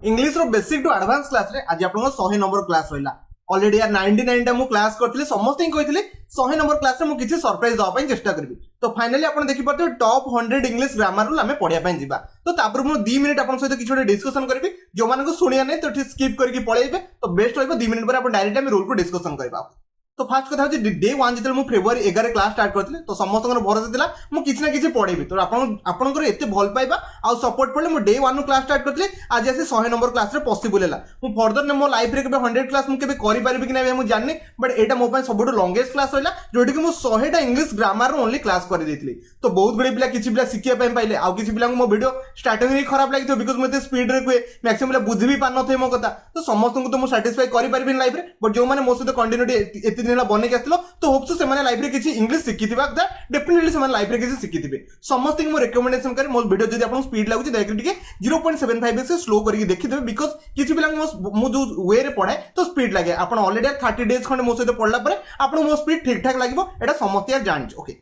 English रो basic to advance class रे आज आपन 100 नंबर क्लास रहिला ऑलरेडी यार 99 टा मु क्लास करथिले समस्त ही कहिथिले 100 नंबर क्लास रे मु किछि सरप्राइज दवा पई चेष्टा करबी तो फाइनली आपन देखि परते टॉप 100 इंग्लिश ग्रामर रूल हमें पढिया पई जिबा तो तापर मु 2 मिनिट आपन सहित किछि डिस्कशन करबी जो माने को सुनिया नै तो स्किप करके पळेइबे तो बेस्ट होइबो 2 मिनिट पर आपन डायरेक्ट हम रूल को डिस्कशन करबा। तो फास्ट कथा होची डे 1 जेतल मु फेब्रुआरी 11 क्लास स्टार्ट करथिले तो समस्त भरोसा दिला मु किछि ना किछि पढेबी तो आपन एते भल पाइबा आ सपोर्ट पड़ले मु डे 1 नु क्लास स्टार्ट करथिले आज आसी 100 नंबर क्लास रे पॉसिबल हैला मु फर्दर ने मो लाइफ रे केबे 100 क्लास मु केबे करि पारिबी कि नै मु जाननी बट एटा मो पय सबटो लॉन्गेस्ट क्लास होइला जोटी कि मु 100 टा इंग्लिश ग्रामर ओनली क्लास करि देथिली तो बहुत बड़ी पिला किछि पिला सिखिया पय पाइले आ किछि पिला मो वीडियो स्टार्टिंग रे खराब लागितो बिकॉज़ मते स्पीड रे कुए मैक्सिमम पिला बुझि भी पान नथे मो कथा तो समस्त को तो मु सैटिस्फाई करि पारिबी लाइफ रे बट जो माने मो सहित कंटिन्यूटी एति दिन बने के आस्तिलो तो होप्स से माने लाइफ रे किछि इंग्लिश सिखिथिबा डेफिनेटली से माने लाइफ रे किछि सिखिथिबे समस्त को मो रिकमेंडेशन करे मो वीडियो जदी आपन स्पीड लागुछि दैक टिके 0.75 से स्लो करके देखि देबे बिकॉज़ किछि पिला मो जो वे रे पढाए तो स्पीड लागे आपन ऑलरेडी 30 डेज खंडे मो सहित पढला परे आपन मो स्पीड ठीक ठाक लागिवो एटा समस्त यार जानि ओके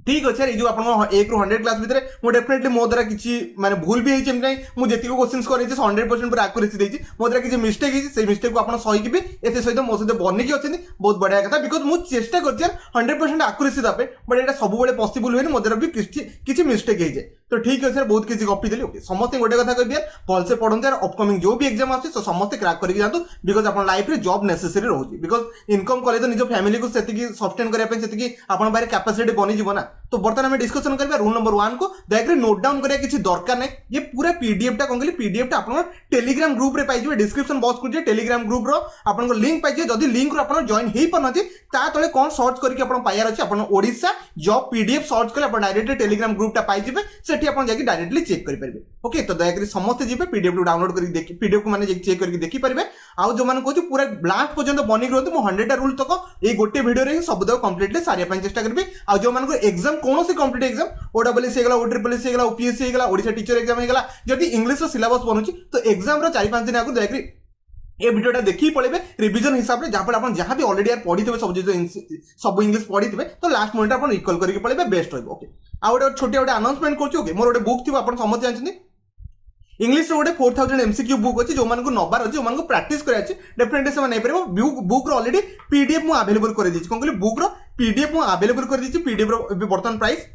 ठीक अच्छे ये जो आप 1 ରୁ 100 क्लास भितर मो डेफिनेटली मो द्वारा किसी माने भूल भी होइछि नै मु जेति को क्वेश्चंस करै छी 100% पर एक्यूरेसी देछि मो द्वारा किसी मिस्टेक होइछि से मिस्टेक को आपन सही कि भी एते सहित मो सहित बनि कि अछिन बहुत बढ़िया कथा बिकॉज़ मु चेष्टा करछि 100% एक्यूरेसी दापे बट एटा सब बेले पॉसिबल होइनि मो द्वारा भी किछि मिस्टेक होइजे तो ठीक अछि बहुत किछि गप्पी देली ओके समस्त गोटे कथा कहबी यार भल से पढन यार अपकमिंग जो भी एग्जाम आछि तो समस्त क्रैक करके जानतु बिकॉज़ आपन लाइफ रे जॉब नेसेसरी रहउछि बिकॉज़ इनकम करे तो निजो फैमिली को सेति की सस्टेन करिया पे सेति की आपन बारे कैपेसिटी बनि जिवो ना तो बर्तमान हम डिस्कशन करबा रूल नंबर 1 को दयाकरी नोट डाउन करिया किछि दरकार नै ये पूरा पीडीएफ टा कोंगली पीडीएफ टा आपन टेलीग्राम ग्रुप रे पाइ जिवे डिस्क्रिप्शन बॉक्स को जे टेलीग्राम ग्रुप रो आपन को लिंक पाइ जे जदी लिंक रो आपन जॉइन हेई पनथि ता तळे कोन सर्च करके आपन पाइयार अछि आपन ओडिसा जॉब पीडीएफ सर्च करले आपन डायरेक्ट टेलीग्राम ग्रुप टा पाइ जिवे सेठी आपन जाकी डायरेक्टली चेक करि परबे ओके तो दयाकरी समस्त जिवे पीडीएफ डाउनलोड करि देखि पीडीएफ को माने चेक करके देखि परबे आ जो माने कहू पूरा लास्ट पर्यंत बनि रहतो मो 100 टा रूल तक ए गोटे वीडियो रे सब तक कंप्लीटली सारिया पय चेष्टा करबी आ जो माने को एग्जाम कोनोसी कंप्लीट एग्जाम ओडब्ल्यूएससी हेगला ओट्रिपलएससी हेगला ओपीएससी हेगला ओडिसा टीचर एग्जाम हेगला जदी इंग्लिश रो सिलेबस बनुची तो एग्जाम रो 4-5 दिन आगु दयाकरी ए वीडियोटा देखि पळेबे रिवीजन हिसाब रे जहां पर आपण जहां भी ऑलरेडी यार पढितबे सब इंग्लिश पढितबे तो लास्ट मोमेंट आपण इक्वल करके पळेबे बेस्ट होइबो ओके आ गोटे छोटे गोटे अनाउंसमेंट करछु ओके मोर गोटे बुक थिबो आपण समझ जानछनी इंग्लिश रो गोटे 4000 एमसीक्यू बुक अछि जो मानको नबार अछि जो मानको प्रैक्टिस करे अछि डेफिनेटली से नै परबो बुक रो ऑलरेडी पीडीएफ मु अवेलेबल करे दिछि कोन कहली बुक रो पीडीएफ मु अवेलेबल करे दिछि पीडीएफ रो वर्तमान प्राइस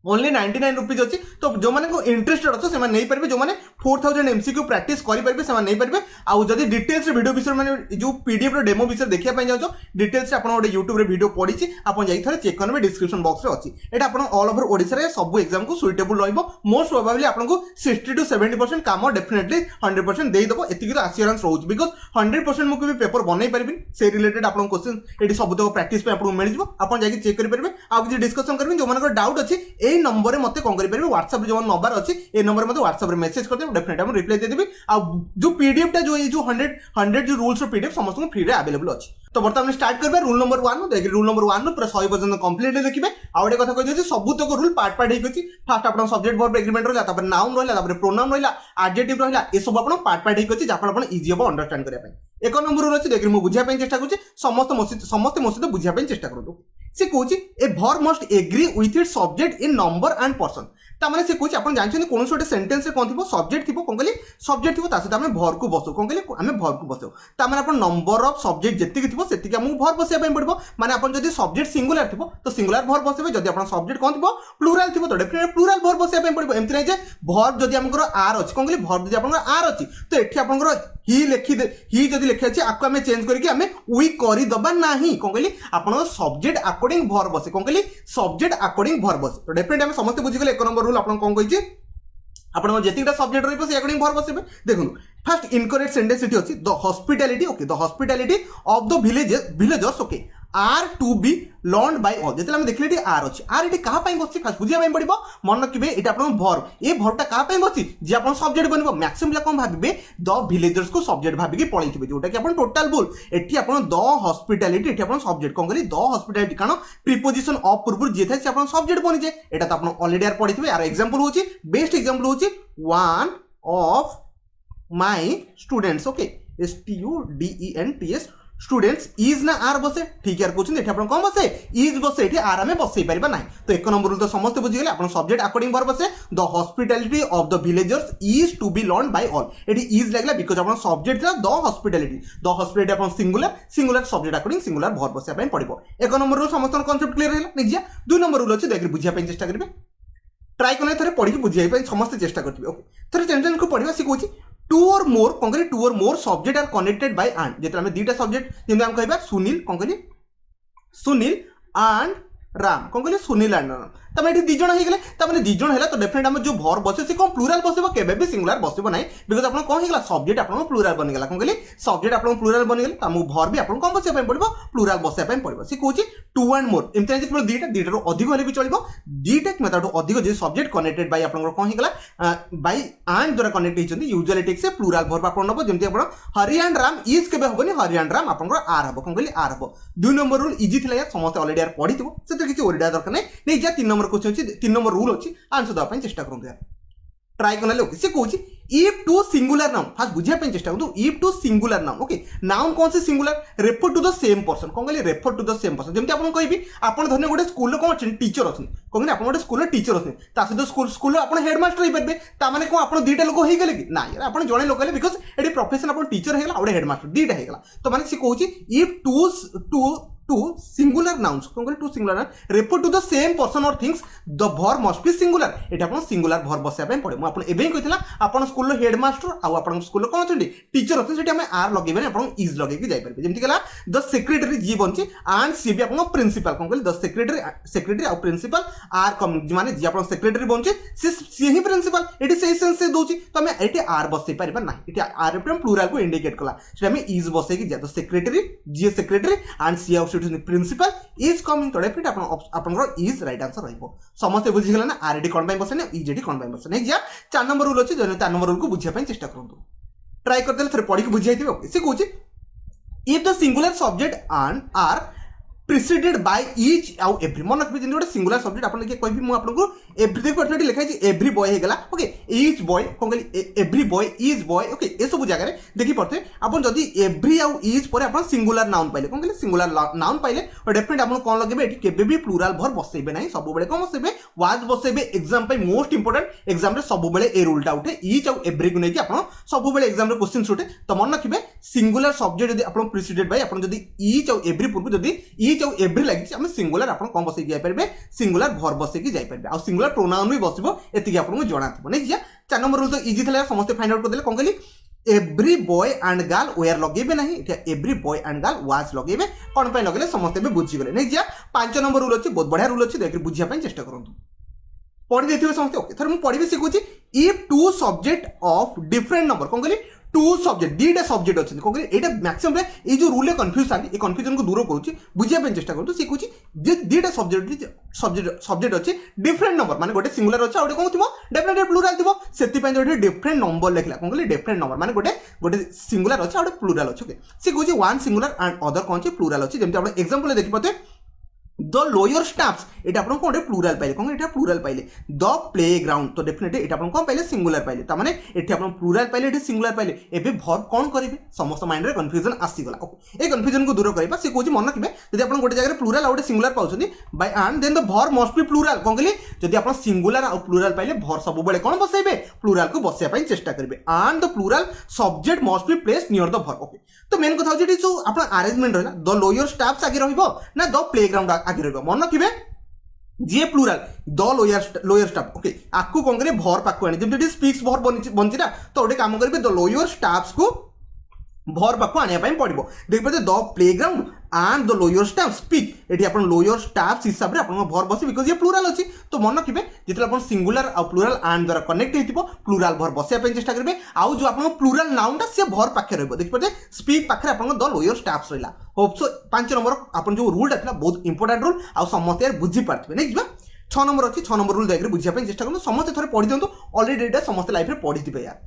ओनली 99 रुपीज अच्छी तो जो मैंने इंटरेस्टेड अच्छे से नहीं पारे जो मैंने 4000 एमसीक्यू प्रैक्टिस करेंगे से नहीं पारे आउ जब डिटेल्स वीडियो विषय मैंने जो पीडीएफ डेमो विषय देखा जाओ डिटेल्स आप गोटे यूट्यूब वीडियो पढ़ी आप जाइए चेक करेंगे डिस्क्रिप्शन बॉक्स में अच्छी एटा आप ऑल ओवर ओडिशा रे सब एग्जाम को सुइटेबल रहिबो मोस्ट प्रोबेबली आपको 60 to 70% काम डेफिनेटली 100% देदेव एतिक आश्योरेंस रोज बिकॉज 100% मुझे पेपर बनई पारि से रिलेटेड आप क्वेश्चन ये सब तक प्रैक्टिस आपको मिल जाए आप जाकि चेक करेंगे आउ किसी डिस्कशन करेंगे जो मान डाउट अच्छी ए नंबर मते कौन करेंगे व्हाट्सएप जो नंबर अच्छी ए नंबर मते व्हाट्सएप रे मेसेज कर देबो डेफिनेटली हम रिप्लाई दे देबी आ जो पीडीएफ टा जो ये जो 100 जो रूल्स पीडीएफ समस्त को फ्री रे अवेलेबल अछि तो बर्तमान स्टार्ट करबे रूल नंबर 1 देखि रूल नंबर 1 पूरा 100% कंप्लीट देखिबे आ गोटे कथा कहि सब तक रूल पार्ट पार्ट हेकछि फर्स्ट आपन सब्जेक्ट वर्ब एग्रीमेंट रहला तापर नाउन रहला तापर प्रोनाउन रहला एडजेक्टिव रहला ए सब आपन पार्ट पार्ट हेकछि जापन आपन इजी हो अंडरस्टैंड करिया पय एक नंबर रूल अछि देखि मु बुझिया पय चेष्टा करछि समस्त मोसित बुझिया पय चेष्टा करदो से कहछि a verb must agree with its subject in number and person ता माने से कहछि आपन जानछन कोन छोटे सेंटेंस रे कोन थिबो सब्जेक्ट थिबो कोन कहली सब्जेक्ट थिबो ता से हमें वर्ब को बसो कोन कहली हमें वर्ब को बसो ता माने आपन नंबर ऑफ सब्जेक्ट जति थिबो सेति के हमु वर्ब बसिया पय पड़बो माने आपन जदी सब्जेक्ट सिंगुलर थिबो तो सिंगुलर वर्ब बसेबे जदी आपन सब्जेक्ट कोन थिबो प्लुरल थिबो तो डेफिनेटली प्लुरल वर्ब बसिया पय पड़बो एमति नै जे वर्ब जदी हमकर आर अछि कोन कहली वर्ब जदी आपन आर अछि तो एठी आपनकर ही लिखि दे ही जदी लिखि अछि आको हमें चेंज करके हमें वी करि दबा नाही कोन कहली आपन सब्जेक्ट अकॉर्डिंग वर्ब बसे कोन कहली सब्जेक्ट अकॉर्डिंग वर्ब बसे तो डेफिनेटली हम समस्त बुझि गेले एक नंबर रूल आपन कोन कहिछि आपन जेतिटा सब्जेक्ट रहिबो से अकॉर्डिंग वर्ब बसेबे देखुन फर्स्ट इनकरेक्ट सेंटेंस इटी अछि the hospitality okay the hospitality of the villagers okay are to be learn by all जेतले हम देखले आर अछि आर एटी कहा पय बसि फास्ट बुझिया पय पड़िबो मन रखिबे एटा आपन वर्ब ए वर्ब टा कहा पय बसि जे आपन सब्जेक्ट बनबो मैक्सिमम ला कोन भाबिबे द विलेजर्स को सब्जेक्ट भाबि के पळैथिबे जोटा कि आपन टोटल बोल एटी आपन द हॉस्पिटैलिटी एटी आपन सब्जेक्ट कोन कहली द हॉस्पिटैलिटी कानो प्रीपोजिशन ऑफ पूर्व जे थाय से आपन सब्जेक्ट बनि जे एटा त आपन ऑलरेडी यार पढिथिबे यार एग्जांपल होची बेस्ट एग्जांपल होची one of my students okay STUDENTS students is ना आर बसे ठीक यार क्वेश्चन एठी आपण कोन बसे इज बसे एठी आर हमें बसई परिबा नाही तो एक नंबर रूल तो समस्त बुझी गेले आपण सब्जेक्ट अकॉर्डिंग वर्ब बसे the hospitality of the villagers is to be learn by all एठी इज लागला बिकॉज़ आपण सब्जेक्ट था द हॉस्पिटैलिटी आपण singular subject according singular verb बसे पय पड़िबो एक नंबर रूल समस्त कांसेप्ट क्लियर हेला निजिया दो नंबर रूल अछि देखि बुझिया पय चेष्टा करबे ट्राई करने थरे पढ़ी बुझाई पय समस्त चेष्टा करथिबे ओके थरे टेंशन को पढ़िबा सी कहूची two or more subject are connected by and जेते हम दीटा सब्जेक्ट जेमे हम कहबा सुनील कोन कहली सुनील एंड राम कोन कहली सुनील एंड राम तमे एठी दी जण हे गेले तमे दी जण हैला तो डेफिनेट हम जो वर्ब बसे से कोन प्लूरल बसेबो केबे भी सिंगुलर बसेबो नाही बिकॉज़ आपण कोन हे गेला सब्जेक्ट आपण प्लूरल बनि गेला कोन कहली सब्जेक्ट आपण प्लूरल बनि गेला तमु वर्ब भी आपण कोन बसे पय पड़िबो प्लूरल बसे पय पड़िबो सी कहूची टू एंड मोर एमते जे केवल दीटा रो अधिक होले भी चलिबो दीटा मेथड अधिक जे सब्जेक्ट कनेक्टेड बाय आपण कोन हे गेला बाय एंड द्वारा कनेक्ट हिचंदी यूजुअली टेक से प्लूरल वर्ब आपण नबो जेमति आपण हरि एंड राम इज केबे होबनी हरि एंड राम आपण आर हबो कोन कहली आर हबो दो नंबर रूल इजी थिला यार समस्त ऑलरेडी यार पढिथिबो से तो किछि ओरिडा दरकार नै जा 3 नंबर क्वेश्चन अछि 3 नंबर रूल अछि आंसर दवा चेष्टा करूँ यार ट्राई करना ओके से कहूँ इफ टू सिंगुलर नाउन फास्ट बुझिया चेष्टा करूँ if two singular noun okay noun कौन से singular refer to the same person कौन कहली refer to the same person जमी आपको कहबी आपन धन्य गोटे स्कूल कौन अच्छे टीचर अच्छे कौन आप गोटे स्कूल टीचर अच्छे सहित स्कूल आप हेडमास्टर हो पारे ताने कौन आप दुईटा लोक हो गले कि ना यार आप जड़े लोक बिकज ये प्रोफेशन आप टीचर होगा आउ हेडमास्टर दुईटा होगा तो मैंने सी कहूँ इफ टू सिंगुलर नाउन्स कौन कहली two singular noun refer to the same person और things the verb must be singular एटा आपण सिंगुलर वर्ब बसया पे पड़े आपण एबे कहितला आपण स्कूल रो हेडमास्टर आ आपण स्कूल कोन छथि टीचर होते सेठी हमें आर लगेबे आपण इज लगे के जाय परबे जेमति कला द सेक्रेटरी जी बनची एंड सी बी आपण प्रिंसिपल कोन कहली द सेक्रेटरी आ प्रिंसिपल आर कम माने जी आपण सेक्रेटरी बनची से ही प्रिंसिपल एटी से सेंस से दोची तो हमें एटी आर बसै परबा ना एटी आर पे प्लूरल को इंडिकेट कला से हमें इज बसै के जा द सेक्रेटरी जी सेक्रेटरी एंड सी प्रिंसिपल इज कमिंग तो डेफिनेट आपन इज राइट आंसर रहिबो समस्त बुझी गेला ना आरडी कोन बाय बसने इजेडी कोन बाय बसने जा 4 नंबर रूल अछि जने 4 नंबर रूल को बुझिया पय चेष्टा करंतु ट्राई करते थरे पढी के बुझिया दिबे ओके से कहूची if the singular subject and are preceded by each आउ एवरी मन रखबे जेन गोटे सिंगुलर सब्जेक्ट आपन के कहबी मु आपन को एवरी देखो एठी लिखा है एवरी बॉय हे गेला ओके ईच बॉय कोन कहली every boy is boy okay ए सब जगह रे देखि पड़ते आपन जदी एवरी आउ इज पर आपन सिंगुलर नाउन पाइले कोन कहली सिंगुलर नाउन पाइले और डेफिनेट आपन कोन लगेबे एठी केबे भी प्लूरल वर्ब बसैबे नाही सब बेले कोन बसैबे वाज बसैबे एग्जाम पे मोस्ट इंपोर्टेंट एग्जाम रे सब बेले ए रूलटा उठे ईच आउ एवरी को नेकी आपन सब बेले एग्जाम रे क्वेश्चन उठे तो मन रखिबे सिंगुलर सब्जेक्ट जदी आपन प्रिसीडेड बाय आपन जदी ईच आउ एवरी पूर्व जदी ईच आउ एवरी लागि हम सिंगुलर आपन कोन बसै जाय परबे सिंगुलर वर्ब बसै की जाय परबे आ सिंगुलर प्रोनाउन भी बसिबो एति आपन को जणा थबो नै जिया 4 नंबर रूल तो इजी थला समस्त फाइंड आउट कर देले कोन कहली every boy and girl were लगेबे नहीं एटा every boy and girl was लगेबे कोन पय लगेले समस्त बे बुझी गेले नै जिया 5 नंबर रूल अछि बहुत बढ़िया रूल अछि देखि बुझिया पय चेष्टा करंतु पढि देथिबे समस्त ओके थर मु पढिबे सिखुची if two subject of different number कोन कहली टू सब्जेक्ट दीटा सब्जेक्ट अच्छे कौन एटा मैक्सिमम रे ये जो रूल कन्फ्यूज था ये कन्फ्यूजन को दूर करूँ बुझे चेष्टा करूँ सी कहूँ दीटा सब्जेक्ट अच्छे डिफरेंट नंबर माने गोटे सिंगुलर अच्छे आउटे कौन थी डेफिनेटली प्लूरल थी से डिफरेंट नंबर लिखला कौन कहली डिफरेंट नंबर माने गोटे सिंगुलर अच्छे आउटे प्लूरल अच्छे सी कहूँ वन सिंगुलर एंड अदर कौन प्लूरल अच्छे जमी आप एग्जांपल देखि पाते द लोयर स्टाफ्स एटा आपन कोन प्लूरल पाइले कोन एटा प्लूरल पाइले द प्लेग्राउंड तो डेफिनेटली एटा आपन कोन पाइले सिंगुलर पाइले त माने एठी आपन प्लूरल पाइले एठी सिंगुलर पाइले एबे वर्ब कोन करिवे समस्त माइंड रे कंफ्यूजन आसी गला ओके ए कंफ्यूजन को दूर करबा से कहूची मन रखिबे यदि आपन गोटे जगह प्लूरल आउटे सिंगुलर पाउछनी by and then the verb must be plural कोन कहली यदि आपन सिंगुलर आ प्लूरल पाइले वर्ब सब बेले कोन बसैबे प्लूरल को बसया पय चेष्टा करबे and the plural subject must be placed near the verb okay तो मेन कथा होची जो आपन अरेंजमेंट रहला द लोयर स्टाफ्स आगे रहइबो ना द प्लेग्राउंड आगे रहइबो मन रखिबे जे plural the lower staff okay आकु कोन करे वर्ब आकु आनी जेमति स्पीक्स वर्ब बनचिरा तो ओटे काम करबे द लोयर स्टाफ्स को वर्ब आकु आनिया पय पड़िबो देख पाते the playground and the lower staff speak एठी अपन लोयर स्टाफ्स हिसाब रे अपन वर्ब बसी बिकॉज़ ये प्लूरल अछि तो मन रखिबे जेतले अपन सिंगुलर आ प्लूरल एंड द्वारा कनेक्ट हेतिबो प्लूरल वर्ब बसिया पे चेष्टा करबे आउ जो अपन प्लूरल नाउन ता से वर्ब पाखे रहबो देख पाते स्पीक पाखे अपन द लोयर स्टाफ्स रहला होप सो 5 नंबर अपन जो रूल था बहुत इंपोर्टेंट रूल आ समस्त यार बुझी पारथिबे नै जिबा 6 नंबर अछि 6 नंबर रूल देखि बुझिया पे चेष्टा करनु समस्त थरे पढि दियंतु ऑलरेडी एटा समस्त लाइफ रे पढिथिबे यार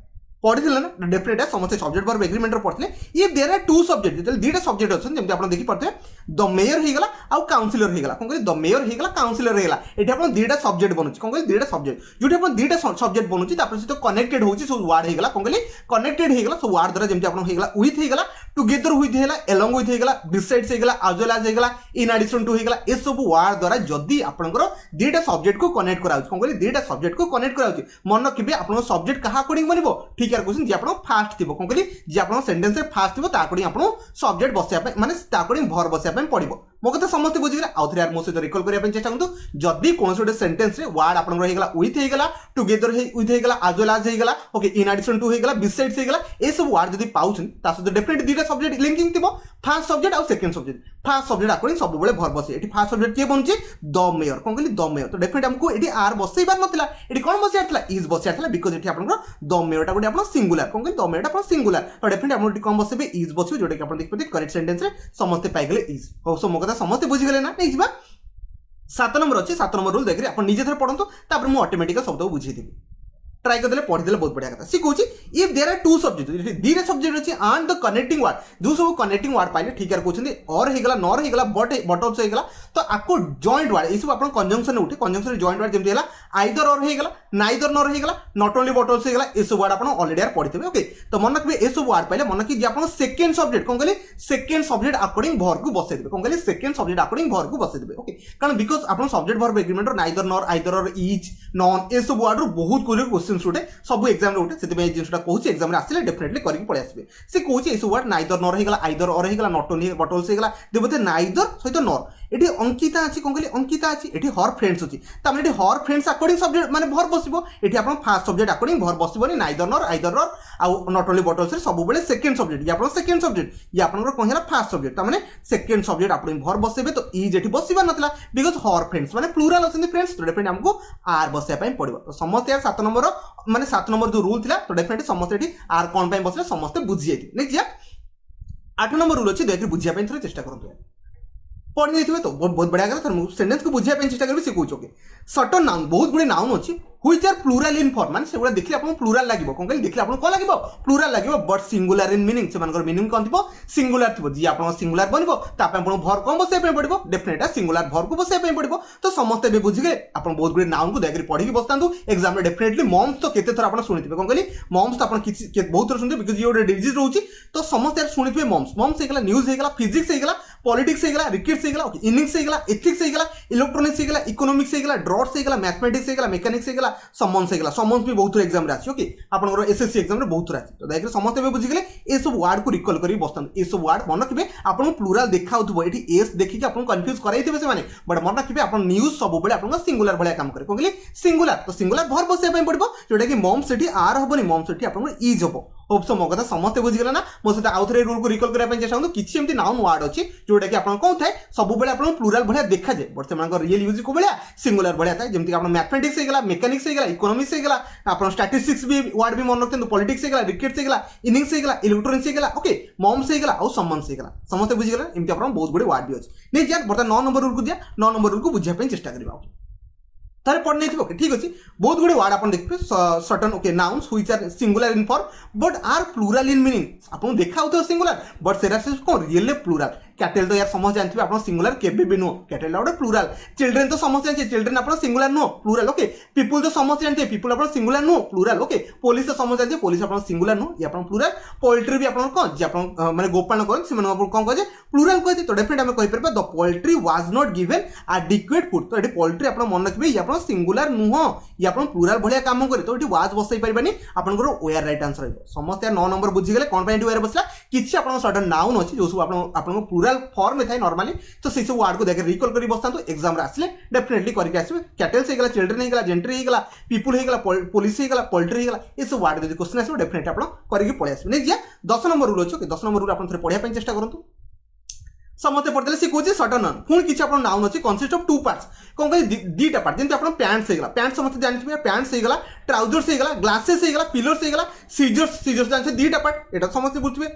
पढ़ी ना डेफिनेट समस्त सब्जेक्ट वर्ब एग्रीमेंट पढ़ते ये देयर आर टू सब्जेक्ट जो दुईटा सब्जेक्ट अच्छे जमी आप देखी पाते द मेयर होगा आउ काउंसिलर होगा कौन कह द मेयर होगा काउंसिलर होगा ये आप दुईटा सब्जेक्ट बनूँ कौन कह दुईटा सब्जेक्ट जो आप दुईटा सब्जेक्ट बनूँ सहित कनेक्टेड होगी सब वार्ड होगा कौन कह कनेक्टेड होगा सब वार्ड द्वारा जमी आप विथ होगा टुगेदर विथ हेला एलोंग विथ हेगला बिसाइड्स हेगला एज वेल एज हेगला इन एडिशन टू हेगला ए सब वर्ड द्वारा जदी आपनकर दुईटा सब्जेक्ट को कनेक्ट कराउछ कोन कहली दुईटा सब्जेक्ट को कनेक्ट कराउछ मन रखिबे आपन सब्जेक्ट कहा अकॉर्डिंग बनिबो ठीक है क्वेश्चन जे आपन फास्ट थिबो कोन कहली जे आपन सेंटेंस रे फास्ट थिबो ता अकॉर्डिंग आपन सब्जेक्ट बसिया पे माने ता अकॉर्डिंग भर बसिया पे पड़िबो मो कथा समस्त बुझिगला आउ थरे यार मो सहित रिकॉल करिया पे चेष्टा करंतु जदी कोनसे गोटे सेंटेंस रे वर्ड आपन हेगला विथ हेगला टुगेदर विथ हेगला एज वेल एज हेगला ओके इन एडिशन टू हेगला बिसाइड्स हेगला ए सब वर्ड जदी पाउछन ता सहित डेफिनेटली दुईटा सब्जेक्ट लिंकिंग थिबो फर्स्ट सब्जेक्ट और second subject first subject according सब बेले भर बसे एठी फर्स्ट सब्जेक्ट के बनछि द मेयर कोन कहली द मेयर तो डेफिनेटली हमको एठी आर बसैबार नथिला एठी कोन बसियारथिला इज बसियारथिला बिकॉज़ एठी आपन द मेयर टा गोटे आपन सिंगुलर कोन कहली द मेयर टा आपन सिंगुलर तो डेफिनेटली आपन एठी कोन बसेबे इज बसिबे जोटा कि आपन देखि पते करेक्ट सेंटेंस रे समस्त पाइ गेले इज हो सो मो कथा समस्त बुझि गेले ना नै जिबा 7 नंबर अछि 7 नंबर रूल देखि आपन निजे थरे पढंतु तापर मो ऑटोमेटिकल शब्द बुझि देबी ट्राई करदे पढ़ीदे बहुत बढ़िया कथा सी कहूँ if there are two subject दीटा सब्जेक्ट अच्छी एंड द कनेक्टिंग वर्ड जो सब कनेक्टिंग वर्ड पाइले ठीक है कहते और होगा नर होगा बट ऑल्सो होगा तो आपको जॉइंट वर्ड ये सब आप कंजंक्शन उठे कंजंक्शन जॉइंट वर्ड जमी आइदर और होगा नाइदर नर होगा नॉट ओनली बट ऑल्सो होगा ये सब वर्ड आप ऑलरेडी यार पढ़ी ओके तो मन रखिए ये सब वर्ड पाइले मन रखिए जे आप सेकेंड सब्जेक्ट कौन कहली सेकेंड सब्जेक्ट अकॉर्डिंग भर को बसई देते कौन कहली सेकेंड सब्जेक्ट अकॉर्डिंग भर को बसई देते ओके कारण बिकज आप सब्जेक्ट भर एग्रीमेंट नाइदर नर आइदर और इच नॉन ये सब वर्ड बहुत क्वेश्चन उठे सब एग्जाम उठे से जिनटा कहूँ एग्जाम आसले डेफिनेटली करके पड़े आसबे से कहूँ ये वर्ड नाइदर नर होगा आइदर और होगा नॉट ओनली बट ऑल्सो होगा देखते नाइदर सहित नर ये अंकिता अच्छी कौन कहली अंकिता अच्छी ये हर फ्रेंड्स अच्छी तमें हर फ्रेंड्स अकॉर्डिंग सब्जेक्ट माने भर बसबो ये आप फास्ट सब्जेक्ट अकॉर्डिंग भर बसबनी नाइदर नर आइदर नर आउ नॉट ओनली बट ऑल्सो सब बेले सेकेंड सब्जेक्ट ये आप सेकेंड सब्जेक्ट ये आप कौन है फास्ट सब्जेक्ट तमें सेकेंड सब्जेक्ट अकॉर्डिंग भर बसेबे तो इज ये बसबार नाला बिकज हर फ्रेंड्स माने प्लूराल अच्छे फ्रेंड्स तो डेफिनेटली हमको आर बसवाई पड़ो तो समस्त यार 7 नंबर माने 7 नंबर जो रूल था तो डेफिनेटली समस्त ये आर कौन बसले समस्त बुझी जाए नेक्स्ट 8 नंबर रूल अच्छी देखिए बुझाई थोड़ा चेष्टा करूँ पढ़ी नहीं तो बहुत बढ़िया कथा सेंटेंस को बुझाई चेष्टा करेंगे शिखुचे सर्टन नाउन बहुत गुड़े नाउन अच्छी which are plural in form माने सेगुड़ा देखले आपन प्लूराल लागिवो कोन कहली देखले आपन कोन लागिवो प्लूराल लागिवो बट सिंगुलर इन मीनिंग से मानकर मीनिंग कोन थिबो सिंगुलर थिबो जी आपन सिंगुलर बनिबो तापे आपन भर कोन बसे पे पड़िबो डेफिनेटली सिंगुलर भर को बसे पे पड़िबो तो समस्त बे बुझिगे आपन बहुत गुडे नाउन को देखि पढि के बसतांतु एग्जाम रे डेफिनेटली मॉम्स तो केते थरा आपन सुनिथिबे कोन कहली मॉम्स तो आपन किछि बहुत थरा सुनिथिबे बिकॉज़ ये डिजीज रहउची तो समस्त यार सुनिथिबे मॉम्स हेगला न्यूज़ हेगला फिजिक्स हेगला पॉलिटिक्स हेगला रिकेट्स हेगला ओके इनिंग्स हेगला एथिक्स हेगला इलेक्ट्रॉनिक्स हेगला इकोनॉमिक्स हेगला ड्रॉट्स हेगला मैथमेटिक्स हेगला मेकानिक्स हेगला समन्स हेगला समन्स भी बहुत एग्जाम रे आछि ओके आपन एसएससी एग्जाम रे बहुत आछि तो देखिए समस्त बे बुझि गेले ए सब वर्ड को रिकॉल करी बसतन ए सब वर्ड मन रखिबे आपन प्लूरल देखाउथबो एठी एस देखि के आपन कंफ्यूज कराइथिबे से माने बट मन रखिबे आपन न्यूज़ सब बेले आपन सिंगुलर भलिया काम करे कोन सिंगुलर तो सिंगुलर भर बसे पय पड़बो जोटा कि मॉम सेठी आर होबनी मॉम सेठी आपन इज होबो होप सो मो कथा समस्त बुझिगला ना मो सहित आउ थरे रूल को रिकॉल करिया पे चेष्टा करु किछि एमति नाउन वर्ड अछि जोटा कि आपन कोन थाए सब बेले आपन प्लूरल भलिया देखा जे बट से मानकर रियल यूज को भलिया सिंगुलर भलिया थाए जेमति आपन मैथमेटिक्स हेगला मेकानिक्स हेगला इकोनॉमिक्स हेगला आपन स्टैटिस्टिक्स भी वर्ड भी मन रखते पॉलिटिक्स हेगला रिकेट्स हेगला इनिंग्स हेगला इलेक्ट्रॉनिक्स हेगला ओके मॉम्स हेगला और सम्मान्स हेगला समस्त बुझिगला एमति आपन बहुत गुडे वर्ड भी अछि नै यार बर्तमान 9 नंबर रूल को दिया 9 नंबर रूल को बुझिया पे चेष्टा करबा तारे पढ़ नहीं ओके ठीक अच्छे बहुत गुड़े वर्ड आप देखिए certain okay nouns which are singular in form but are plural in meaning आपन देखा होतो सिंगुलर बट सेरा से कोन रियल प्लूरल कैटल तो यार समझ जानथिबे आपन सिंगुलर केबे भी no cattle out plural children तो समझ जानथिबे चिल्ड्रन आपन singular no plural okay people तो समझ जानथिबे पीपल आपन singular no plural okay police तो समझ जानथिबे पुलिस आपन सिंगुलर नो ये आपन प्लूरल पोल्ट्री भी आपन कोन जे आपन माने गोपालन कोन से माने आपन कोन कहे प्लूरल कहे तो डेफिनेटली हम कहि परबा the poultry was not given adequate food तो एटी पोल्ट्री आपन मन रखबे ये आपन सिंगुलर नुह ये आपन प्लूरल भलिया काम करे तो एटी वाज बसई परबानी आपन को वेयर राइट आंसर रहबो समस्त यार 9 नंबर बुझी गेले कोन पे एटी वेयर बसला किछि आपन सडन नाउन अछि जो सब आपन प्लूरल फॉर्म में थाए नॉर्मली तो से सब वर्ड को देख रिकॉल करी बसतांतु एग्जाम रे आसले डेफिनेटली करके आसीबे कैटल्स हेगला चिल्ड्रन हेगला जेंट्री हेगला पीपल हेगला पुलिस हेगला पोल्ट्री हेगला ये सब वर्ड जदी क्वेश्चन आसीबे डेफिनेटली आपन करके पळे आसीबे नै 10 नंबर रूल अछि ओके 10 नंबर रूल आपन थरे पढिया पे चेष्टा करंतु समस्त पढ़ते सी कौन सर्टन नाउन पुणी किसी आप नाउन अच्छे कनसिस्ट ऑफ टू पार्ट्स कौन कह दीटा पार्ट जमी आप पैंट्स होगा पैंट समस्त जानते पैंट्स होगा ट्राउजर्स होगा ग्लासेस होगा पिलर्स होगा सीजर्स सीजर्स जानते दीटा पार्ट एटा समस्त बुझे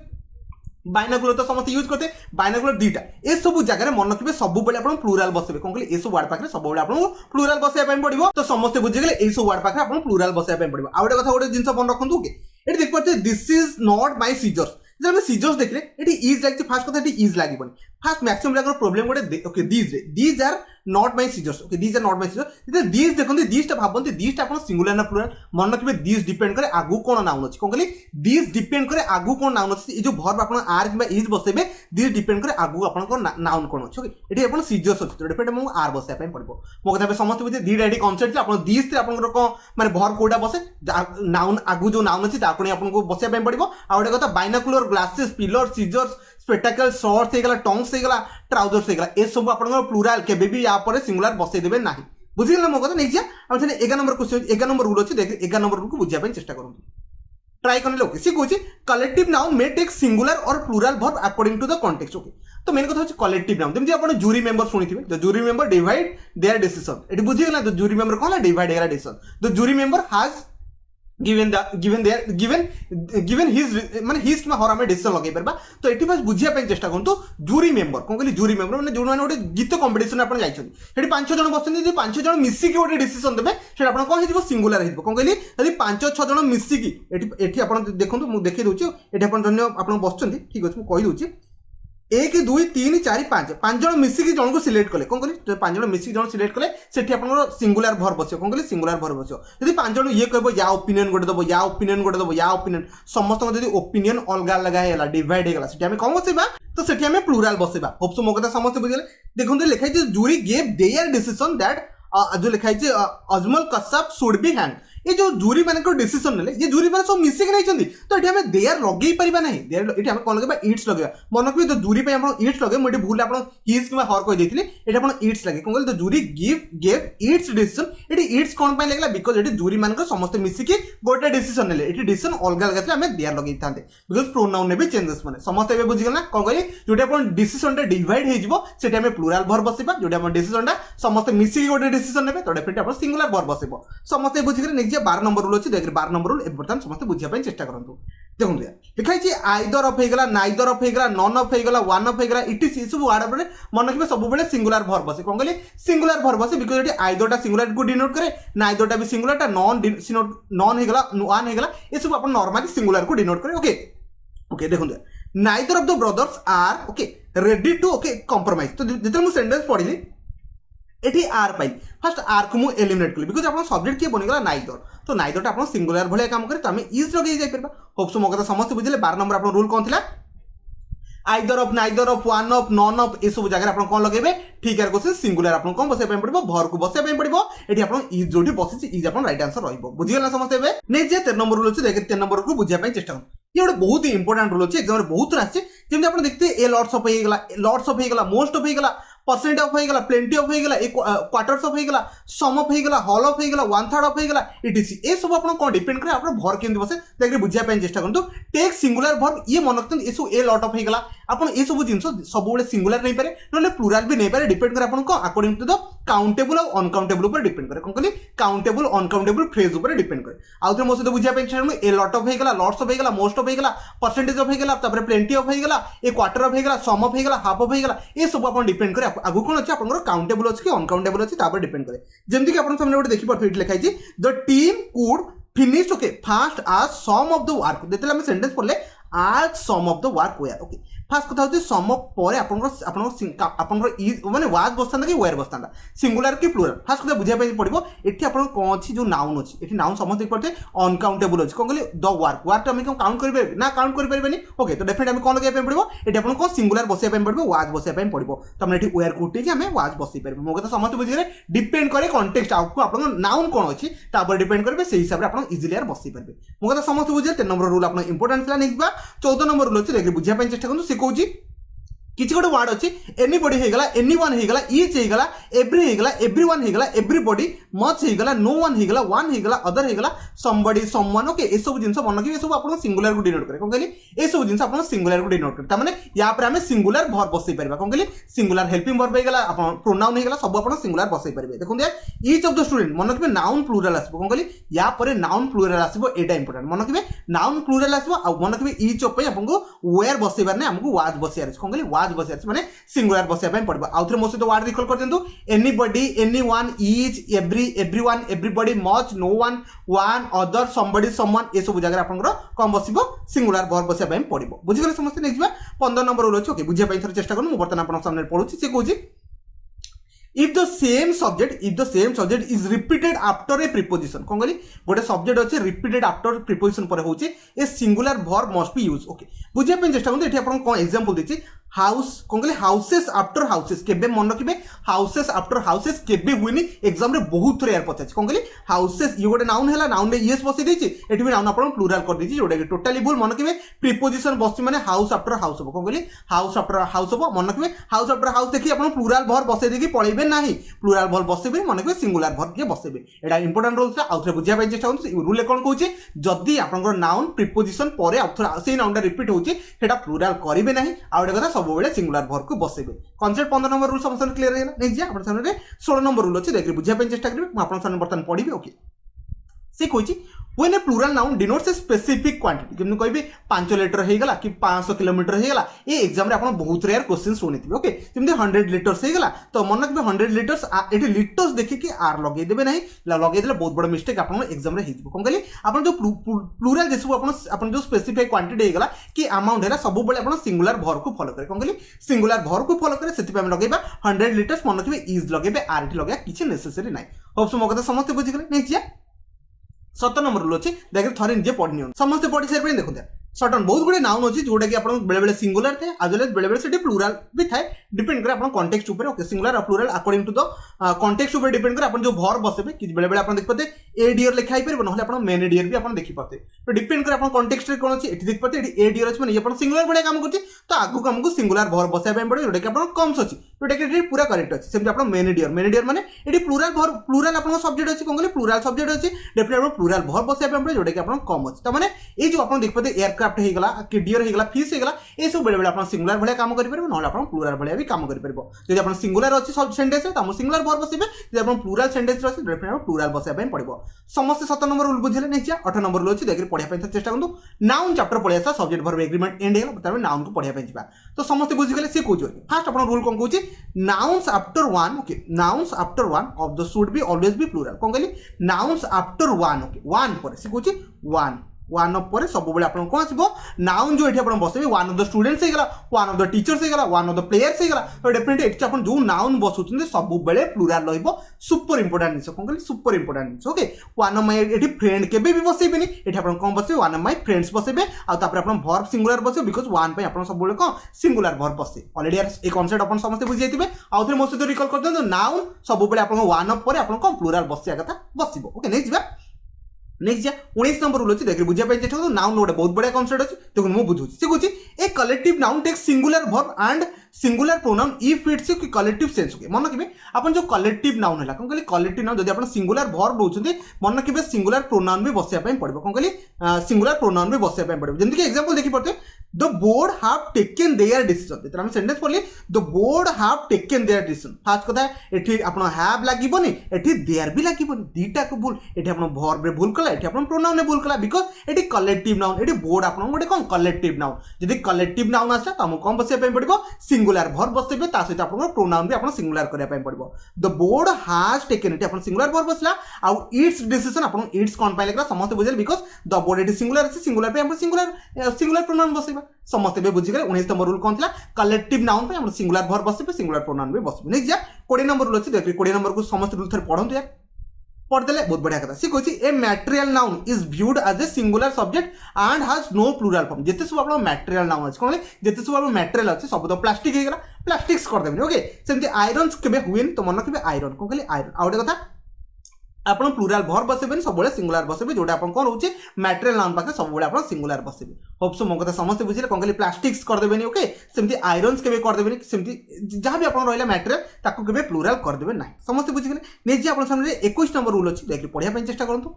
बाइनाकुलर तो समस्त यूज करते बाइनाकुलर दीटा ए सब जगह मन रखिए सब बेले आप प्लूराल बसबे कौन कहली ए सब वर्ड पाखे सब बेले आपको प्लूराल बसैया पड़ो तो समस्त बुझीगले ए सब वर्ड पाखे आप प्लूराल बसैया पड़ो आ गोटे कथा गोटे जिन मन रखु ये देख पारे this is not my scissors जब सीजर्स देखले ये इज लगे फास्ट कथा ये इज लगे फास्ट मैक्सिमम पिला प्रॉब्लम गोटे okay these are not my scissors okay these are not my scissors these देखंती दीज टा भाबंती दीज टा आपण सिंगुलर ना प्लुरल मन रखिबे दीज डिपेंड करे आगु कोन नाउन अछि कोन कहली दीज डिपेंड करे आगु कोन नाउन अछि ए जो वर्ब आपण आर किबा इज बसेबे दीज डिपेंड करे आगु आपण को नाउन कोन अछि ओके एठी आपण सीजर्स अछि तो डिपेंड मु आर बसे पय पड़बो मो कथा समस्त बुझे दी रेडी कांसेप्ट आपण दीज ते आपण को माने वर्ब कोडा बसे नाउन आगु जो नाउन अछि ताकणी आपण को बसे पय पड़बो आ ओटे कथा binocular glasses pliers scissors spectacle shorts हेगला टंग्स हेगला ट्राउजर्स हेगला ए सब आपन प्लुराल केबे भी या पर सिंगुलर बसे देबे नाही बुझिगला मो कथा नेक्स्ट हम 11 नंबर क्वेश्चन 11 नंबर रूल अछि देख 11 नंबर रूल को बुझिया पे चेष्टा करंतु ट्राई करले ओके सी कहूची collective noun may take singular और plural verb according to the context okay तो मेन कथा होची कलेक्टिव नाउन जेमति आपण जूरी मेंबर सुनिथिबे the jury member divide their decision एटी बुझिगला द जूरी मेंबर कहला divide their decision the jury member has given his माने his किमा हर हम डिसीजन लगे परबा तो एठी बस बुझिया पे चेष्टा करंतु जूरी मेंबर कोन कहली जूरी मेंबर माने जोन माने गोटे गीत कंपटीशन आपण जाइछन हेडी 5 जण बसछन जे 5 जण मिसी के गोटे डिसीजन देबे सेटा आपण कोन हिजबो सिंगुलर हिजबो कोन कहली यदि 5-6 जण मिसी की एठी आपण देखंतु मु देखि दोछि एठी आपण जण आपण बसछन ठीक अछि मु कहि दोछि 1 2 3 4 5 5 जण मिसिकी जण को सिलेक्ट कले कोन कहली 5 जण मिसिकी जण सिलेक्ट कले सेठी आपन सिंगुलर वर्ब बसियो कोन कहली सिंगुलर वर्ब बसियो यदि 5 जण ये कहबो या ओपिनियन गोटे दबो या ओपिनियन गोटे दबो या ओपिनियन समस्त यदि ओपिनियन अलगा अलगा हेला डिवाइड हेला सेठी हम कोन बसेबा तो सेठी हम प्लुरल बसेबा होप सो मोकता समस्त बुझले देखंतु लिखाइ जे jury give their decision that जो लिखाइ जे Ajmal Kashyap should be hang ये जो जूरी मान डिसीजन ने ये जूरी मैंने सब मिसिक नहीं तो ये हमें देयर लगे पारा ना देयर ये कौन लगे इट्स लगे मन को जूरी पे इट्स लगे मुझे भूल आप हिज कि हर कही ये इट्स लगे कौन कहते जूरी गेव इट्स डिसीजन ये इट्स कौन लगे बिकज ये जूरी मान समस्त मिसिकी गोटे डिसीजन ने डिसीजन अलग अलग आम देयर लगे था बिकज प्रोनाउन ने भी चेंजेस मैंने समस्त बुझीगला कौन कही जो डिसीजन डिवाइड होती आम प्लुराल वर्ब बसवा जो डिसीजन समस्त मिसिकी गोटे डिसीजन ने तो डेफिनेटली आप सिंगुलर वर्ब बसब समस्त बुझीगले 12 नंबर रूल अच्छी 12 नंबर रूल बर्तमान समस्त बुझाई चेष्टा करूँ देखो लिखाई आइदर अफ होगा नाइदर अफ होगा नन अफ होगा वन अफ होगा इट सब वार्ड मन रखिए सब सिंगुलर वर्ब बसे कौन कहली सिंगुलर वर्ब बसे बिकज ये आइदरटा सिंगुलर को डिनोट करे नाइदरटा भी सिंगुलरटा नन होगा वन होगा ये सब आप नॉर्मली सिंगुलर को डिनोट करे ओके ओके देखो neither of the brothers are okay ready to okay compromise तो जिते मुझे सेंटेंस पढ़ी एटी आर पाई फास्ट आर को मुझे एलिमिनेट कली बिकज आप सब्जेक्ट किए बनीगला नाइदर तो नाइदरटा आप सिंगुलर भाई काम करे तो आम इज लगे जापर होप सो मो कथा समस्त बुझे 12 नंबर आप रूल कौन था either of neither of one of none of ये सब जगह आप कौन लगे ठीक है क्वेश्चन सिंगुलर आप कौन बसैया पड़ो भर को बसैया पड़ो ये आप इज जो बसी इज आप राइट आंसर रुझीगला समस्त नेक्स्ट 13 नंबर रूल अच्छे 13 नंबर को बुझाई चेष्टा करूँ ये गोटे बहुत ही इंपोर्टेंट रूल अच्छे एग्जाम बहुत आसे जमी आप देखते ए लॉट्स ऑफ होगा मोस्ट ऑफ होगा परसेंट ऑफ होगा प्लेंटी ऑफ होगा क्वार्टर्स ऑफ होगा सम ऑफ होगा हॉल ऑफ होगा 1/3 ऑफ होगा इटीसी ए सब आप कौन डिपेंड करे आप भर केमती बसे देखिए बुझाई चेष्टा करूँ टेक सिंगुलर भर्ब ये मन रखते ये सब ए लॉट ऑफ होगा आप सब जिन सब सिंगुलर नहीं पारे ना प्लुराल भी नहीं पारे डिपेंड करे आपको अकॉर्डिंग टू द काउंटेबल और अनकाउंटेबल ऊपर डिपेंड करे कौन कहली काउंटेबल अनकाउंटेबल फ्रेज ऊपर डिपेंड करे आउ थे मो सहित बुझाई चेष्टा करूँ ए लॉट ऑफ होगा लॉट्स ऑफ होगा मोस्ट ऑफ होगा परसेंटेज ऑफ होगा प्लेंटी ऑफ होगा ए क्वार्टर ऑफ होगा सम ऑफ होगा हाफ ऑफ होगा ये सब आप डिपेंड करे आगु कौन अच्छे आप काउंटेबल अच्छे कि अनकाउंटेबल अच्छे तापर डिपेंड करे जमती कि आप सामने गोटे देखि पार्थ लिखाई the team could finish okay fast आज सम ऑफ द वर्क देते हम सेंटेंस पढ़ले आज some of the work were okay first कथा होती सम पर माने वाज बसता कि वेयर बसता सिंगुलर कि प्लुरल फास्ट कथा बुझाई पड़ो ये आप कौन अच्छी जो नाउन अच्छी ये नाउन समस्त पड़ते अनकाउंटेबल अच्छे कौन कहली द वर्क वर्क आम काउंट करें ना काउंट करें ओके तो डेफिनेटली आम कौन लगे पड़ो ये आपको सिंगुलर बसैया पड़ो वाज बसैया पड़ो तो आम ये वेयर को उठे आम वाज बसई पारे मो कथा समस्त बुझे डिपेंड करे कंटेक्स्ट आपको आप नाउन कौन अच्छी डिपेंड करेंगे से हिसाब से आप इजिली बसई पारे मो कथा समस्त बुझे 13 नंबर रूल आप इंपोर्टेंट था नेक्स्ट 14 नंबर रूल अच्छे देखिए बुझाई चेष्टा करूँ सी कौन किसी गोटे वर्ड अच्छी एनीबडी होगा एनीवन होगा ईच होगा एवरीवन होगा एवरीबडी मच होगा नो वन होगा वन होगा अदर होगा समबडी समवन ओके ये सब जिन मन रखिए सब आप सिंगुलर को डिनोट करें कौन कहली ये सब जिन आप सिंगुलर को डिनोट करें मैंने या पर आम सिंगुलर भर बसई पार कौन कहली सिंगुलर हेल्पिंग वर्ब होगा प्रोनाउन होगा सब आप सिंगुलर बसई पारे देखते ईच ऑफ द स्टूडेंट मन रखिए नाउन प्लुराल आसो कौन कहली या पर नाउन प्लुराल आसो एटा इंपोर्टेंट मन रखिए नाउन प्लुराल आसो मन रखिए ईच ऑफ आपको वेयर बसईबार नहीं आमको वाज बसैयार कौन कहली वाज हाज बस माने सिंगुलर बसया पय पड़बो आउथरे मो सहित वर्ड रिकॉल कर देंतु anybody anyone each everyone everybody much no one one other somebody someone ए सब जगह आपनकर कम बसिबो सिंगुलर वर्ब बसया पय पड़बो बुझि गेले समस्त नै जिबा 15 नंबर रूल अछि ओके बुझिया पय थोर चेष्टा करनु मो बर्तन आपन सामने पढुछि से कहूछि if the same subject is repeated after a preposition कौन कहली गोटे सब्जेक्ट अच्छे रिपीटेड आफ्टर प्रिपोजिशन पर होचे a singular verb must be use okay बुझिया पे चेष्टा करते एठी आपन कोन एग्जांपल देछि हाउस कौन कहले हाउसेस आफ्टर हाउसेस केबे मन रखिबे हाउसेस आफ्टर हाउसेस केबे हुइनी एग्जाम रे बहुत थोर यार पचाछि कौन कहली हाउसेस ये गोटे नाउन हैला नाउन रे यस बसि देछि एठी भी नाउन आपन प्लुरल कर देछि जोटा कि टोटली भूल मन रखिबे प्रिपोजिशन बसि माने हाउस आफ्टर हाउस हो कौन कहली हाउस आफ्टर हाउस हो मन रखिबे हाउस आफ्टर हाउस देखि आपन प्लुरल वर्ब बसै देछि पळैबे नाही प्लुरल वर्ब बसैबे मन रखिबे सिंगुलर वर्ब के बसैबे एटा इंपोर्टेंट रूल छ आउथरे बुझिया पय चेष्टा करनु रूल कोन कहूछि जदी आपनकर नाउन प्रिपोजिशन परे आउथरे सेही नाउनटा रिपीट होछि सेटा प्लुरल करिवे नाही आ एटा कथा सब बेले सिंगुलर वर्ब को बसैबे कॉन्सेप्ट 15 नंबर रूल समस्त क्लियर हैला नै जे आपन सामने 16 नंबर रूल अछि देखि बुझिया पे चेष्टा करिवे म आपन सामने बर्तन पढिबे ओके से कहछि when a plural noun denotes a specific quantity किमनु कहबी 5 लीटर हे गला कि 500 किलोमीटर हे गला ए एग्जाम रे आपन बहुत रेयर क्वेश्चन सुनिथिबे ओके जेमते 100 लीटर्स हे गला तो मन रखबे 100 लीटर्स एठी लीटर्स देखि कि आर लगे देबे नाही लगे देले बहुत बड़ मिस्टेक आपन एग्जाम रे हेजिबो कोन कहली आपन जो प्लुरल जेसु आपन जो स्पेसिफिक क्वांटिटी हे गला कि अमाउंट हैला सब बेले आपन सिंगुलर वर्ब को फॉलो करे कोन कहली सिंगुलर वर्ब को फॉलो करे सेति पे हम लगेबा 100 लीटर्स मन रखबे इज लगेबे आर एठी लगेया किछि नेसेसरी नाही होप्स मो कथा समस्त बुझि गेले नै जिया 17 नंबर रूल अच्छे देखिए थरे निजे पढ़नी समस्त पढ़ी सारे देखते सर्टन बहुत गुड़े नाउन अच्छी जोटा कि आप बेले बेले सिंगुलर थे आज बेले बेले से प्लुरल भी थाए डिपेंड करे आपन कॉन्टेक्स्ट ऊपर ओके सिंगुलर और plural according to the context ऊपर डिपेंड करे आपन जो वर्ब बसेबे कि बेले बेले आपन देख पाते ए डियर लिखा ही परबो नहले आपन मेन डियर भी आपन देखि पाते तो डिपेंड करे आपन कॉन्टेक्स्ट रे कोन अछि एठी देख पाते एठी ए डियर अछि माने ये आपन सिंगुलर बडे काम करछि तो आगु काम को सिंगुलर वर्ब बसेबे पड़े जोटा कि आपन कम अछि जोटा कि एठी पूरा करेक्ट अछि सेम आपन मेन डियर माने एठी प्लुरल वर्ब प्लुरल आपन सब्जेक्ट अछि कोन कहले प्लुरल सब्जेक्ट अछि डेफिनेटली आपन प्लुरल वर्ब बसेबे पड़े जोटा कि आपन कम अछि त माने ए जो आपन देख पाते एयरक्राफ्ट हे गला डियर हे गला फिश हे गला ए सब बेले बेले आपन सिंगुलर भले काम करि परबो नहले आपन प्लुरल भले भी काम करि परबो जदि आपन सिंगुलर अछि सब सेंटेंस त हम सिंगुलर वर्ब बसेबे जदि आपन प्लुरल सेंटेंस अछि डेफिनेटली आपन प्लुरल बसेबे पड़बो समस्त 17 नंबर रूल बुझले नै छिया 18 नंबर रूल अछि देखि पढिया पय चेष्टा करनु नाउन चैप्टर पढिया सा सब्जेक्ट वर्ब एग्रीमेंट एंड हे गला तबे नाउन को पढिया पय जिबा तो समस्त बुझि गेले से कोजो फर्स्ट आपन रूल कोन कहूची nouns after one okay nouns after one of the should be always be plural कोन कहली nouns after one okay one पर से कहूची वन पर सब बेले आपन कोन आसीबो नाउन जो एठी आपन बसेबे वन ऑफ द स्टूडेंट्स हे गला वन ऑफ द टीचर्स हे गला वन ऑफ द प्लेयर्स हे गला तो डेफिनेटली एठी आपन जो नाउन बसुछन सब बेले प्लुरल रहइबो सुपर इंपोर्टेंट निस कोन कहली सुपर इंपोर्टेंट निस ओके वन ऑफ माय एठी फ्रेंड केबे भी बसेबेनी एठी आपन कोन बसेबे वन ऑफ माय फ्रेंड्स बसेबे आ तापर आपन वर्ब सिंगुलर बसेबे बिकॉज़ वन पे आपन सब बेले कोन सिंगुलर वर्ब बसे ऑलरेडी ए कांसेप्ट आपन समस्त बुझि जाइतिबे आ उथरे मोसे तो रिकॉल कर दन नाउन सब बेले आपन वन ऑफ पर आपन कोन प्लुरल बसिया कथा बसिबो ओके नै जिबा नेक्स्ट जा 19 नंबर रूल अछि देखि बुझिया पय चेष्टा करू नाउन गोटे बहुत बड़ा कांसेप्ट अछि देखु मु बुझुछि से कहूछि a collective noun take singular verb and singular pronoun if it's कि कलेक्टिव सेंस ओके मन रखिबे अपन जो कलेक्टिव नाउन हैला कोन कहली कलेक्टिव नाउन जदि अपन सिंगुलर वर्ब होउछन्ते मन रखिबे सिंगुलर प्रोनाउन भी बसिया पय पड़बो कोन कहली सिंगुलर प्रोनाउन भी बसिया पय पड़बो जेंति कि एग्जांपल देखि पड़ते the board have taken their decision तेरा हम सेंटेंस पढली the board have taken their decision first कथा एठी अपन हैव लागिबोनी एठी देयर भी लागिबोनी दीटा को भूल एठी अपन वर्ब रे भूल कला एठी अपन प्रोनाउन ने भूल कला बिकॉज़ एठी कलेक्टिव नाउन एठी बोर्ड अपन गोटे कोन कलेक्टिव नाउन जदि कलेक्टिव नाउन आसा त हम कोन बसिया पय पड़बो सिंगुलर वर्ब बसेबे ता सहित अपन प्रोनाउन भी अपन सिंगुलर करिया पय पड़बो द बोर्ड हैज टेकन एठी अपन सिंगुलर वर्ब बसला आ इट्स डिसीजन अपन इट्स कोन पाइले कला समस्त बुझल बिकॉज़ द बोर्ड एठी सिंगुलर अछि सिंगुलर पे अपन सिंगुलर प्रोनाउन बसेबा समस्त बे बुझी गले 19 नंबर रूल कोन थिला कलेक्टिव नाउन पे हम सिंगुलर वर्ब बसेबे सिंगुलर प्रोनाउन भी बसेबे नै जा 20 नंबर रूल अछि देखि 20 नंबर को समस्त रूल थर पढंतु यार पढ़ देले बहुत बढ़िया कथा सी कहछि a material noun is viewed as a singular subject and has no plural form जेते सब आपन मटेरियल नाउन अछि कोन जेते सब आपन मटेरियल अछि सब तो प्लास्टिक हे गेला प्लास्टिक्स कर देबनी ओके सेमति आयरन्स केबे हुएन तो मन केबे आयरन कोन कहली आयरन आउटे कथा आपन प्लुरल वर्ब बसेबे सब बेले सिंगुलर बसेबे जोटा आपन कोन होछि मटेरियल नाउन पाके सब बेले आपन सिंगुलर बसेबे होप्स मो कथा समस्त बुझिले कोन कहली प्लास्टिक्स कर देबेनी ओके सेमति आयरन्स केबे कर देबेनी सेमति जहां भी आपन रहइला मटेरियल ताको केबे प्लुरल कर देबे नाही समस्त बुझि गेले नेजी आपन सामने 21 नंबर रूल अछि देखि पढिया पय चेष्टा करंतु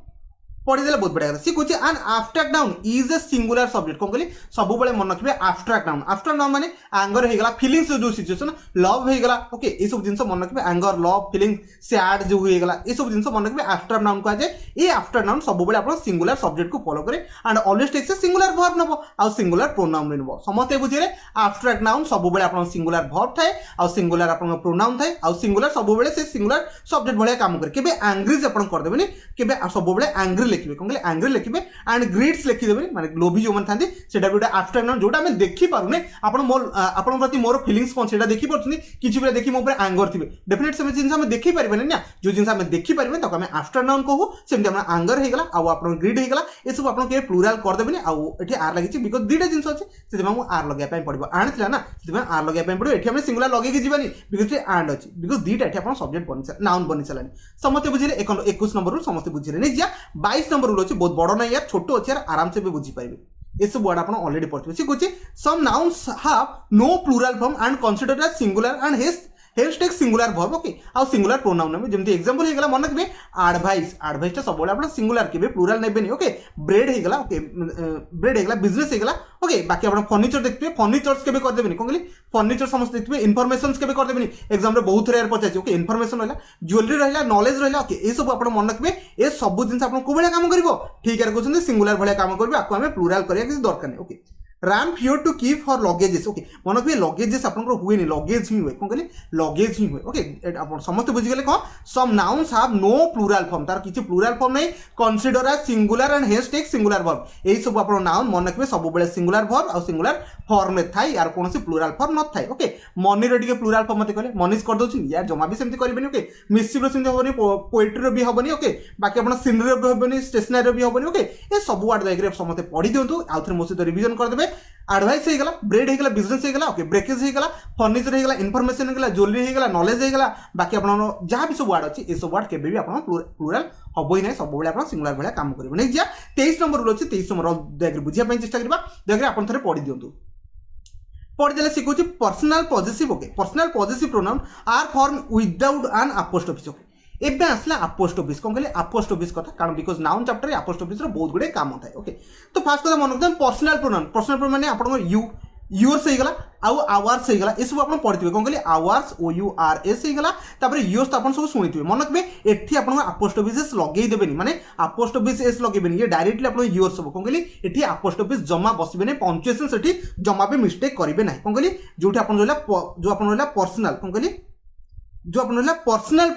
पढ़ीदे बहुत बढ़िया सी कहे an abstract noun is a singular subject कौन कहली सब मन रखिए एब्स्ट्रैक्ट नाउन माने एंगर होगा फीलिंग्स जो सिचुएशन लव होगा ओके ये सब जिन मन रखिए एंगर लव फीलिंग सैड जो होगा ये सब जिन मन रखिए एब्स्ट्रैक्ट नाउन कहा जाए ये एब्स्ट्रैक्ट नाउन सब आप सिंगुलर सब्जेक्ट को फॉलो करें and always takes singular verb नब आ सिंगुलर प्रोनाउन नब समस्ते बुझे एब्स्ट्रैक्ट नाउन सब सिंगुलर वर्ब थाए आ सिंगुलर प्रोनाउन थाए आ सिंगुलर सब से सिंगुलर सब्जेक्ट भाया काम करे केबे एंग्रीज आप करदेबे केबे सब एंग्री लिखिए कौन एंग्री लिखिए एंड ग्रीड्स लिखिदेवे माने लोभी जो था सेटा भी एब्स्ट्रैक्ट नाउन जोटा आम देखी पारुने आपन प्रति मोर फीलिंग्स कौन से देखी पार्टी किसी भी देखी मो एंगर थे डेफिनेट से जिन आम देखी पारे ना जो जिन आम देखी पारे तक आम एब्स्ट्रैक्ट नाउन कहू सेमती एंगर होगा आप ग्रीड होगा ये सब आप प्लूराल करदेवे आठ आर लगी बिकज दुईटा जिन अच्छे से आर लगे पड़ो एंड थी ना आर लगे पड़ो ये सिंगुलर लगे जीवानी बिकज एंड अच्छी बिकज दुईटा ये सब्जेक्ट बनी नाउन बनी सारे समस्ते बुझे 21 नंबर रूल समस्ते बुझे नहीं जा 22 नंबर रूल अच्छे बहुत बड़ ना यार छोट अच्छे यार आराम से भी बुझीपारे ये सब वर्ड आप ऑलरेडी पढ़ते सी कहे some nouns have no plural form and considered as singular and hence take singular verb okay आ सिंगुलर प्रोनाउन ने जमती एग्जांपल होगला मन रखिए एडवाइस सब आप सिंगुलर के प्लूराल नेबेनी ओके ब्रेड होगला ओके ब्रेड होगला बिजनेस होगला ओके बाकी आप फर्निचर देखते फर्निचर्स के करदेबे कौन कहली फर्निचर समस्त देखते इनफॉरमेशन के करदेबे एग्जाम में बहुत रेयर पचार ओके इनफॉरमेशन रहा ज्वेलरी रहा नॉलेज रहा ओके ये सब आप मन रखिए ये सब जिन आप कौ काम कर ठीक है कहते सिंगुलर भाया काम करेंगे आपको आम प्लूराल करने किसी दरकार नहीं okay remember to keep for luggages okay मन रखिए लगेजेस आप हुए लगेज ही हुए कौन कहली लगेज ही हुए ओके आप समस्त बुझीगले कौन some nouns have no plural form तार किसी प्लूराल फॉर्म नहीं consider as singular and has take singular verb यही सब आप नाउन मन रखिए सब सिंगुलर वर्ब और सिंगुलर फॉर्म में थाए यार कौन प्लूराल फॉर्म न थाए ओके मनी रे प्लूराल फॉर्म मत कहले मनीष कर दौर यार जमा भी सेमती करेंगे ओके मिस्चिव सेमती हेनी पोएट्री भी हेनी ओके बाकी आप सीनरी भी हेनी स्टेशनरी भी हेनी ओके ये सब वार्ड देखिए समस्त पढ़ी दिंतु आउ थे मो सहित रिविजन करदे एडवाइस होगला ब्रेड होगला बिजनेस होगला ओके ब्रेकेज होगला फर्निचर होगला इनफॉरमेशन होगला ज्वेलरी होगला नॉलेज होगला बाकी आप जहाँ भी सब वार्ड अच्छी ये सब वार्ड के भी आप प्लूराल हम ही ना सब आप सिंगुलर भाया काम करेंगे नहीं जा 23 नंबर रूल अच्छे 23 नंबर देखिए बुझापी चेस्ट करवा देखिए आप थे पढ़ी दिंतु पढ़ीदे सी कहे personal possessive okay personal possessive pronoun are form without an apostrophe okay एबे आसला अपोस्ट्रोफिस कौन कहले अपोस्ट्रोफिस कथा कारण बिकज नाउन चैप्टर अपोस्ट्रोफिस बहुत गुड़े काम थाए ओके तो फास्ट कथा मन रखते पर्सनाल प्रोनाउन माने आपन यू यूर्स होगला आउ आवर्स होगला ये सब आप पढ़े कौन कहले आवर्स OURS होगला तापर यूर्स तो आप सब शुणी मन रखिए एठी आप अपोस्ट्रोफिस लगे देवेनी माने अपोस्ट्रोफिस एस लगे ये डायरेक्टली आप यूर्स हम कौन कहली एठी अपोस्ट्रोफिस जमा बसबे नहीं पंक्चुएशन से जमा भी मिस्टेक करेंगे ना कौन कहली जो आप जो पर्सनाल कौन कहली जो अपना पर्सनाल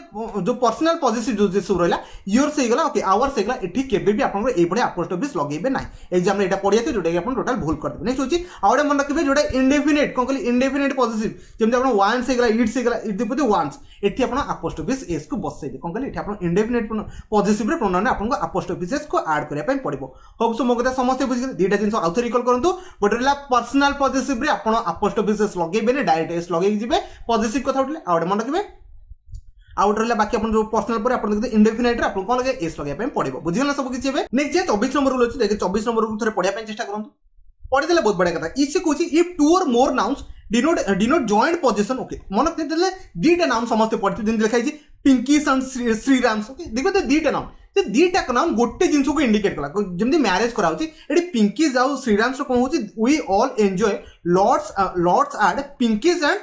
पॉजिटिव जो सब रहा यूर्स होगला ओके आवर्स होगला एठी केबे भी आपन ए बडे अपोस्ट्रोफिस लगेबे ना एग्जाम रे एटा पढ़िया थे जोटा कि आपन टोटल भूल कर देबे नेक्स्ट होची आउडे मन रखिबे जोटा इंडेफिनिट कोन कहली इंडेफिनिट पॉजिटिव जेमते आपन वांस होगला इट्स होगला इति वांस एठी आपन अपोस्ट्रोफिस एस को बसैबे कोन कहली एठी आपन इंडेफिनिट पॉजिटिव रे प्रोनाउन आपन को अपोस्ट्रोफिस एस को ऐड करिया पय पड़िबो होप सो मोगता समस्त बुझिगे दीटा जिंस आउथर रिकॉल करंतु गोटे रला पर्सनाल पॉजिटिव रे आपन अपोस्ट्रोफिस एस लगेबे ने डायरेक्ट एस लगेई जिबे पॉजिटिव कथा उठले आउडे मन रखिबे आउट रहा बाकी जो पर्सनाल पर आप देखते इंडेफिनाइट रे कौन लगे एस लगे पड़ो बुझीगला सब किसी नेक्स्ट 24 नंबर रूल अच्छे देखिए 24 नंबर रूल थे पढ़ाई चेष्टा करूँ पढ़ीदे बहुत बढ़िया कथा इसे कहे if 2 or more nouns denote joint position okay मन रखते दीटा नाउन समस्त पढ़ते दिन लिखाई पिंकीस एंड श्रीराम्स ओके देखो तो दीटा नाउन दीटा नाउन गोटे जिन को इंडिकेट कला जमी मैरेज कराऊँ पिंकीज आउ श्रीराम्स कौन हो वी ऑल एंजॉय लॉर्ड्स एड पिंकीज एंड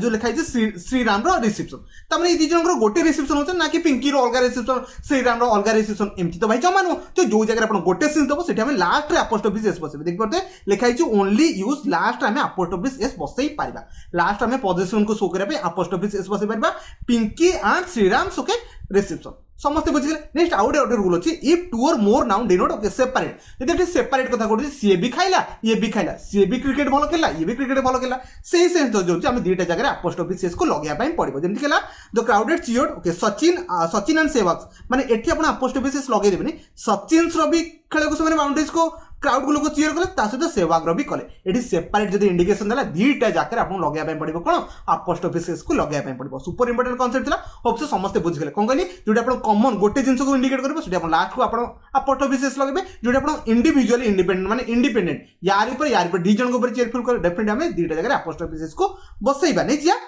जो लिखाई श्रीराम रिसेप्शन तमें ये दीजन गोटे रिसेप्शन होता ना कि पिंकी अलग रिसेप्शन श्रीराम अलग रिसेप्शन एमती तो भाई जमा नुह तो जो जगह आप गोटे सीन दब से लास्ट अपोस्ट्रोफिस एस बस देखिए पारे लिखाई only use last um apostrophe s बसई पार लास्ट आम पॉजिशन को शो करने अपोस्ट्रोफिस एस बसई पार Pinky and Shriram okay reception समस्त बुझे नेक्स्ट आउट गोटे रूल अच्छी if 2 or more noun denote okay separate यदि सेपरेट कथा कहते सी भी खाइला ये भी खाइला सी भी क्रिकेट भल खेला ये भी क्रिकेट भल खेला से सेन्स जो आम दुईटा जगह अपोस्ट्रोफिस एस को लगे पड़ो जमी खेला the crowded cheered okay Sachin and सेवक माने एठी आपण अपोस्ट्रोफिस एस लगे देबेनी सचिन भी खेल को से बाउंड्रीज को क्राउड को लोग चीयर कले सहित सेवाग्र भी कले ये सेपरेट जब इंडिकेशन देला दुईटा जगह आप लगे पड़ो कौन अपोस्ट्रोफिस को लगे पड़ो सुपर इंपोर्टेंट कॉन्सेप्ट था होप से समस्त बुझीगले कौन कहली जो आप कॉमन गोटे जिन को इंडिकेट करेंगे लास्ट को आप अपोस्ट्रोफिस लगे जो आप इंडिविजुअली इंडिपेंडेंट माने इंडिपेंडेंट यार दी जन चेयरफुल कर डेफिनेटली आम दुईटा जगह अपोस्ट्रोफिस को बसैबा नहीं जा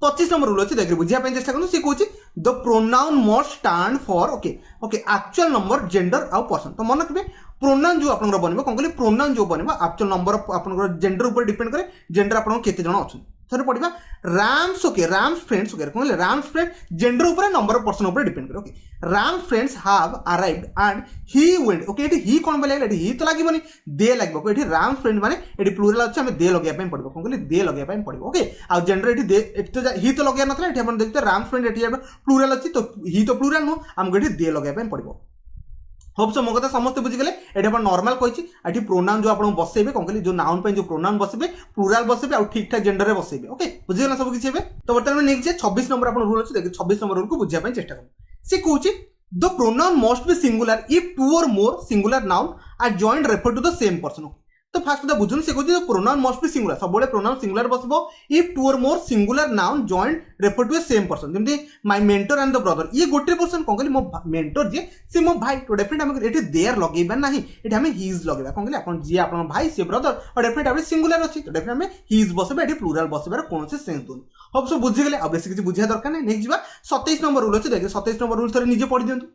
25 नंबर रूल अच्छे देखिए बुझा चेष्टा करूँ सी कौन the pronoun must stand for okay okay actual number gender आउ पर्सन तो मन रखिए प्रोनाउन जो आपन बनबो कौन कहले प्रोनाउन जो बनबो एक्चुअल नंबर आपन जेंडर ऊपर डिपेंड करे जेंडर आपन केते जण अछन थोड़े पढ़ा Ram's okay Ram's friends okay कौन रैम्स फ्रेंड जेंडर ऊपर नंबर ऑफ पर्सन ऊपर डिपेंड करे okay Ram's friends have arrived and he went okay एटी ही कोन बोले एटी ही तो लागबोनी दे लागबो एटी रैम्स फ्रेंड माने एटी प्लूरल अछि हमें दे लगेया पय पड़बो कौन कहले दे लगेया पय पड़बो ओके आ जेंडर एटी दे एटी तो ही तो लगेया नथला एटी अपन देखते रैम्स फ्रेंड एटी प्लूरल अछि तो ही तो प्लूरल नो हमको एटी दे लगेया पय पड़बो होप सो मो कथा समस्त बुझीगले ये आप नॉर्मल कही ये प्रोनाउन जो आप बसैबे कौन कहली जो नाउन जो प्रोनाउन बसैबे प्लूराल बसैबे और ठीक ठाक जेंडर बसैबे ओके बुझीगला सब किसी तो बर्तमान नेक्स्ट 26 नंबर आप रूल अच्छे 26 नंबर रूल को बुझाई चेष्टा कर सी कौन the pronoun must be singular if two or more singular noun are joint refer to the same person तो फास्ट कथा बुझुन से कहते प्रोनाउन मस्ट बी सिंगुलर सब प्रोनाउन सिंगुलर बसबो if two or more singular noun joint refer to a same person जमती my mentor and the brother ये गोटे पर्सन कौन कहली मो मेंटर जे से मो भाई तो डेफिनेट हम एटी देयर लगेबा नहीं एटी हम हिज लगेबा कौन कहली अपन जे अपन भाई से ब्रदर और डेफिनेट हम सिंगुलर अछि तो डेफिनेट हम हिज बसबा एटी प्लूरल बसबार कोन से सेंस दोन अब सब बुझी गले अब बेसी किछि बुझिया दरकार नै नेक्स्ट जिबा 27 नंबर रूल अछि देखिए 27 नंबर रूल थोड़े निजे पढ़ि दियंतु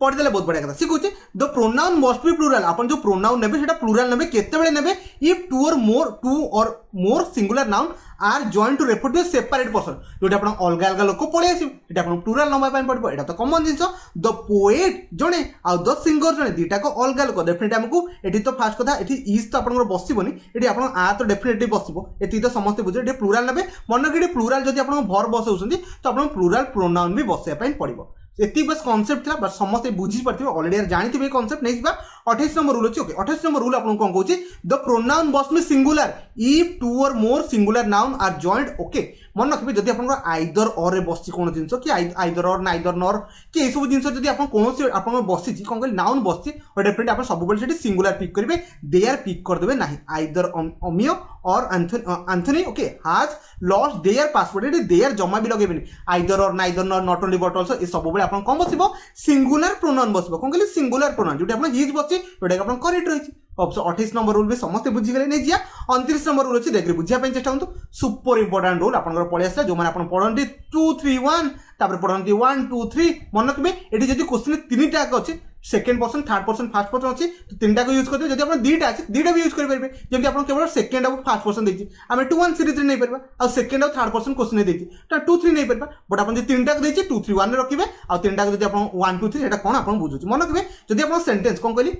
पढ़ीदे बहुत बढ़िया कथा सी कहे the pronoun must be plural आप जो प्रोनाउन नेबे सेटा प्लूराल नेबे केते नेबे if two or more singular noun are joint to refer to a separate person जोटा आप अलग अलग लोक पलि आसबे ये प्लूराल नंबर पड़ो यहाँ तो कमन जिन द पोएट जड़े आ द सिंगर जड़े दुईटा को अलग अलग डेफिनेट आमको ये तो फास्ट कथा ये इज तो आप बसबनी ये आप आ तो डेफिनेटली बसो ये तो समस्त बुझे ये प्लूराल नेबे मन रखिए प्लूराल जब आप भर बसौं तो आप प्लूराल प्रोनाउन भी बसवाई पड़ो ये बस कॉन्सेप्ट था बस समस्त बुझी पार्थे ऑलरेडी जानते कॉन्सेप्ट नहीं 28 नंबर रूल अच्छे ओके 28 नंबर रूल आपको कौन कहूँ the pronoun must be singular if two or more singular noun are joint okay मन रखिए जब आप आइदर और बस कौन जिन कि आइदर और नाइदर नर कि यू जिन जब आप कौन आप बसी कौन कहली नाउन बसी और डेफिनेट आप सब सिंगुलर पिक करेंगे दे आर पिक करदे ना आइदर अमियो और एंथनी ओके हाज लॉस्ट देयर पासपोर्ट ये देयर जमा भी लगे आइदर और neither not only but also ये सब आप कौन बस सिंगुलर प्रोनाउन बस कौन कहली सिंगुलर प्रोनाउन जो आप हिज बस जोटा करेक्ट रही ऑप्शन 28 नंबर रूल भी समस्त बुझीगले नहीं जिया 29 नंबर रूल अच्छे देखिए बुझाई चेष्टा करूँ सुपर इंपोर्टाट रूल आप पलि आसा जो मैंने पढ़ती 2 3 1 तापर पढ़ती 1 2 3 मन रखिए ये जब क्वेश्चन 3 टाक अच्छे second person third person fast person अच्छी तो 3टा को यूज करते जब आप दुईटा अच्छे दुईटा भी यूज करेंगे जब आप केवल सेकेंड और फास्ट पर्सन देखिए आम 2 1 सीरीज नहीं पार आ सेकेंड और थर्ड पर्सन क्वेश्चन देखिए 2 3 नहीं पार बट आप 3टा को देखिए 2 3 1 रखिए आ 3टा को जब आप 1 2 3 ये कौन आप बुझे मन रखिए जब आप सेंटेंस कौन कहली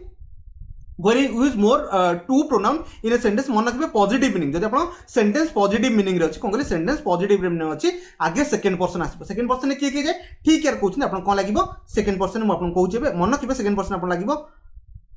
when you use more two pronoun in a sentence मन रखिए पॉजिटिव मीनिंग जब आप सेंटेंस पॉजिटिव मीनिंग रे अछि कोन कहले सेंटेंस पॉजिटिव मीनिंग अछि आगे सेकंड पर्सन आसबो सेकंड पर्सन ने किए जाए ठीक यार कहउछ आपन कोन लागिवो सेकंड पर्सन म आपन कहउछ मन रखिए सेकंड पर्सन आपन लागिवो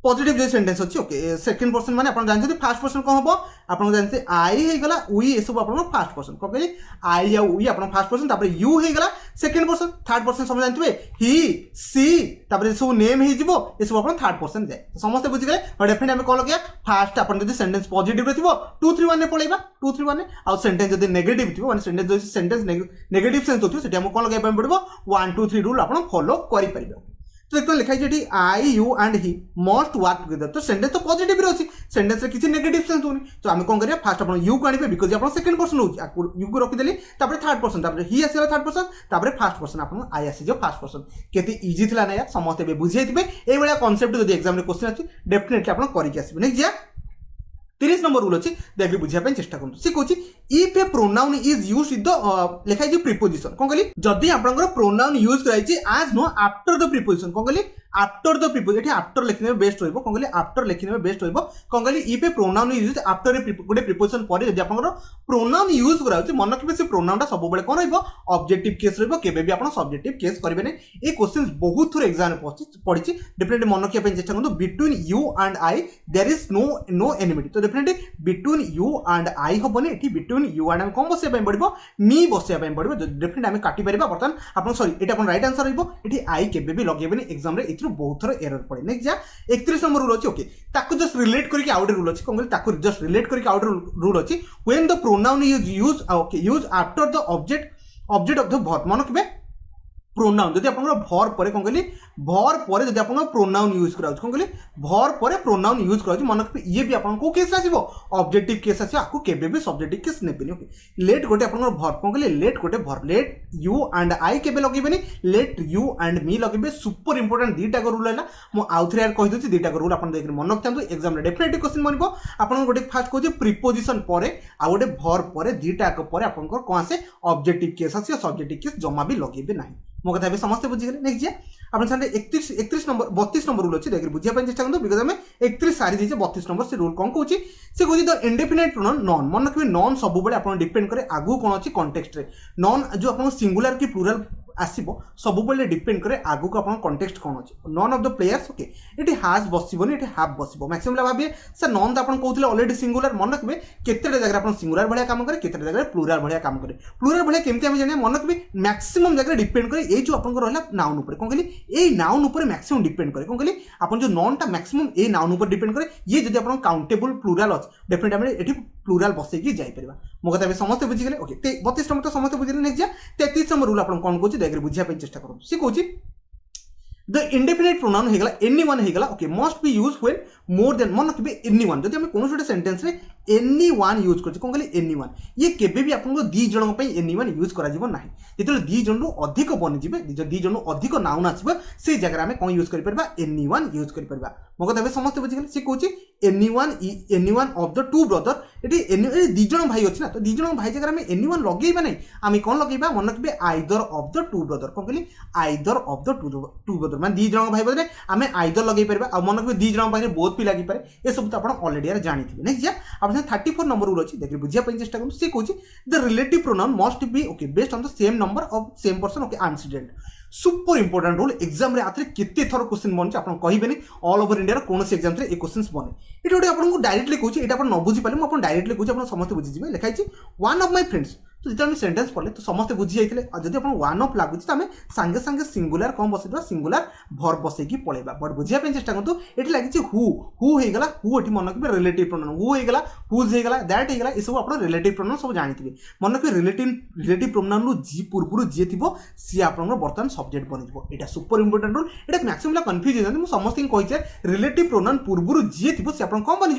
पॉजिटिव जो सेंटेंस अच्छी ओके सेकंड पर्सन माने आपन जानते फास्ट पर्सन कौन हम आपन जानते आई हे गला वी ये सब आपन फास्ट पर्सन कह कहली आई या वी आपन फास्ट पर्सन तापर यू हे गला सेकंड पर्सन थर्ड पर्सन सब जानते ही सी तापर सब नेम हे जिवो ये सब आपन थर्ड पर्सन जाए समस्त बुझी गले बट डेफिनेट हम कोन लगिया फास्ट आपन जदी सेंटेंस पॉजिटिव रे थिबो 2 3 1 ने पळेबा 2 3 1 ने आ सेंटेंस जदी नेगेटिव थिबो माने सेंटेंस जो सेंटेंस नेगेटिव सेंस होथिबो सेटा हम कोन लगाय पड़बो 1 2 3 रूल आपन फॉलो करि परिबो तो देखो लिखा है I you and he must work together तो सेंटेंस तो पॉजिटिव रे अछि सेंटेंस रे किछि नेगेटिव सेंस होनी तो हम कोन करिया फास्ट अपन यू को आनिबे बिकॉज़ अपन सेकंड पर्सन हो यू को रखि देली तापर थर्ड पर्सन तापर ही आसीला थर्ड पर्सन तापर फास्ट पर्सन अपन आई आसी जो फास्ट पर्सन केते इजी थिला ना यार समस्त बे बुझियैतिबे ए बेला कांसेप्ट जदी एग्जाम रे क्वेश्चन अछि डेफिनेटली अपन करि के आसीबे नै जिया 30 नंबर रूल अच्छे देखिए बुझाई चेष्टा करूँ सी कौन if a pronoun is use with the लिखाई प्रिपोजिशन कौन कहली जदि आपंकर प्रोनाउन यूज कराई आज नो आफ्टर द प्रिपोजिशन कौन कहली आफ्टर द प्रिपोजिशन आफ्टर लिखने में बेस्ट रहिबो कौन कहली आफ्टर लिखने में बेस्ट रहिबो कौन कहली if a pronoun is after a गोटे प्रिपोजिशन पर जदि आपंकर प्रोनाउन यूज कराउछि मन रखिबे से प्रोनाउन टा सब बेले कोन रहिबो ऑब्जेक्टिव केस रहिबो केबे भी आपण सब्जेक्टिव केस करिवे नै ए क्वेश्चंस बहुत थोर एग्जाम में पढ़िछि डेफिनेटली मन रखिया पे चेष्टा करंतु between you and I there is no enmity तो definitely between you and I हबने एठी बिटवीन यू एंड कौन बसिया पे पड़िबो मी बसिया पे पड़िबो डेफिनेटली हम काटि परिबा बर्तन आपण सॉरी एटा आपण राइट आंसर रहिबो एठी आई केबे भी लगेबेनी एग्जाम रे इथरु बहुत थोर एरर पड़े नेक्स्ट जा 31 नंबर रूल अछि ओके ताकु जस्ट रिलेट करके आउट रूल अछि कोन ताकु जस्ट रिलेट करके आउट रूल अछि when the pronoun is use okay use after the object of the verb मन रखिबे प्रोनाउन जदि आप भर पर कौन कहली भर पर जब आप प्रोनाउन यूज कराऊँ कौन कहली भर पर प्रोनाउन यूज कराऊँ मन रखिए ये भी आपको केस आसो ऑब्जेक्टिव केस आसो आपको केबे भी सब्जेक्टिव केस नेबेनि ओके लेट गोटे आप भर कौन कहली लेट गोटे भर लेट यू एंड आई केबे लगेबेनि लेट यू एंड मी लगेबे सुपर इंपोर्टेंट दुईटा रूल है मुझे आउ थे यार कहीदे दुईटा रूल आप देख मन रखिए एग्जाम डेफिनेटली क्वेश्चन बनब आप गोटे फास्ट कहूँ प्रिपोजिशन पर आ गोटे भर पर दुईटा पर आप कौन आसे ऑब्जेक्टिव केस आस सब्जेक्टिव केस जमा भी लगेबे ना मो कथा भी समस्त बुझीगले नेक्स्ट जे अपन साथ 31 नंबर 32 नंबर रूल अच्छी देखिए बुझा चेष्टा करूँ बिकज आम 31 सारी दीजिए 32 नंबर से रूल कौन कौन से कहूँ द इंडेफिनाइट प्रोनाउन नॉन मन रखिए नॉन सब आप डिपेंड करे आगू कौन अच्छी कॉन्टेक्स्ट रे नॉन जो आप सिंगुलर की प्लूराल आसो सब डिपेंड करे आगू को आप कॉन्टेक्स्ट कौन अच्छे none of the players okay ये हाज बसबनी ये हाफ बस मैक्सिमम भाविए सर नॉन तो आप कहते ऑलरेडी सिंगुलर मन रखिए केते जगह आप सिंगुलर भाया काम करे केते जगह प्लूराल भाया काम करे प्लूराल भाया केमती आम जाने मन रखिए मैक्सिमम जगह डिपेंड करे ये जो आप रहा नाउन उपर कौन कहली ये नाउन उपर मैक्सिमम डिपेंड करे कौन कहली आप जो नॉन टा मैक्सिमम ये नाउन उपर डिपेंड करे ये जब आप काउंटेबल प्लूराल अच्छे डेफिनेटली आम ये प्लूराल बसैकी जापर मो कथा भी समस्त बुझीगले ओके 32 नंबर तो समस्त बुझे नेक्स्ट 33 नंबर रूल आप कौन कौन देखिए बुझा चेष्टा करूँ सी कौन द इंडेफिनाइट प्रोनाउन होगा एनीवन होगा okay must be use when more than मन रखिए एनीवन जब हम कौन गोटे सेंटेंस रे एनीवन यूज कर कौन कहली एनीवन ये केबे भी आपको दी जन एनीवन यूज करा ना जो दी जन रु अधिक बनीजे दी जन अधिक नाउन आसो से जगह आम कौन यूज कर एनीवन यूज कर मो कथा समस्त बुझीगले सी कौन anyone of the two brother ये दी जन भाई अच्छी ना तो दी जन भाई जगह आम एनीवन लगेबा नहीं आम कौन लगेबा मन रखिए either of the two brother कौन कहली either of the two brother मैं दी जन भाई बदले आम आइदर लगे पार आ मन रखिए दी जन पाखे बहुत भी लगे ये सब तो आप ऑलरेडी जानते हैं नेक्स्ट आप 34 नंबर रूल अच्छी देखिए बुझा चेष्टा करूँ सी कौन the relative pronoun must be okay based on the same number of same person okay antecedent super important rule exam आते केते थर क्वेश्चन बन आप कहे ऑल ओवर इंडिया कौन से एग्जाम ये क्वेश्चन बने ये गोटे आपको डायरेक्टली कहूँ ये न बुझीपारे मुझे डायरेक्टली कहूँ आप समस्त बुझीजे लिखाई वन ऑफ माय फ्रेंड्स तो जो आम सेंटेंस पढ़ले तो समस्ते बुझी जाते जब आप वन ऑफ लगुच तो आम सांगे सांगे सिंगुलर कौन बसई सिंगुलर भर बसैकी पलैबा बट बुझापी चेष्टा करूँ ये लगी हु होगा हु ये मन रखिए रिलेटिव प्रोनाउन हु होगा हुज होगा दैट होगा ये सब आप रिलेटिव प्रोनाउन सब जानते मन रखिए रिलेटिव प्रोनाउन रु जी पूर्व जी थी सी आप बर्तमान सब्जेक्ट बन जाए सुपर इंपोर्टेंट रूल ये मैक्सिमम कन्फ्यूज होती मुझे समस्त कही रिलेटिव प्रोनाउन पूर्व जी थी सी आप कौन बन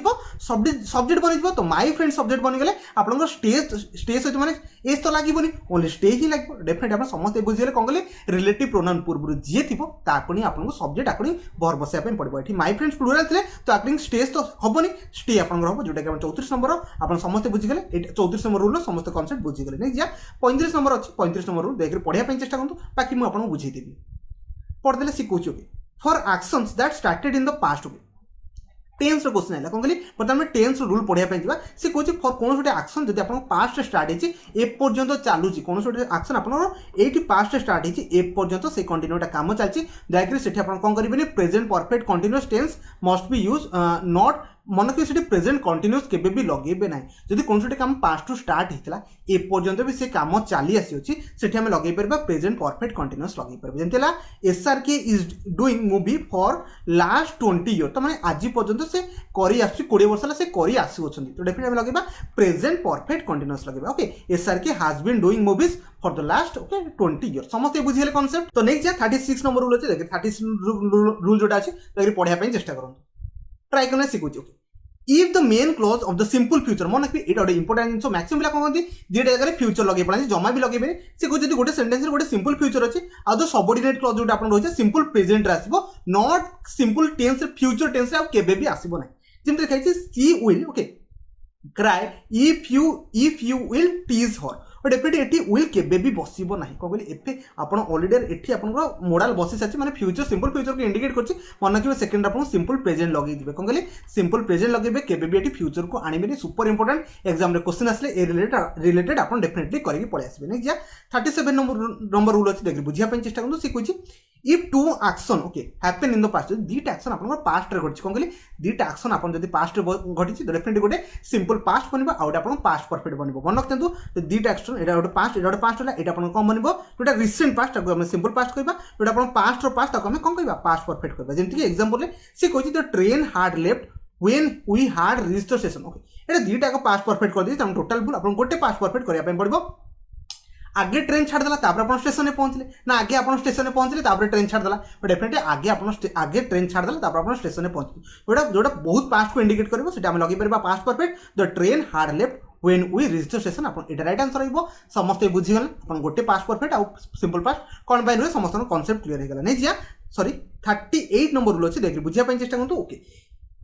सब्जेक्ट बन तो माय फ्रेंड सब्जेक्ट बनीगले आप स्टेज सहित मैंने एस तो लगे ओनली स्टे ही लगे डेफिनेटली आप समस्त बुझे कौन कहले रिलेटिव प्रोनाउन पूर्व जी थी ताकि आपको सब्जेक्ट आकि भर बसाया पड़ो ये माय फ्रेंड्स प्लूराल थे तो आकि स्टेज तो हेनी स्टे आप जोटा कि 34 नंबर आप समस्त बुझीगले 34 नंबर रूल समस्त कनसेप्ट बुझीगले नहीं जा 35 नंबर अच्छी 35 नंबर रूल देखिए पढ़ाई चेष्टा करूँ बाकी मुझे बुझेदेवी पढ़देले शिखुची okay for actions that started in the past okay tense question है कौन कहली बर्तमान में टेन्स रूल पढ़ाई जा सी कहूँ फॉर कौन गोटे एक्शन जब आप पास्ट स्टार्ट होती एपर्यंत चलुची कौन गोटे एक्शन आपड़ी पास्ट स्टार्ट होती एपर्यंत से कंटिन्यूटा काम चलती दयाकोरी से कौन करेंगे present perfect continuous tense must be use not मन रखिए से प्रेजेंट कंटिन्यूअस केबे भी लगेबे ना जदि कौन गोटे काम पास्ट टू स्टार्ट होता ए पर्यंत भी से काम चली आसी से आम लगे पार प्रेजेंट परफेक्ट कंटिन्यूअस लगे पार जमी SRK is doing movie for last 20 year तो मैंने आज पर्यंत से करी आस 20 वर्ष से करी आसुच्च तो डेफिनेटली आम लगे प्रेजेंट परफेक्ट कंटिन्यूअस लगे okay SRK has been doing movies for the last okay 20 year समस्त बुझे कॉन्सेप्ट तो नेक्स्ट 36 नंबर रूल अच्छे देखिए 36 रूल जोटा अच्छे पढ़ाई चेष्टा करूँ ट्राई करना शिखुची okay if the main clause of the simple future मन रखिए ये गोटे इंपोर्टेंट जिन मैक्सिमम पिला कहते दुईटा जगह फ्यूचर लगे पड़ा जमा भी लगे से कहते गोटे सेंटेंस गोटे सिंपल फ्यूचर अच्छी आ तो सबऑर्डिनेट क्लोज जो रही सिंपल प्रेजेंट आसो not simple tense future tense केबे भी आसो ना जमी लिखाई सी will okay cry if you will tease her definitely ये विल केबे भी बसब ना कौन कहली एफे आप ऑलरेडी ये आप मोडाल बसी सारी मैंने फ्यूचर सिंपल फ्यूचर को इंडिकेट कर मन रखिए सेकेंड आप सिंपल प्रेजेंट लगे कौन कहली सिंपल प्रेजेंट लगे केबे भी ये फ्यूचर को आने सुपर इंपोर्टेंट एग्जाम क्वेश्चन आसे रिलेटेड आप डेफिनेटली करके पलि आसबे नेक्स्ट 37 नंबर रूल अच्छी देखिए बुझा चेष्टा करूँ सी कही if two action okay happen in the past दुईटा एक्शन आप पास्ट रे घटी कौन कहली दुईटा एक्शन आप पास्ट घटी तो डेफिनेटली गोटे सिंपल पास्ट बन आउट आप पास्ट परफेक्ट बन मन रखते दुईटा एक्शन ये गोटे पास्ट ये पास्ट है ये कौन बन जोटा रिसेंट पास्ट सिंपल पास्ट कहवा जोटा आप पास्ट पास्ट आम कौन कह पास्ट परफेक्ट कहवा जमीक एग्जांपल सी कही the train had left when we had reach the station okay ये दुईटा पास्ट परफेक्ट कर दी टोटाल भूल आप गोटे पास्ट परफेक्ट करने पड़ो आगे ट्रेन छाड़देला आप स्टेशन में पहुंचले ना आगे आप स्टेशन में पहुंचले ट्रेन छाड़देला डेफिनेटली आगे ट्रेन छाड़देला आप स्टेशन में पहुंचले जोटा बहुत पास्ट को इंडिकेट करेंगे से लगे पार past perfect the train had left when we reach the station आप राइट आंसर रहिबो समस्त बुझीगले आप गोटे पास्ट परफेक्ट आउ सिंपल पास्ट कंबाइन हुए समस्त कॉन्सेप्ट क्लियर हो गला नहीं जिया सॉरी 38 नंबर रूल अच्छे देखिए बुझिया चेष्टा करूँ ओके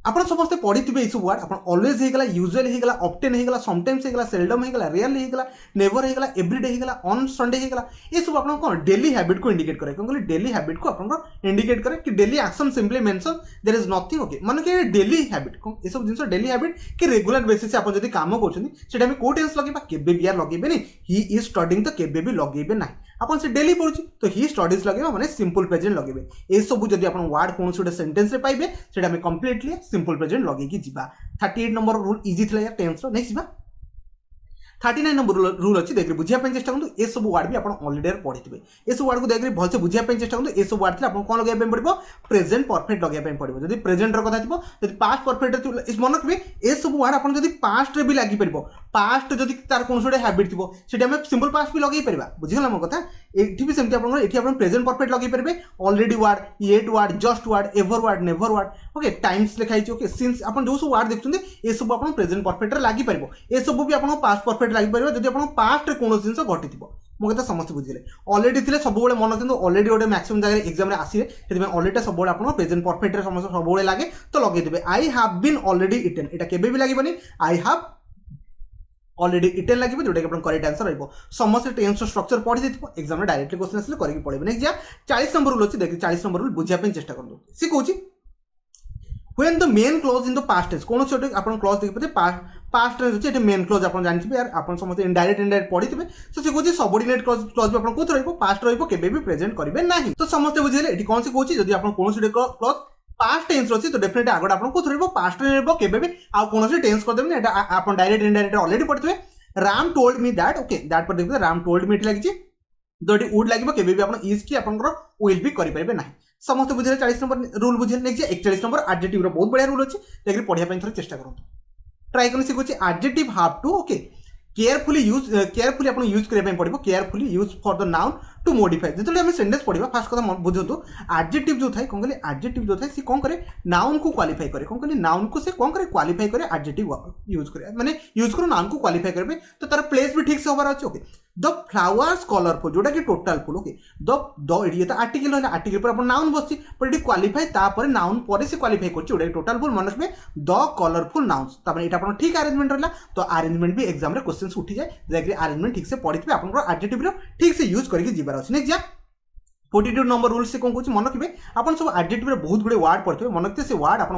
आपन समस्ते पढ़ी थे सब वर्ड आप ऑलवेज होगा यूजुअल होगा ऑफ्टेन होगा समटाइम्स होगा सेल्डम होगा रियरली होगा नेवर होगा एवरीडे होगा ऑन संडे होगा ये सब आप डेली हैबिट को इंडिकेट करे क्योंकि डेली हैबिट को आप इंडिकेट करे कि daily action simply mention there is nothing okay माने कि डेली हैबिट ये सब जिन डेली हैबिट कि रेगुलर बेसिस आप जब काम कर को टेंस लगे केबे भी यार लगे ही इज स्टडिंग तो केबे भी लगे ना आपन से डेली पढ़ुची तो ही स्टडीज लगे माने सिंपल प्रेजेंट लगे ये सब जब आप वर्ड कौन से सेंटेंस रे पाइबे सेटा हमें कंप्लीटली सिंपल प्रेजेंट लगे कि जीवा 38 नंबर रूल इजी थला यार टेंस रो नेक्स्ट जीवा 39 नंबर रूल अच्छी देखिए बुझिया चेष्टा करूँ ये सब वर्ड भी आप ऑलरेडी पढ़ी थे ये सब वर्ड को देखिए भलसे बुझिया चेष्टा करूँ ये सब वर्ड थे आपको कौन लगे पड़ो प्रेजेंट परफेक्ट लगे पड़ो जब प्रेजेंट कथा थी पास्ट परफेक्ट मन रखिए ये सब वर्ड आप पास्ट भी लगी पार पास्ट जदि तार कौन गोटे हैबिट थी से सिंपल पास्ट भी लगे पार बुझीगला मो कथा ये भी सेमती आप प्रेजेंट परफेक्ट लगे पारे already word yet word just word ever word never word okay times लिखाई ओके सिंस आप जो सब वर्ड देखते ये सब आप प्रेजेंट परफेक्ट लगी पार ये सब भी आप पास्ट परफेक्ट लगी पार जब आप पास्ट कौन जिन घटी मो कथा समस्त बुझे ऑलरेडी थे सब मन रखते ऑलरेडी गोटे मैक्सिमम जगह एग्जाम आसे ऑलरेडी सब आप प्रेजेंट परफेक्ट समस्त सब लगे तो लगेदेवे I have been already eaten यहाँ केबे भी लगे आई हैव ऑलरेडी इटेन लगे जोटा कि करेक्ट आंसर रही समस्त टेंस स्ट्रक्चर पढ़ी देखो एग्जाम डायरेक्टली क्वेश्चन आसे करके पढ़े नेक्स्ट जा 40 नंबर रूल अच्छी देखिए 40 नंबर रूल बुझापी चेष्टा करूँ सी कहूँ when the main clause in the past tense कौन से आप क्लॉज देखिए पास्ट टेंस अच्छे मेन क्लॉज आप जानते यार आप समस्त इनडायरेक्ट पढ़ी थे तो सी कहूँ सबॉर्डिनेट क्लॉज भी आप कौन रही पास्ट रही प्रेजेंट करेंगे ना तो समस्त बुझे ये कौन से कहूँ जब आप कौन क्लॉज पास्ट टेंस अच्छी तो डेफिनेटली आगे आप कौन रही पास्ट केबे भी आ कौन टेंस करदेवे आप डायरेक्ट इनडायरेक्ट ऑलरेडी पढ़े Ram told me that okay that पर देखिए राम टोल्ड मी लगी तो ये वुड लगे केबे भी आप इज की आपंकर विल भी करेंगे ना समस्त बुझे 40 नंबर रूल बुझे नेक्स्ट 41 नंबर एडजेक्टिव बहुत बढ़िया रूल अच्छे देखिए पढ़ाई थोड़ा चेष्टा करूँ ट्राई कर सीखुच्छे adjective have to okay carefully आप यूज करने पड़ो carefully use for the noun to modify जो आम सेंटेंस पढ़ा फास्ट कथा बुझु एडजेक्टिव जो थाए कौन कहले एडजेक्टिव जो थाए सी कौन करे नाउन को क्वालिफाई करे कौन कहले नाउन को से कौन करे क्वालिफाई करे एडजेक्टिव यूज करे माने यूज करो नाउन को क्वालिफाई करे तो तार प्लेस भी ठीक से होबार अच्छे ओके द फ्लावर्स कलरफुल जोटा कि टोटल फुल ओके द ये तो आर्टिकल है आर्टिकल पर अपन नाउन बसची पर ये क्वालिफाई तापर नाउन पर से क्वालिफाई करछि जोटा टोटल फुल मन रखबे द कलरफुल नाउन्स तापर एटा अपन ठीक अरेंजमेंट रहला तो अरेंजमेंट भी एग्जाम रे क्वेश्चंस उठी जाए जेकि अरेंजमेंट ठीक से पढ़िथिबे अपन एडजेक्टिव रो ठीक से यूज करके जीवार अछि नेक्स्ट जा 42 नंबर रूल से कौन कहूँ मन रखिए आप सब एडजेक्टिव बहुत गुड़े वर्ड पढ़े मन रखते से वर्ड आप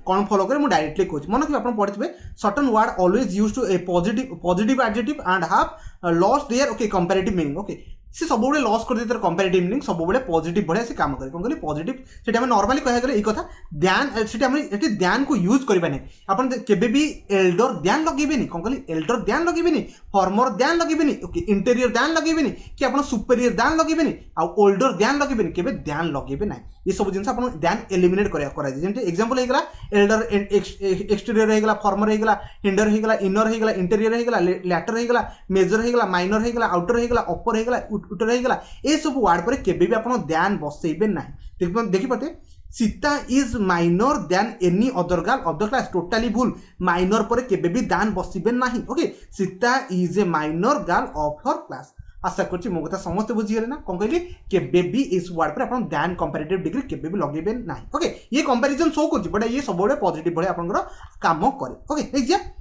कौन फॉलो करें मुझे डायरेक्टली कहूँ मन रखिए आप पढ़े certain word always use to a positive adjective and have lost their okay comparative meaning okay सी सब लॉस कर देते कंपैरेटिव मीनिंग सब पॉजिटिव बढ़िया से काम करे कौन कहले पॉजिटिव से नॉर्मली कह गले कथा ध्यान से ध्यान को यूज करबा नहीं आपन केबे भी एल्डर ध्यान लगेबेनी कौन कहले एल्डर ध्यान लगेबेनी फॉर्मर ध्यान लगेबेनी ओके इंटीरियर ध्यान लगेबेनी कि आपन सुपीरियर ध्यान लगेबेनी आ ओल्डर ध्यान लगेबेनी केबे ध्यान लगेबे नहीं ये सब जिन आपन ध्यान एलिमिनेट करा जेंटे एग्जांपल हेगला एल्डर एक्सटीरियर हेगला फॉर्मर हेगला हिंडर हेगला इनर हेगला इंटीरियर हेगला लैटर हेगला मेजर हेगला माइनर हेगला आउटर हेगला अपर हेगला उटर हेगला ये सब वर्ड पर केबे भी आपन ध्यान बसैबे नहीं देखि पाते Sita is minor than any other girl of the class totally भूल माइनर पर केबे भी ध्यान बसैबे नहीं okay Sita is a minor girl of her class आशा करछि मो कथा समस्त बुझीगले ना कौन कहली केबे भी इस वर्ड पर अपन ध्यान कंपैरेटिव डिग्री केबे भी लगेबे नहीं ओके ये कंपैरिजन शो करछि बट ये सब पॉजिटिव भले आपनकर काम करे ओके नेक्स्ट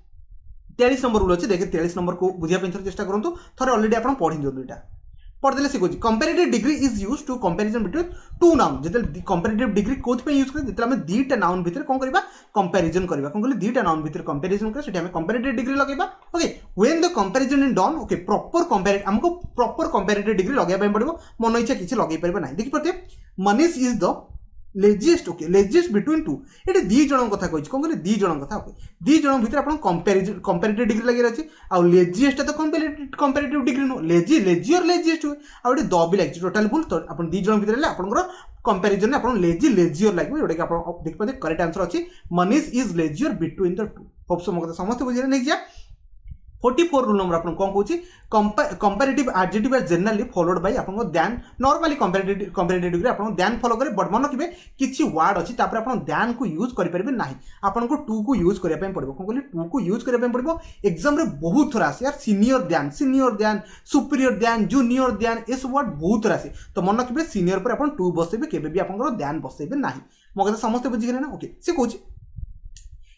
43 नंबर रूल अच्छे देखिए 43 नंबर को बुझिया पे चेष्टा करंतु थरे ऑलरेडी आपन पढ़ी दियो दुईटा पढ़देले सी कहछि comparative degree is used to comparison between two noun जेते कंपैरेटिव डिग्री कोथ पे यूज करे जेते हम दीटा नाउन भितर कोन करबा कंपैरिजन करबा कोन कहले दीटा नाउन भितर कंपैरिजन करे सेटा हम कंपैरेटिव डिग्री लगेबा okay when the comparison is done okay proper comparative हमको प्रॉपर कंपैरेटिव डिग्री लगेबा पड़िबो मन इच्छा किछि लगेई परबा नाही देखि पते Manish is the laziest okay laziest between two ये दी जन कथा कही कौन कहले दी जन कथा ओके दी जन भितर आप कंपैरेटिव डिग्री लगे रही आ लेजिएस्ट तो comparative degree no lazy lazier laziest हुए आउट द भी लगे टोटाल भूल तो आप दी जन भितर आपंकर कंपैरिजन आप लेजी लेजियर लगे जोटा कि आप देख पाते करेक्ट आंसर अच्छी Manish is lazier between the two hope so मत समस्त बुझे नेक्स्ट जा 44 रूल नंबर आपन कोन कहूची comparative adjective are generally followed by आपन ध्यान नॉर्मली कंपैरेटिव डिग्री आपन ध्यान फॉलो करे बट मन रखिबे किछि वर्ड अछि तापर आपन ध्यान को यूज करि परबे नाही आपन को टू को यूज करिया पय पड़िबो कोन कहली टू को यूज करिया पय पड़िबो एग्जाम रे बहुत थरा आसी यार सीनियर ध्यान सुपीरियर ध्यान जूनियर ध्यान ए सब वर्ड बहुत थरा आसी तो मन रखिबे सीनियर पर आपन टू बसेबे केबे भी आपन ध्यान बसेबे नाही मो कथा समस्त बुझि गेले ना ओके से कहूची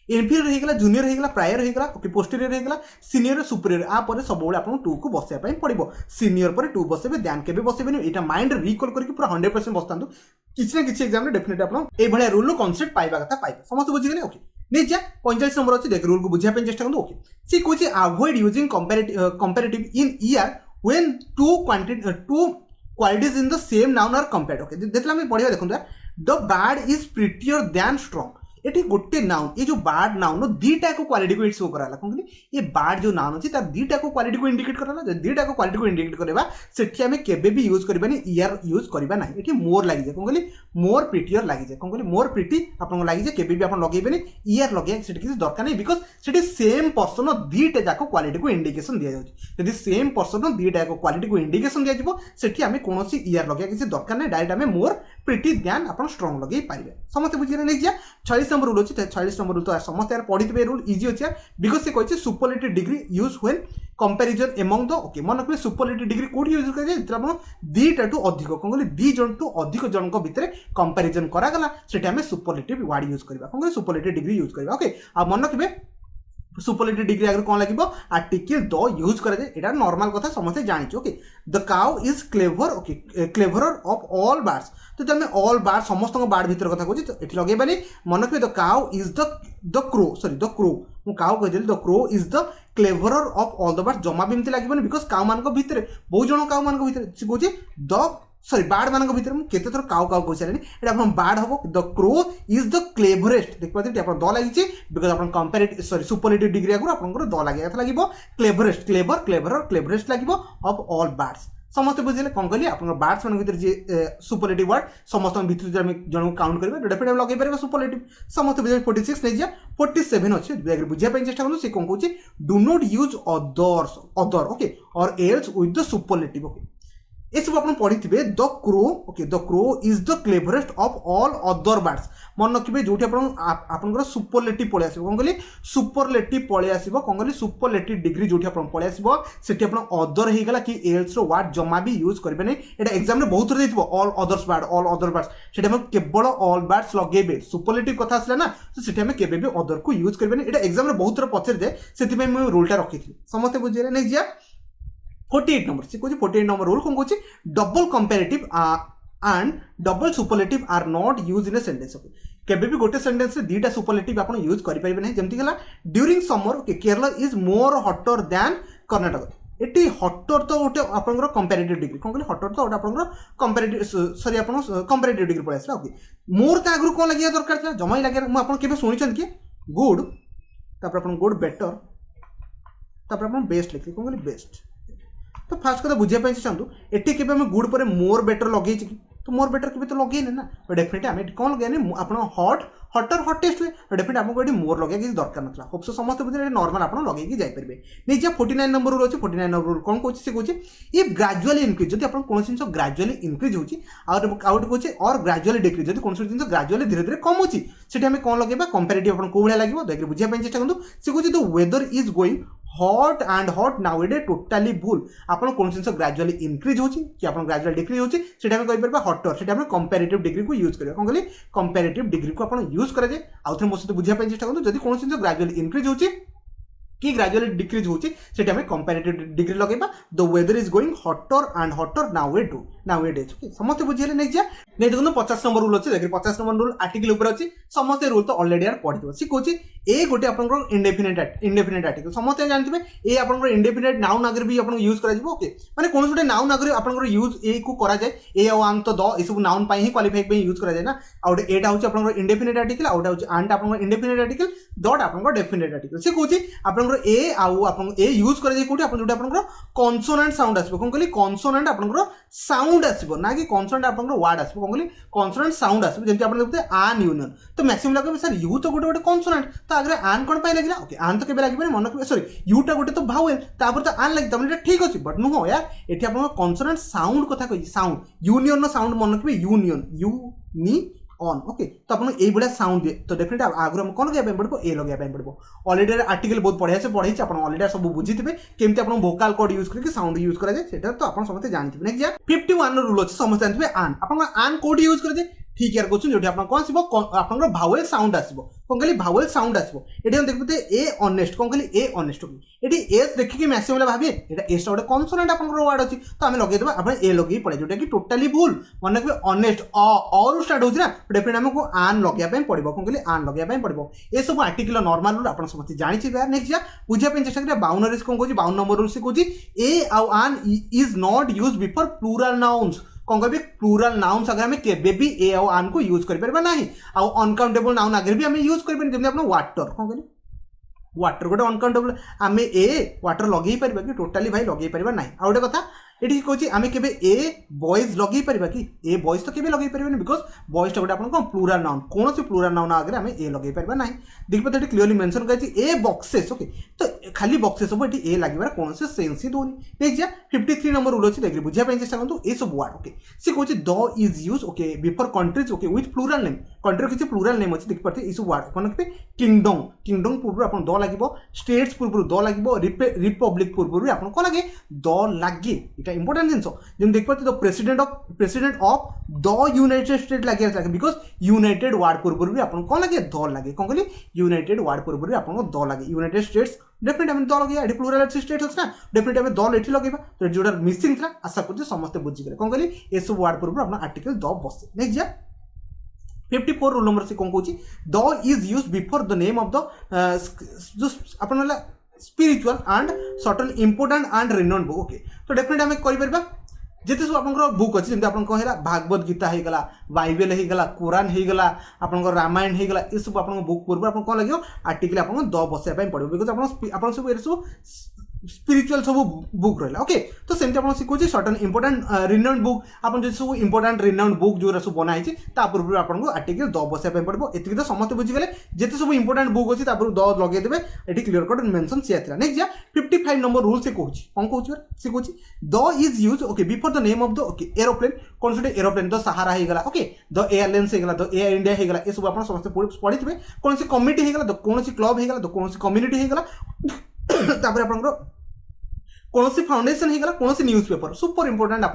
इनफीरियर होइगला जूनियर होइगला प्रायर होइगला ओके पोस्टीरियर होइगला सीनियर सुपीरियर आ पर सब बेले आपन टू को बसेया पय पड़िबो सीनियर पर टू बसेबे ध्यान केबे बसेबे नि एटा माइंड रिकॉल करके पूरा 100% बसतांतु किछि ना किछि एग्जाम रे डेफिनेटली आपन ए भलिया रूल कांसेप्ट पाइबा कथा पाइबे समस्त बुझि गेले ओके निजा 45 नंबर अछि देख रूल को बुझिया पे चेष्टा करंतु ओके सी कोछि avoid using comparative in er when two qualities in the same noun are compared okay देखला हम पढिया देखंतु the bed is prettier than strong एटी गोटे नाउन ये जो बैड नाउन दीटा को क्वालिटी को शो कराला कोन ये बैड जो नाउन अछि तार दीटा को क्वालिटी को इंडिकेट कराला जे दीटा को क्वालिटी को इंडिकेट करबा सेठी हमें केबे भी यूज करबानी ईयर यूज करबा नाही एठी मोर लागि जे कोन मोर प्रिटियर लागि जे कोन मोर प्रिटी आपन लागि जे केबे भी आपन लगेबेनी ईयर लगे सेठी किछ दरकार नै बिकॉज़ सेठी सेम पर्सन दीटा जाको क्वालिटी को इंडिकेशन दिया जाउची यदि सेम पर्सन दीटा को क्वालिटी को इंडिकेशन दिया जिवो सेठी हमें कोनोसी ईयर लगे किछ दरकार नै डायरेक्ट हमें मोर प्रिटी ध्यान आपन स्ट्रांग लगे पाइबे समस्त बुझिरे नै जिया 46 नंबर रूल अछि 46 नंबर रूल तो समस्त यार पढितबे रूल इजी अछि बिकॉज़ से कहै छै superlative degree use when comparison among the okay मन रखबे सुपरलेटिव डिग्री कोड यूज करे जे आपण दीटा टू अधिक कोन कहली दी जन टू अधिक जन को भितरे कंपैरिजन करा गला सेटा हमें सुपरलेटिव वर्ड यूज करबा कोन सुपरलेटिव डिग्री यूज करबा ओके आ मन रखबे सुपरलेटिव डिग्री आगे कौन लगे आर्टिकल द यूज करे एटा नॉर्मल कथा समझे जानी okay the cow is clever okay cleverer of all birds तो जब मैं ऑल बर्ड समस्त बर्ड भीतर कथा कहूँ एटी लगेबानी मन रखिए the cow is the crow sorry the crow मु काउ कह the crow is the cleverer of all the birds जमा भी एमती लागेबानी बिकॉज़ काउ मान को भीतर बहुत जन काउ मान को भीतर से कहूँ द सॉरी बार्ड मान भीतर केते थर काउ काउ कहि सारे एटा अपन बार्ड हबो the crow is the cleverest देख पाते अपन द लागि छि बिकॉज़ अपन कंपैरेटिव सॉरी सुपरलेटिव डिग्री आगु अपन द लागि एथा लागिबो क्लेवरेस्ट क्लेवर क्लेवरर क्लेवरेस्ट लागिबो ऑफ ऑल बर्ड्स समस्त बुझिले कोन कहली अपन बर्ड्स मान भीतर जे सुपरलेटिव वर्ड समस्त भीतर जे हम जण काउंट करबे डेफिनेटली लगे परबे सुपरलेटिव समस्त बुझिले 46 नै जिया 47 अछि बेगर बुझिया पे चेष्टा करू से कोन कहूची do not use other okay or else with the superlative okay ये सब आप पढ़ी the crow okay the crow is the cleverest of all other birds मन रखिए जो आप सुपरलेटिव पलि आसो कौन कहली सुपरलेटिव पलि आसो कौन कहली सुपरलेटिव डिग्री जो पलि आसो से अदर होगा कि एल्स वर्ड जमा भी यूज करेंगे नहीं ये एग्जाम में बहुत थोड़ा all others word all other birds से केवल ऑल बर्ड्स लगे सुपरलेटिव कथा आसला ना तो से केबे भी अदर को यूज करेंगे ये एग्जाम में बहुत थोड़ा पचार जाए से रूलटा रखी थी समस्त बुझे नहीं जा 48 नंबर से कहूँ 48 नंबर रूल कौन कहूँ double comparative and double superlative are not use in a sentence okay केबे भी गोटे सेंटेंस रे दीटा सुपरलेटिव आपण यूज करि परिबे नै जेमति गेला during summer okay Kerala is more hotter then Karnataka eighty hotter तो गोटे आपनकर कंपैरेटिव डिग्री कोन कहले हॉटर तो गोटे आपनकर कंपैरेटिव सॉरी आपण कंपैरेटिव डिग्री पळे आसला ओके मोर ता आगु कोन लागिया दरकार था जमाई लागिया म आपण केबे सुनिछन कि गुड तापर आपण गुड बेटर तापर आपण बेस्ट लिखि कोन कहले बेस्ट तो फास्ट कथा बुझे चाहूँ एटी के गुड पर मोर बेटर लगे तो मोर बेटर के तो लगे ना तो डेफिनेटली आम कौन लगे आप हट हटर हटेस्ट हुए डेफिनेट आपको ये मोर लगे किसी दरकार ना होप्स समस्त बुझे नॉर्मल आप लगे जापरेंगे निजे 49 नंबर रूल अच्छे 49 नंबर रूल कौन कहे कहूँ ये ग्राजुअली इनक्रीज जब आप कौन जिन ग्राजुअली इनक्रीज होटे कहे और ग्राजुअली डिक्रीज जब कौन जिन ग्राजुअली धीरे धीरे कम होती आम कौन लगे कंपेरेटिव आप कौ लगे देखिए बुझाई चेष्टा करूँ से कहूँ the weather is going hot and hot nowadays totally भूल आपन कौन जिन ग्राजुअली इनक्रीज होची कि आपन ग्राजुअली डिक्रीज होची सेटा हम कहि परबा हॉटर सेटा हम कंपैरेटिव डिग्री को यूज करबा कोन कहली कंपैरेटिव डिग्री को आपन यूज करा जाय आउथरे मो सहित बुझिया पे चेष्टा करु जदी कौन जिन ग्राजुअली इनक्रीज होची कि ग्राजुअली डिक्रीज होची सेटा हम कंपैरेटिव डिग्री लगेबा the weather is going hotter and hotter nowadays okay समस्त बुझिले नै जा नै देखो 50 नंबर रूल अछि देखि 50 नंबर रूल आर्टिकल ऊपर अछि समस्त रूल तो ऑलरेडी यार पढि दो सी कोची ए गोटे आपनकर इंडेफिनिट आर्टिकल समस्त जानथिबे ए आपनकर इंडेफिनिट नाउन आगर भी आपन यूज करा जिवो ओके माने कोन गोटे नाउन आगर आपनकर यूज ए को करा जाय ए और आन तो द ए सब नाउन पाई ही क्वालिफाई पे यूज करा जाय ना आउट एटा होची आपनकर इंडेफिनिट आर्टिकल आउट होची आंट आपनकर इंडेफिनिट आर्टिकल डॉट आपनकर डेफिनिट आर्टिकल से कोची आपन आपनकर ए आउ आपन ए यूज करा जाय कोठी आपन जोटा आपनकर कॉन्सोनेंट साउंड आसीबो कोन कहली कॉन्सोनेंट आपनकर साउंड आसीबो ना कि कॉन्सोनेंट आपनकर वर्ड आसीबो कोन कहली कॉन्सोनेंट साउंड आसीबो जेंति आपन देखते आन यूनियन तो मैक्सिमम लगे सर यू तो गोटे कॉन्सोनेंट तो आगे आन कोन पाई लागिला ओके आन तो केबे लागिबे मन के सॉरी यू टा गोटे तो भावेल तापर तो आन लागि तमले ठीक अछि बट नो यार एठी आपन कॉन्सोनेंट साउंड कथा कहि साउंड यूनियन नो साउंड मन के union you knee on okay तो अपन ए बड़ा साउंड दिए तो डेफिनेटली आगु हम कौन लगे पड़ो ए लगे पड़ो ऑलरेडी आर्टिकल बहुत बढ़िया से पढ़ाई आप ऑलरेडी सब बुझी थे केमती आप भोकाल कोड यूज करके साउंड यूज करा जाए तो आप समस्त जानते नेक्स्ट 51 रूल अच्छे समस्त जानते आन आप आन कोड यूज कर ठीक यार क्वेश्चन जो आप कौन आसो आप भावेल साउंड आसो कौन कहली भावेल साउंड आसो ये हम देखते ए ऑनेस्ट कौन कहली ए ऑनेस्ट ये एस देखिए मैक्सिमम भावे एस गोटे कॉन्सोनेंट आप वर्ड अच्छी तो आम लगेदेव आप ए लगे पड़े जोटा कि टोटाली भूल मन रखिए ऑनेस्ट और स्टार्ट होना डेफिनेट आमको आन लगे पड़ो कौन कहली आन लगे पड़ो ये सब आर्टिकल नॉर्मल रूल आप समस्त जानी यार नेक्स्ट जा बुझापी चेष्टा करें 52 कौन कहूँ 52 नंबर रूल से कहूँ ए आउ an is not use before plural nouns कौन कह प्लूराल नाउन्स अगर हमें केबे भी ए आउ आन को यूज कर ना आउ अनकाउंटेबल नाउन आगे भी हमें यूज कर जमी आप वाटर कौन कह वाटर गोटे अनकाउंटेबल आम ए वाटर लगे पार कि टोटाली भाई लगे पार ना आ गए कथा ये कहूँ आम के ए बॉयज लगे पार कि ए बॉयज तो केबे लगे पारे बिकज बॉयज गोटे आप प्लूराल नाउन कौन से प्लूराल नाउन आगे आम ए लगे पार ना देखिए ये क्लीयरली मेंशन कर ए बॉक्सेस ओके तो खाली बॉक्सेस सब ये लगे कौन से सेंस ही दूनी देखिए 53 नंबर रूल अच्छी देखिए बुझापी चेष्टा करूँ ये सब वर्ड ओके सी कहूँ the is use okay before countries okay with plural name country किसी प्लूराल नेम अच्छे देखिए ये सब वर्ड कौन रखिए किंगडम किंगडम पूर्व आप द लगे स्टेट्स पूर्व द लगे रिपब्लिक पूर्व भी आप कौन लगे द लगे ये इंपोर्टेंट जिन जब देखिए the president of the United state लगे बिकज यूनाइटेड वर्ड पूर्व भी आप कौन लगे द लगे कौन कहली यूनाइटेड वर्ड पूर्व भी आप द लगे यूनाइटेड स्टेट्स डेफिनेट आम द लगे ये प्लूराल स्टेट अच्छे ना डेफिनेट आम द ये लगे तो जोटा मिसिंग था आशा कर समस्त बुझीगले कौन कहली ये सब वर्ड पूर्व अपना आर्टिकल द बसे नेक्स्ट जा 54 रूल नंबर से कौन कहूँ the is use before the name of the upon spiritual and certain important and renowned book okay तो डेफिनेट आम कर जिते सब आप बुक अच्छे जमी आप भागवत गीता हो गला बाइबल हो गला कुरान हो गला आप रामायण हो गला ये सब आप बुक पूर्व आप कौन लगे आर्टिकल आप द बसाया पड़ो बिकज आप सब ये सब स्पिरिचुअल सब बुक रहा ओके तो सेमती आप शिखुचे सर्टन इंपोर्टेंट रिनाउंड बुक आप जो सब इंपोर्टेंट रिनाउंड बुक जो सब बनाई पूर्व आपको आर्टिकल द बसाया पड़ो ये तो समस्त बुझीगले जिते सब इंपोर्टेंट बुक अच्छी द लगेदेवे ये clear cut mention Siya next जा 55 नंबर रूल से कहूँ कौन कहूँ से कहूँ the is use okay before the name of the okay aeroplane कौन से एरोप्लेन द सहारा होगा ओके द एयरलाइंस होगा द एयर इंडिया होगा ये सब आप समस्त पढ़ी थे कौन से कमिटी होगा कौन से क्लब होगा कौन से कम्युनिटी होगा आप कौन सी फाउंडेशन होगा कौन सी न्यूज पेपर सुपर इंपोर्टेंट आप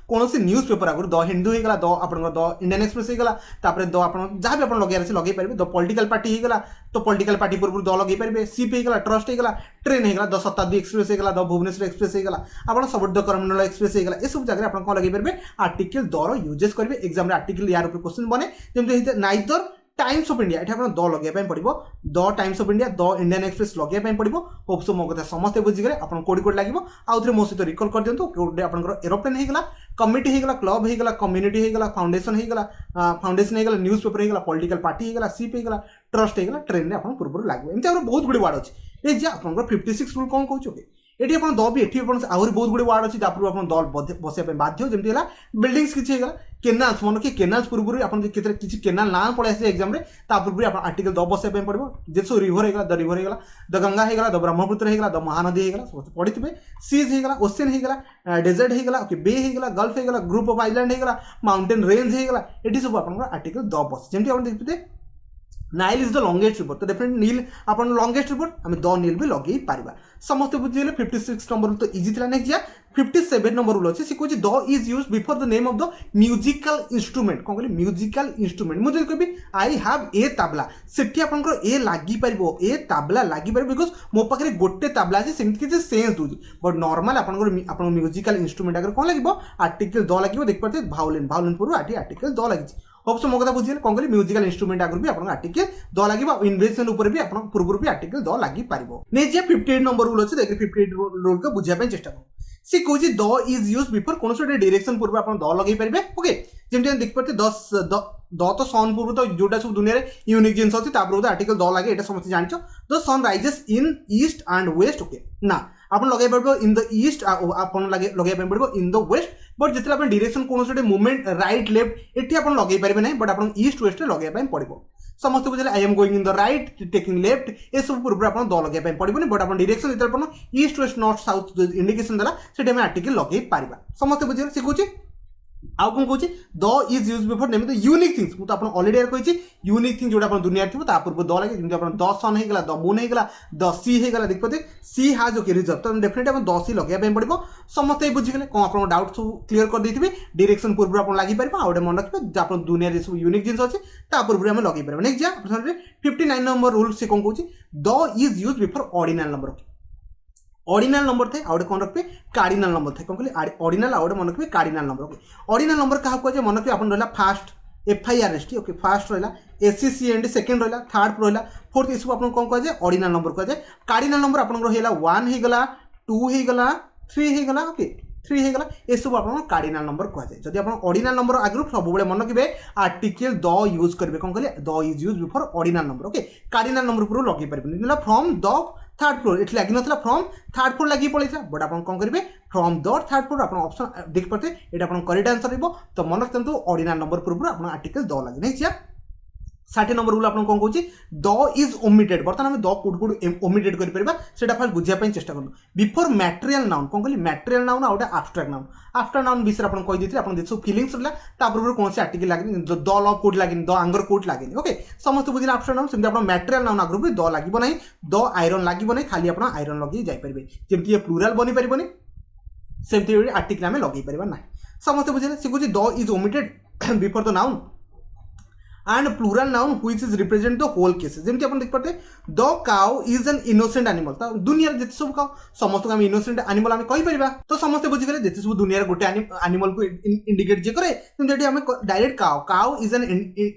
कौन सी न्यूज पेपर आगुरी द हिंदू होगा द आप द इंडियन एक्सप्रेस होगा द आप जहाँ भी आप लगे लगे पारे द पॉलिटिकल पार्टी होगा तो पॉलिटिकल पार्टी पूर्व द लगे पारे सीप होगा ट्रस्ट होगा ट्रेन होगा द शताब्दी एक्सप्रेस होगा द भुवनेश्वर एक्सप्रेस होगा आप सब द करमंडल एक्सप्रेस होगा ये सब जगह आप लगे पारे आर्टिकल दर यूजेस करेंगे एग्जाम आर्टिकल यार क्वेश्चन बने जमी नाइदर टाइम्स ऑफ इंडिया ये द लगे पड़ो the times of India the Indian express लगे पड़ो होप सो मो कथा समस्ते बुझीगले आप कोड़ी कोड लगे आउे मो सहित रिकल कर दिखाँ गोटे आप एरोप्लेन होगा कमिटी होगा क्लब होगा कम्युनिटी होगा फाउंडेशन होगा न्यूज पेपर होगा पॉलिटिकल पार्टी होगा सीप होगा ट्रस्ट होगा ट्रेन में आप पूर्व लगे एमती बहुत गुड़ी वार्ड अच्छे ये आप 56 रूल कौन कहूँ ये आप द भी आहरी बहुत गुड़ी वार्ड अच्छी आप द बसाया बाध्य जमी बिल्डिंग्स किसी होगा केनाल्स मन कि केनाल्स पूर्व आप किसी केनाल ना पड़े आसे एग्जाम पूर्व आप आर्टिकल द बसाया पड़ो जे सब रिवर होगा द रिवर होगा द गंगा होगा द ब्रह्मपुत्र होगा द महानदी होगा सब पढ़ी थे सीज होगा ओशियन होगा डेजर्ट होगा ओके बे होगा गल्फ होगा ग्रुप ऑफ आइलैंड होगा माउंटेन रेंज होगा ये सब आप आर्टिकल द बस जमी आप देखते Nile is the longest river तो डेफिनेट नील आप लंगेस्ट रिवर आम द नील भी लगे पार समस्त बुझीगले 56 नंबर तो इजी था नेक्स्ट जा 57 नंबर रूल अच्छे कहूँ the is use before the name of the musical instrument कौन कहली म्यूजिकल इंस्ट्रूमेंट मुझे कह आई हैव ए ताबला से ए लगी पार ए ताबला लगी पार बिकज मो पाखे गोटे ताबला अच्छे सेमती किसी सेन्स दूसरी बट नॉर्मल आप म्यूजिकल इंस्ट्रूमेंट आगे कौन लगे आर्टिकल द लगे देख पारे भाउलिन भाउलिन पूर्व आर्टिकल द लगी होप्स मो कथा बुझीगले कौन कहली म्यूजिकल इंस्ट्रूमेंट आगे भी आप आर्टिकल द लगे इन्वेंशन उपर भी आप पूर्व भी आर्टिकल द लगी पार नेक्स्ट 58 नंबर रूल अच्छे देखिए 58 रूल को बुझापी चेष्टा करूँ सी कहूँ द इज यूज बिफोर कौन गोटे डायरेक्शन पूर्व आप द लगे पारे ओके जमी देखिए द तो सन पूर्व तो जोटा सब दुनिया यूनिक जिन अच्छी पूर्व आर्टिकल द लगे ये समस्त जान the sun rises in east and west okay ना आप लगे पार इन द ईस्ट आप लगे पड़ो इन द वेस्ट बट जिते आप डायरेक्शन कौन गोटे मुवमेंट राइट लेफ्ट ये आप लगे पारे ना बट आप ईस्ट वेस्ट लगे पड़ो समस्त बुझे आई am going in the right taking left ये सब पूर्व आप द लगे पड़ोनी बट आप डायरेक्शन जो east west north south indication देला से आर्टिकल लगे पार समस्त बुझे सी कहूँ आउ कौन कहूँ the is use before name the unique things मुझे आपको ऑलरेडी कही यूनिक थिंग जो दुनिया थी पूर्व द लगे जमी द सन होगा द मून होगा द सी होगा देखते सी हाज ओके रिजर्व तो डेफिनेटली आप द सी लगे पड़ो समस्त बुझीगले कौन आप डाउट सब क्लीयर कर देते डायरेक्शन पूर्व आप लगे पारे आ गए मन रखिए आप दुनिया सब यूनिक जिन अच्छे पूर्व आम लगे पारे नेक्स्ट जा 59 नंबर रूल से कौन कहूँ the is use before ordinal number ordinal number थे आउटे कौन रखिए कार्डिनल नंबर थे कौन कहली ऑर्डिनल आउटे मन रखिए cardinal number okay ordinal number क्या कहुए मन रखिए आप रहा फास्ट FIRST ओके फास्ट रहा SCCND सेकेंड रहा थर्ड रहा फोर्थ ये सब आप कौन कहुए ऑर्डिनल नंबर कहुए कार्डिनल नंबर आप 1 होगा 2 होगा 3 होगा ओके 3 होगा ये सब आप कार्डिनल नंबर कहुए जब आप ऑर्डिनल नंबर आगु सब मन रखिए आर्टिकल द यूज करेंगे कौन कहले the is use before ordinal number okay cardinal number पूर्व लगे पारे फ्रॉम द थर्ड फ्लोर ये लगी ना फ्रॉम थर्ड फ्लोर लगी पड़े बट आप कौन करेंगे फ्रॉम द थर्ड फ्लोर आप ऑप्शन देख पाते ये आप करेक्ट आंसर रही तो मन रखते ऑर्डिनल नंबर पूर्व आप आर्टिकल द लगे नहीं 60 नंबर रूल आपको कौन कहूँ द इज ओमिटेड बर्तमान आम द कौट कौट ओमिटेड कर फास्ट बुझापी चेष्टा करूँ बिफोर मैटेरियल नाउन कौन कहली material noun out after noun विषय आप कहीदे आप सब फिलिंग्स रहा पूर्व कौन आर्टिकल लगे द लव कोट लगे द आंगर कोट लगे ओके समस्त बुझे आफ्टर नाउन सेमती आप मैटेरियल नाउन आगु भी द लगे ना द आयरन लगे ना खाली आप आयरन लगे जापरेंगे जमी ये प्लूराल बनी पारे सेमती आर्टिकल आम लगे पार ना समस्त बुझे सी कहूँ the is omitted before the noun and plural noun which is represent the whole cases जमती अपन देख पाते the cow is an innocent animal तो दुनिया जिते सब काउ समस्त को हम innocent animal आम कहि परिबा तो समस्त बुझी गले जिते सब दुनिया गोटे एनिमल को इंडिकेट जे करे जेटी हम direct cow is an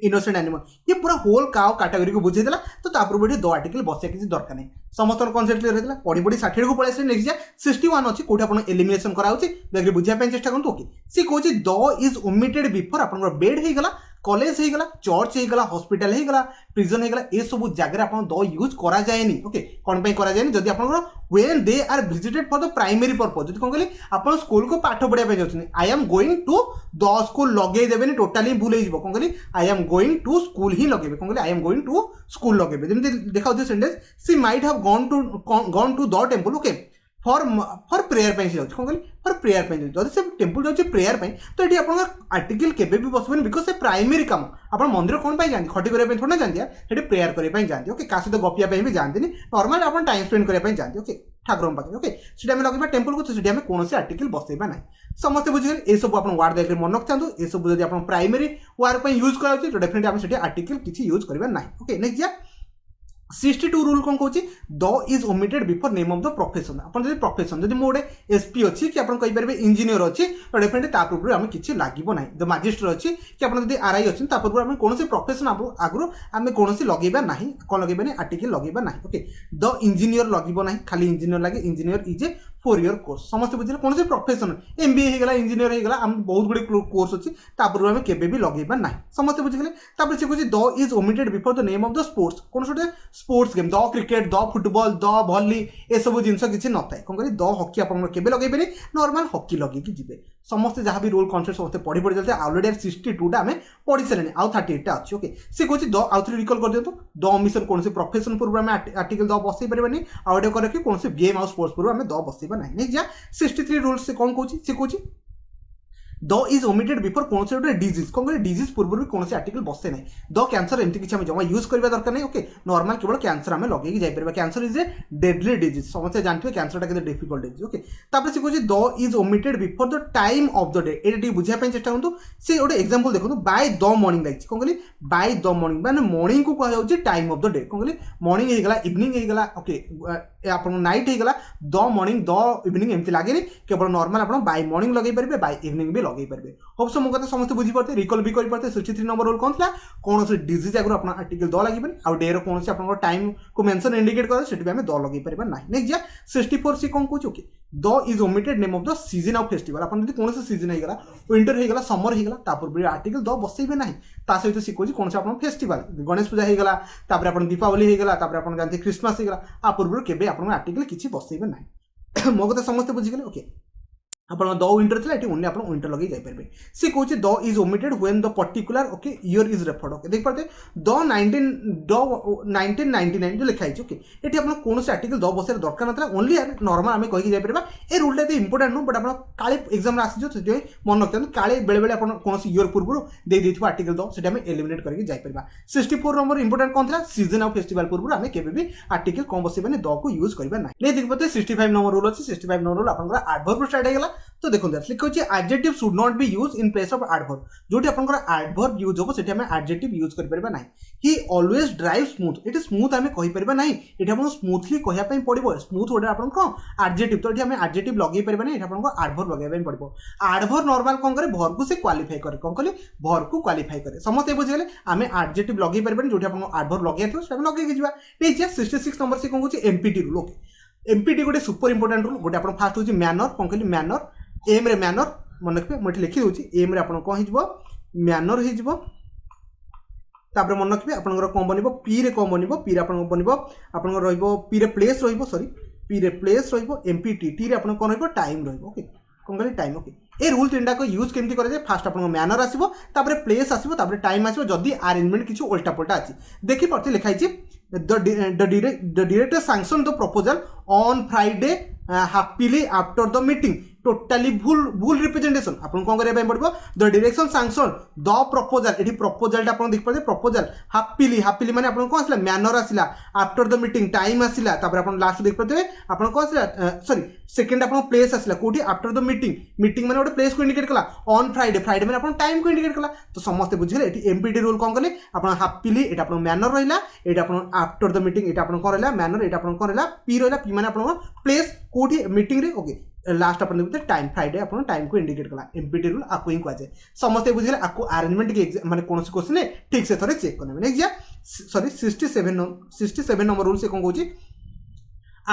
innocent animal ये पूरा होल काउ कैटेगरी को बुझे देला तो तापर बडी द आर्टिकल बसिया किसी दरकार नहीं समस्त कॉन्सेप्ट क्लियर होता पढ़ी पढ़ी 60 को पळाइसे नेक्स्ट जा 61 अछि कोठी अपन एलिमिनेशन कराउछि देखि बुझिया पे चेष्टा करंतु ओके सी कहूछि द इज ओमिटेड बिफोर अपन बेड हेगला कॉलेज होगा चर्च होगा हॉस्पिटल होगा प्रिजन होगा ये सब जगह आप द यूज करा जाएनी ओके कौन पे करा जाएनी जदि आपन when they are visited for the primary purpose जदि कौन कहली आपन स्कूल को पाठ पढ़िया पे जाउछनी I am going to the school लगे देबेनी टोटली भूल हो कौन कहली I am going to school ही लगे कौन कहली I am going to school लगे जमी देखा सेंटेंस सी might have gone to the temple okay for prayer पे जाऊँ कौन कहली फॉर प्रेयर पे जब से टेम्पल जाऊँ प्रेयर पे तो ये आप आर्टिकल केबे भी बसबेन बिकज से प्राइमरी काम आप मंदिर कौन पाई जाती खटी करने थोड़ा जाती है प्रेयर करने जाती ओके क्या सहित गपिया भी जाती नॉर्मल आप टाइम स्पेंड करने जाती ओके ठाकुर पाखे ओके से लगे टेम्पल को तो आम कौन आर्टिकल बसैबा ना समस्त बुझे ये सब आप वार्ड देखिए मन रखता ये सब जब आप प्राइमरी वार्ड यूज करा तो डेफिनेटली आम से आर्टिकल किसी यूज करवा ना ओके नेक्स्ट जा 62 रूल कौन कहूँ the is omitted before name of the profession आप प्रोफेशन जब मोटे एसपी अच्छी कि आप कहींपर इंजीनियर अच्छी तो डेफिनेटली पूर्व आम किसी लगे ना द मजिस्ट्रेट अच्छी कि आप आरआई अच्छी पूर्व आम कौन प्रोफेशन आगु आम कौन लगेगा ना कौन लगेगा आर्टिकल लगेगा ना ओके द इंजीनियर लगे ना खाली इंजीनियर लगे engineer is a 4 year course समस्त बुझे कौन से प्रोफेशन MBA होगा इंजीनियर होगा आम बहुत गुड़े कोर्स अच्छी पूर्व आम के लगेगा ना समस्त बुझे से कहूँ the is omitted before the name of the sports कौन सोटे sports game the cricket the football the भली ये सब जिनस किसी न था कौन करी द हॉकी आप लगे नॉर्मल हॉकी लगे जी समस्त जहाँ भी रूल कॉन्सेप्ट समस्त पढ़ी पढ़ी चलते ऑलरेडी 62 आम पढ़ी सारे आउ 38 अच्छी ओके सी कहूँ द आउ थे रिकल कर दिखाँ द ओमिशन कौन प्रोफेशन पूर्व आम आर्टिकल द बसई पारे आउ गोटे कर कौन गेम आउ स्पोर्ट्स पूर्व आम द बसईबा ना नहीं जा 63 रूल से कौन कहूँ सी कहूँ द इज ओमिटेड बिफोर कौन से डिजीज कौन कहते डिजीज पूर्व भी कौन आर्टिकल बसे ना द कैंसर एमती किसी जमा यूज करवा दरकार नहीं ओके नॉर्मल केवल कैंसर आम लगे जापर cancer is a deadly disease समस्त जानते हैं कैंसर के डिफिकल्ट डिजीज ओके तापर से कहूँ the is omitted before the time of the day ये बुझापी चेष्टा करूँ से गोटे एक्जाम्पल देखो बाय द मॉर्निंग लगी कौन कहली बाय द मॉर्निंग मैंने मॉर्निंग को कहुच्छे टाइम ऑफ द डे कौन कहली मॉर्निंग होगा इवनिंग होगा ओके आप नाइट होगा द मॉर्निंग द इवनिंग एमती लगे केवल नॉर्मल आप बाय मॉर्निंग लगे पारे बाय इवनिंग भी लगे पारे। होप्स मो कथा समस्त बुझी पाते रिकॉल भी कर पाते। 63 नंबर रूल कौन था कौन से डिजीज आगु अपना आर्टिकल द लगे आउ डे कौन से आपन टाइम को मेंशन इंडिकेट करे सेठी आमे द लगे पारिबा नाही। नेक्स्ट जा 64 सी कौन कहूँ okay the is omitted name of the season of festival अपन यदि कौन से सीजन हो गला विंटर हो गला समर हो गला तापर आर्टिकल द बसैबे नाही ता सहित सिकोजी कौन से अपन फेस्टिवल गणेश पूजा हो गला तापर अपन दीपावली हो गला तापर अपन जानते क्रिसमस हो गला आ पूर्व केबे अपन आर्टिकल किछि बसैबे नाही। मो कथा समस्त बुझी गले ओके आपन द विंटर थिला एटी ओनली आपन विंटर लगे जाय परबे। सी कहूची the is omitted when the particular okay year is referred okay देख पाते द 1999 जो लिखा है ओके एटी आपन कोन से आर्टिकल द बसेर दरकार नथला ओनली नॉर्मल आमे कहि जाय परबा ए रूल ता इंपोर्टेंट नो बट आपन काले एग्जाम रे आसी जो से मन रखते काले बेले बेले आपन कोन से ईयर पूर्व दे देथिबा आर्टिकल द सेटा आमे एलिमिनेट करके जाय परबा। 64 नंबर इंपोर्टेंट कोन था सीजन ऑफ फेस्टिवल पूर्व आमे केबे भी आर्टिकल कोन बसेबे द को यूज करबा ना। नै देख पाते 65 नंबर रूल अछि 65 नंबर रूल आपन एडवर्ब स्टार्ट हे गला तो देखो लिखा adjective should not be use in place of adverb जोटी आपन एडवर्ब यूज हो सेठी हमें एडजेक्टिव यूज कर परबा नाही। ही always drive smooth it smooth हमें कहि परबा नाही एठी आपन स्मूथली कहया पई पड़िबो स्मूथ ओडा आपन को एडजेक्टिव तो एठी हमें एडजेक्टिव लगै परबा नाही एठी आपन को एडवर्ब लगै पई पड़िबो। एडवर्ब नॉर्मल कोन करे वर्ब को से क्वालिफाई करे कोन कहले वर्ब को क्वालिफाई करे समस्त बुझिले हमें एडजेक्टिव लगै परबा जोटी आपन एडवर्ब लगै थो से लगै के जिवा। नै 66 नंबर से कोन कहूची एमपीटी रूल ओके एमपीटी गोटे सुपर इंपोर्टेंट रूल गोटे आपन फास्ट होची मैनर कोन कहले मैनर एम रे मैनर मन रखिए मुझे लिखि दूसरी एम रे आपन कौन हो मैनर हो तापर मन रखिए आपन कौन बन पी रे कौन बन पी रे आपन बन आपन रहिबो पी रे प्लेस रहिबो सॉरी पी रे प्लेस रहिबो एमपीटी टी रे आपन कौन रहिबो टाइम रहिबो ओके कौन कहले टाइम ओके ए रूल तीनटा को यूज केमती करे फास्ट आपन मैनर आसीबो तापर प्लेस आसीबो तापर टाइम आसीबो जदी अरेंजमेंट किछु उल्टा पल्टा अछि देखि पड़ते लिखाई छी the director sanctioned the proposal on Friday happily after the meeting totally भूल रिप्रेजेंटेशन आपन कोन करे पड़बो the direction sanction the proposal एठी प्रपोजल आपन देख पाते प्रपोजल हैप्पीली माने आपन कोन आसला मैनर आसला आफ्टर द मीटिंग टाइम आसला तापर आपन लास्ट देख पाते आपन कोन आसला सॉरी सेकंड आपन प्लेस आसला कोठी आफ्टर द मीटिंग माने ओटे प्लेस को इंडिकेट कला ऑन फ्राइडे माने आपन टाइम को इंडिकेट कला तो समस्त बुझिले एठी एमपीटी रूल कोन कले आपन हैप्पीली एटा आपन मैनर रहिला एटा आपन आफ्टर द मीटिंग एटा आपन करला मैनर एटा आपन करला पी रहिला पी माने आपन प्लेस कोठी मीटिंग रे ओके लास्ट अपन देखते टाइम फ्राइडे अपन टाइम को इंडिकेट कला एमपीटी रूल आपको ही कह जाए समस्त बुझिले आपको अरेंजमेंट के माने कौन से क्वेश्चन है ठीक से थोड़े चेक करने नेक्स्ट जा सॉरी 67 नंबर रूल से कौन कहूची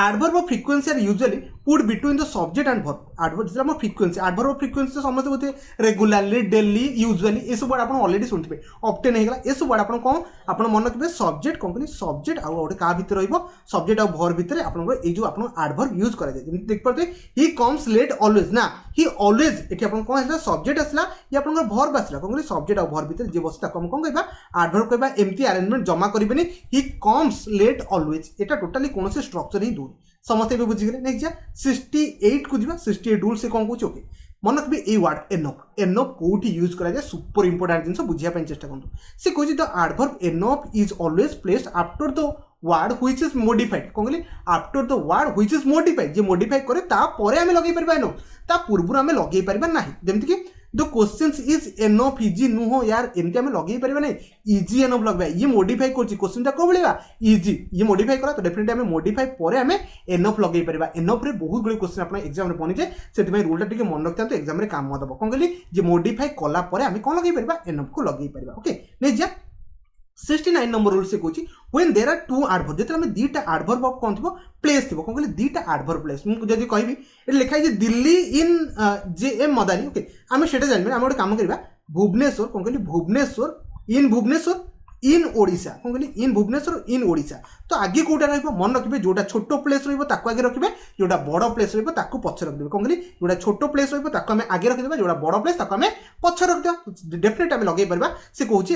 adverb of frequency are usually put between the subject and verb adverb जब हम फ्रीक्वेंसी एडवर्ब ऑफ फ्रीक्वेंसी तो समझते बोलते रेगुलरली डेली यूजुअली ये सब वर्ड आपन ऑलरेडी सुनथिबे ऑप्टेन हे गला ये सब वर्ड आपन कोन आपन मन रखबे सब्जेक्ट कोन कहली सब्जेक्ट आ ओटे का भीतर रहइबो सब्जेक्ट आ वर्ब भीतर आपन को ए जो आपन एडवर्ब यूज करा जाय जेमि देख पड़ते ही कम्स लेट ऑलवेज ना ही ऑलवेज एठी आपन कोन हला सब्जेक्ट असला या आपन को वर्ब असला कोन कहली सब्जेक्ट आ वर्ब भीतर जे बसता कम कोन कहबा एडवर्ब कहबा एम्प्टी अरेंजमेंट जमा करिबेनी he comes late always Etah totally कोन से स्ट्रक्चर ही दूर समस्त भी बुझी गले नेक्स्ट जा 68 को जीवा 68 रूल से कौन कहूँ ओके मन रखिए ए वर्ड एनफ कोठी यूज करा जाए सुपर इंपोर्टेंट जिनस बुझिया पे चेष्टा करंतु से कहूँ the adverb enough is always placed after the word which is modified कौन कहली after the word which is modified J modify करे ता परे हमें लगे परबा एनफ ता पूर्व हमें लगे परबा नाही जेमति कि the questions is enough easy नुहो यार एमती हमें लगे परबा नहीं इजी एनफ लगबा ये मॉडिफाई करछि क्वेश्चन ता को बलेबा इजी ये मॉडिफाई करा तो डेफिनेटली हमें मॉडिफाई परे हमें एनफ लगे परबा एनफ रे बहुत गुडी क्वेश्चन अपन एग्जाम रे बनि जे सेति में रूल टा टिके मन रखता तो एग्जाम रे काम दबो कोन कहली जे मॉडिफाई कला परे हमें कोन लगे परबा एनफ को लगे परबा ओके नै जा 69 नंबर रूल से कहूची when there are two adverb जेते हमें दीटा एडवर्ब ऑफ कोन थबो प्लेस थबो कोन कहली दीटा एडवर्ब प्लेस मु जदी कहबी ए लिखा जे दिल्ली इन जेएम मदानी ओके हमें सेटा जानबे हम ओटे काम करबा भुवनेश्वर कोन कहली भुवनेश्वर इन ओडिशा कोन कहली इन भुवनेश्वर इन ओडिशा तो आगे कोटा रहइबो मन रखिबे जोटा छोटो प्लेस रहइबो ताको आगे रखिबे जोटा बड़ प्लेस रहइबो ताको पछ रख देबे कोन कहली जोटा छोटो प्लेस रहइबो ताको हमें आगे रख देबे जोटा बड़ प्लेस ताको हमें पछ रख देबा डेफिनेटली हमें लगे परबा से कहूची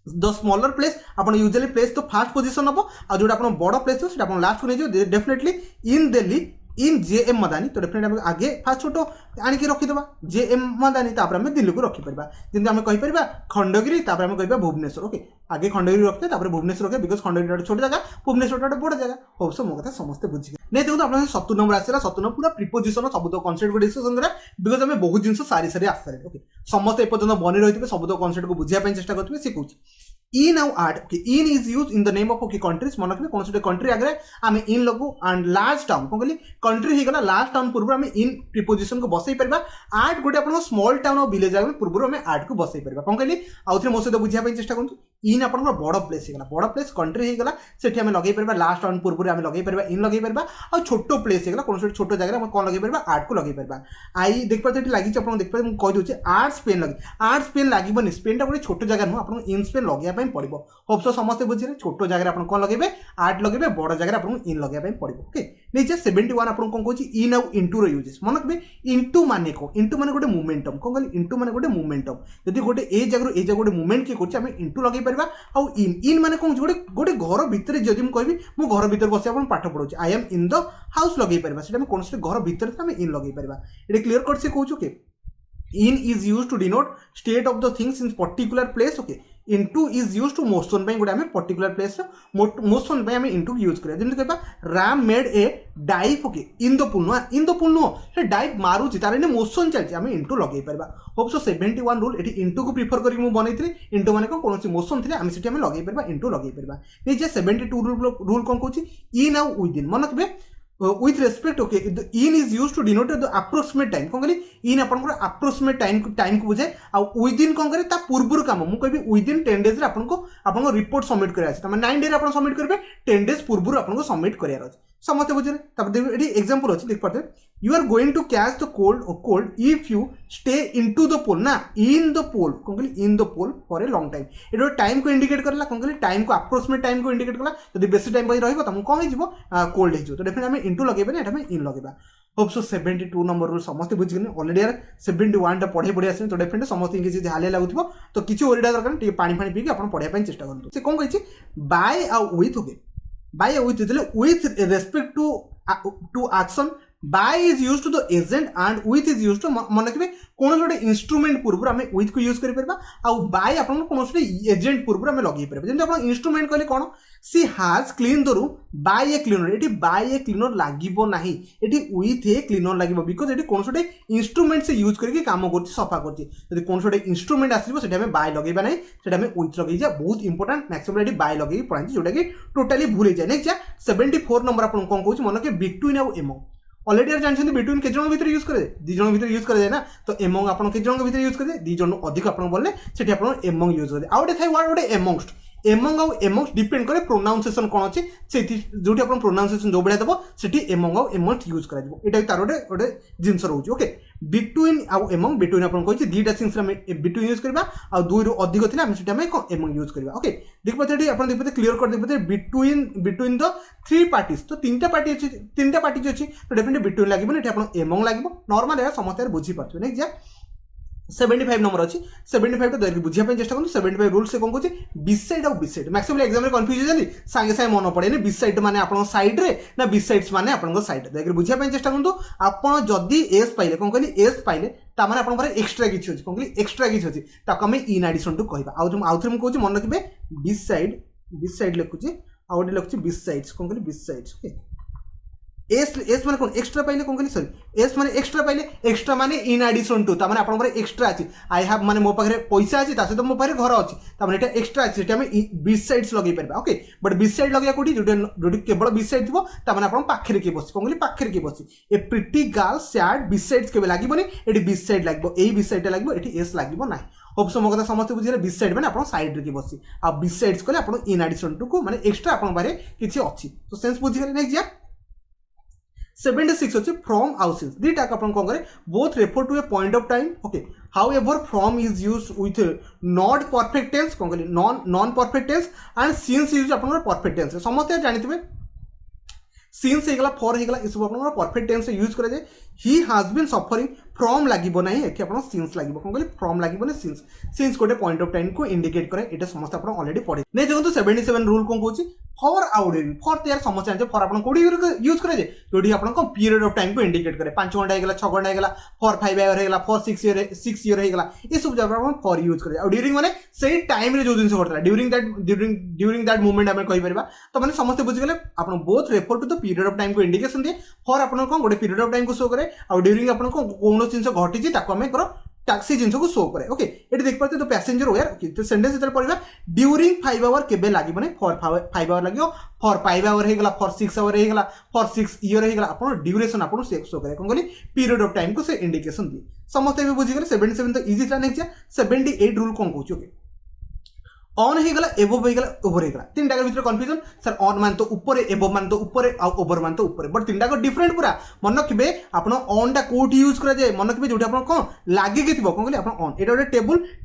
द स्मॉलर प्लेस अपन यूजुअली प्लेस तो फर्स्ट पोजीशन हबो आ जोटा अपन बड़ प्लेस तो सेटा अपन लास्ट को नै जो डेफिनेटली इन दिल्ली इन जेएम मदानी तो डेफिनेटली हम आगे फास्ट छोटो आनी के रखि देबा जेएम मदानी तापर हम दिल्ली को रखि परबा जेंति हम कहि परबा खंडगिरी तापर हम कहबा भुवनेश्वर ओके आगे खंडगिरी रखते तापर भुवनेश्वर रखे बिकॉज़ खंडगिरी एक छोटा जगह भुवनेश्वर एक बड़ जगह होबसो मो कथा समस्त बुझि नै देखो अपन 70 नंबर आसेला 70 नंबर पूरा प्रीपोजिशन सब तो कांसेप्ट को डिस्कशन करा बिकॉज़ हमें बहुत जिंस सारी आसरे ओके समस्त ए पर्यंत बनि रहितबे सब तो कांसेप्ट को बुझिया पे चेष्टा करतबे से कहूची इन आउ at okay in is use in the name of okay countries मन रखिए कौन से कंट्री आगे आम इन लगू एंड लार्ज टाउन कौन कहली कंट्री होगा लार्ज टाउन पूर्व आम इन प्रिपोजिशन को बसई पार आड गोटे आप स्मॉल टाउन और विलेज आगे पूर्व आम आड को बसई पार कौन कहली आउ थे मो सहित बुझापी चेष्टा करूँ इन आप बड़ प्लेस होगा बड़ प्लेस कंट्री होगा से आम लगे पार लास्ट टाउन पूर्व आम लगे पार इन लगे पार आ छोट प्लेस होगा कौन छोट जगह कौन लगे पार आड को लगे पार आई देख पाते लगी आप देख पाते कहीदे आर्ट्स पेन लगे आर्ट्स पेन लगे स्पेन टा गोटे छोट जगह नुह आप इन स्पेन लगे पड़ो होप्स समस्त बुझे छोट जगह आप कौन लगे आर्ट लगे बड़ जगह आपको इन लगे पड़ो ओके नीचे 71 आपको कौन कहूँ इन आउ इंटू यूजेस मन रखिए इंटू माने को इंटू माने गोटे मोमेंटम कौन कहली इंटू माने गोटे मोमेंटम जब गोटे ए जगह गोटे मुवमेंट किए कर इंटू लगे पार आउ इन माने कौन गोटे गोटे घर भितर जब मुझे कहि मो घर भितर बस आप पाठ पढ़ाऊँ I am in the house लगे पार से कौन घर भितर आम इन लगे पार ये क्लीयर कट से कहूँ कि in is use to denote state of the things in particular place okay into is use to motion गोटे आम पर्टिकुलर प्लेस मोशन आम इंटू यूज करें जमी कह Ram made a dive okay in the pool नुह डाइव मारूची तार in motion चलती आम इंटू लगे पार होप सो 71 रूल ये इंटू को प्रिफर करके मुझे बनई इंटू मैंने कौन मोशन थे आम से लगे पार इंटू लगे पार नीचे 72 रूल कौन कहूँ इन आउ विदिन मन रखिए with respect okay the in is used to denote the approximate time कौन कहली in आपन approximate time को बुझे आ within कौन करे ता पूर्व काम मु कहबी within 10 days रे आपन रिपोर्ट सबमिट करे अछि तमे 9 डे रे आपन सबमिट करबे 10 days पूर्व आपन सबमिट करियार अछि समते बुझे तब देखो एठी एग्जांपल अछि देख पाते you are going to catch the cold if you stay into the pool ना in the pool कौन कहली in the pool for a long time एडो टाइम को इंडिकेट करला कौन कहली टाइम को अप्रोक्सीमेट टाइम को इंडिकेट करला जदि बेसी टाइम बई रहइबो त कोन हिजबो कोल्ड हिजबो तो डेफिनेटली हम इंटू लगेबे एटा हम इन लगेबा होप सो 72 नंबर रूल समस्त बुझिगने ऑलरेडी यार 71 टा पढे पढे आसे तो डेफिनेटली समस्त इंग्लिश झाले लागुथबो तो किछि ओरिडा दरकार टी पानी पानी पीके आपण पढिया पई चेष्टा करंतु से कोन कहिछि बाय आ विथ ओके बाय विथ दिले with respect to action by is use to the agent and with is use to मन रखिए कौन गोटे इंस्ट्रूमेंट पूर्व आम विथ को यूज कर बाय आप कौन एजेंट पूर्व आम लगे पारे जमी आप इंस्ट्रूमेंट कहले कौन सी has clean the room by a cleaner ये बाय ए क्लीनर लगे ना ये विथ ए क्लीनर लगे बिकज ये कौन गोटे इंस्ट्रूमेंट से यूज करके काम कर सफा कर कौन गोटे इंस्ट्रूमेंट आसो से बाय लगे ना से विथ लगे बहुत इंपोर्टाट मैक्सिमम ये बाय लगे पढ़ाई जोटा कि टोटाली भूल जाए नेक्स्ट 74 नंबर आप कौन कहूँ मन रखिए बिटवीन आउ एमंग ऑलरेडी यार जानते बिटवीन के जन भीतर यूज करे दी जन भीतर यूज करे ना तो एमंग आप के जन भीतर यूज करे दी जन अधिक आप बोले से एमंग यूज करे आउटे थाई वर्ड गोटे एमंगस्ट एमंग आउ एमंगस्ट डिपेंड करे प्रोनाउंसिएशन कौन अच्छे से जो आप प्रोनाउंसिएशन जो भाया देव से एमंग आउ एमंगस्ट यूज कर यहाँ तार गोटे जिनस रोचे ओके बिटवीन आउ एमंग बिटवीन आप कही दीटा थिंग्स बिटवीन यूज करवा आ दुई रु अधिक थे एमंग यूज करवा ओके देख पाते आप देख पाते क्लीयर कर देख पाते बिटवीन द 3 पार्टीज तो 3टा पार्टी अच्छी 3टा पार्टी अच्छी तो डेफिनेटली बिटवीन लगे ये आप एमंग लगे नॉर्मल यार समस्त बुझीपारे नेक्स्ट जा 75 नंबर अच्छी 75 तो दरकी बुझिया चेष्टा करूँ 75 रूल से कौन कहूँ बिसाइड आउ बिसाइड मैक्सिमम एग्जाम में कन्फ्यूज होती सागे सागे मन पड़े बिसाइड माने आपन साइड रे ना बिसाइड्स माने आपन साइड दरकी बुझिया चेष्टा करूँ आपन जदि एस पाइले कौन कहली एस पाइले ता माने आपन एक्सट्रा किछि अछि कौन कहली एक्सट्रा किछि अछि ताको हम इन एडिशन टू कहबा आउ थे कहूँ मन रखिबे बिसाइड लिखुछि आउ गोटे लिखुछि बिसाइड्स कौन कहली बिसाइड्स ओके एस माने कौन एक्स्ट्रा पाइले कौन कहली सॉरी एस माने एक्स्ट्रा पाइले एक्स्ट्रा माने इन एडिशन टू ता माने आपन पर एक्स्ट्रा अछि आई हैव माने मो पाखरे पैसा अछि ता से तो मो पाखरे घर अछि ता माने एटा एक्स्ट्रा अछि सेटा हम बीच साइड्स लगे परबा ओके बट बीच साइड लगे कोठी जोटी केवल बीच साइड थिबो ता माने आपन पाखरे के बसी कौन कहली पाखरे के बसी ए प्रिटी गर्ल सैड बीच साइड्स केबे लागिबोनी एटी बीच साइड लागबो एई बीच साइड लागबो एटी एस लागबो नाही होप्स मो कथा समस्त बुझिले बीच साइड माने आपन साइड रे के बसी आ बीच साइड्स कहले आपन इन एडिशन टू को माने एक्स्ट्रा आपन बारे किछि अछि तो सेंस बुझि गेले नेक्स्ट जा 76 अच्छे फ्रॉम आउ सिंस दीटा अपन कौन करे both refer to a point of time okay however from is use with not perfect tense कौन कहली non perfect tense and since use अपन परफेक्ट टेंस समस्त जानते सिंस होगा फॉर होगा ये सब आप परफेक्ट टेंस यूज करे ही हाज बीन सफरिंग फ्रॉम लगे ना ये आप सिंस लगे कौन कहली फ्रॉम लगे सिंस सिंस गोटे पॉइंट ऑफ टाइम को इंडिकेट करे ये समस्त आप ऑलरेडी पढ़े नहीं देखो 77 रूल कौन कहूँ फॉर आउ ड्यूरिंग फॉर तो यार समस्त जानते फॉर आप यूज करे जो आप पीरियड ऑफ टाइम को इंडिकेट करे 5 घंटा होगा 6 घंटा होगा फॉर 5 आवर होगा फॉर 6 ईयर होगा ये सब जब आप फॉर यूज करे और ड्यूरिंग मैंने से टाइम जो जिन घटना ड्यूरिंग दैट मोमेंट आम कहीपर तो मैंने समस्त बुझीगले आप both refer to the period of time को इंडिकेशन दिए फॉर आप गोटे पीरियड ऑफ टाइम को शो करे और ड्यूरिंग आप कौन जिन घटी आम टैक्सी जिनस को शो करे ओके ये देख पाते तो पैसेंजर वेयर ओके तो सेंटेंस इधर पढ़िबा ड्यूरिंग 5 आवर केबे लागि माने फॉर 5 आवर लागियो फॉर 5 आवर हे गला फॉर 6 आवर हे गला फॉर 6 ईयर हे गला अपन ड्यूरेशन अपन शो करे कोन कहली पीरियड ऑफ टाइम को से इंडिकेशन दी समस्त भी बुझी गले 77 तो इजी था नेक्स्ट 78 रूल कोन कहू ओके ऑन हे गला एबव हे गला ओवर हे गला तीन टाका भीतर कंफ्यूजन सर ऑन मान तो ऊपर एबव मान तो ऊपर आ ओवर मान तो ऊपर बट तीन टाका डिफरेंट पूरा मन रखिबे आपण ऑन टा कोठी यूज करा जाय मन रखिबे जोठी आपण कोन लागी के थिबो कोन कहली आपण ऑन एटा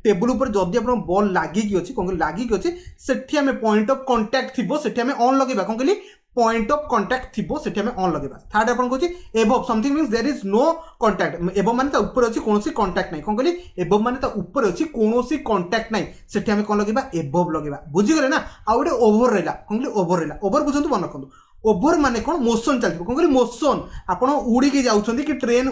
टेबल ऊपर जदी आपण बॉल लागी की अछि कोन कहली लागी की अछि सेठी हमें पॉइंट ऑफ कांटेक्ट थिबो सेठी हमें ऑन लगेबा कोन कहली पॉइंट ऑफ कांटेक्ट थिबो सेठी हमें ऑन लगेबा थर्ड आपण कहछि above something means there is no contact above माने ता ऊपर अछि कोनोसी कांटेक्ट नै कोन कहली एबव माने ता ऊपर अछि कोनोसी कांटेक्ट नै सेठी हमें कोन लगेबा एबव लगेबा बुझी गले ना आ ओडे ओवर रहला कोन कहली ओवर रहला ओवर बुझंतु मन रखंतु ओवर माने कोन मोशन चलथिबो कोन कहली मोशन आपण उडी की जाउछंती कि ट्रेन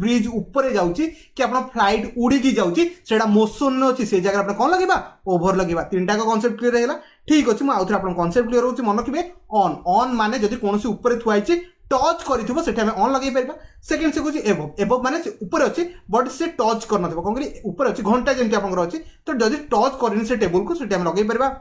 ब्रिज ऊपर जाउची कि आपण फ्लाइट उडी की जाउची सेडा मोशन न अछि से जगह आपण कोन लगेबा ओवर लगेबा तीनटा का कांसेप्ट क्लियर हैला ठीक अछि म आउथरा आपण कांसेप्ट क्लियर होछि मन रखिबे ऑन ऑन माने जदी कोनोसी ऊपर थुआइची टच करिथिबो सेटा हमें ऑन लगेई परबा सेकंड से कुछ एबव माने से ऊपर अछि बट से टच करनथिबो कोन कहली ऊपर अछि घंटा जेंति आपनकर अछि तो जदी टच करिन से टेबल को सेटा हम लगेई परबा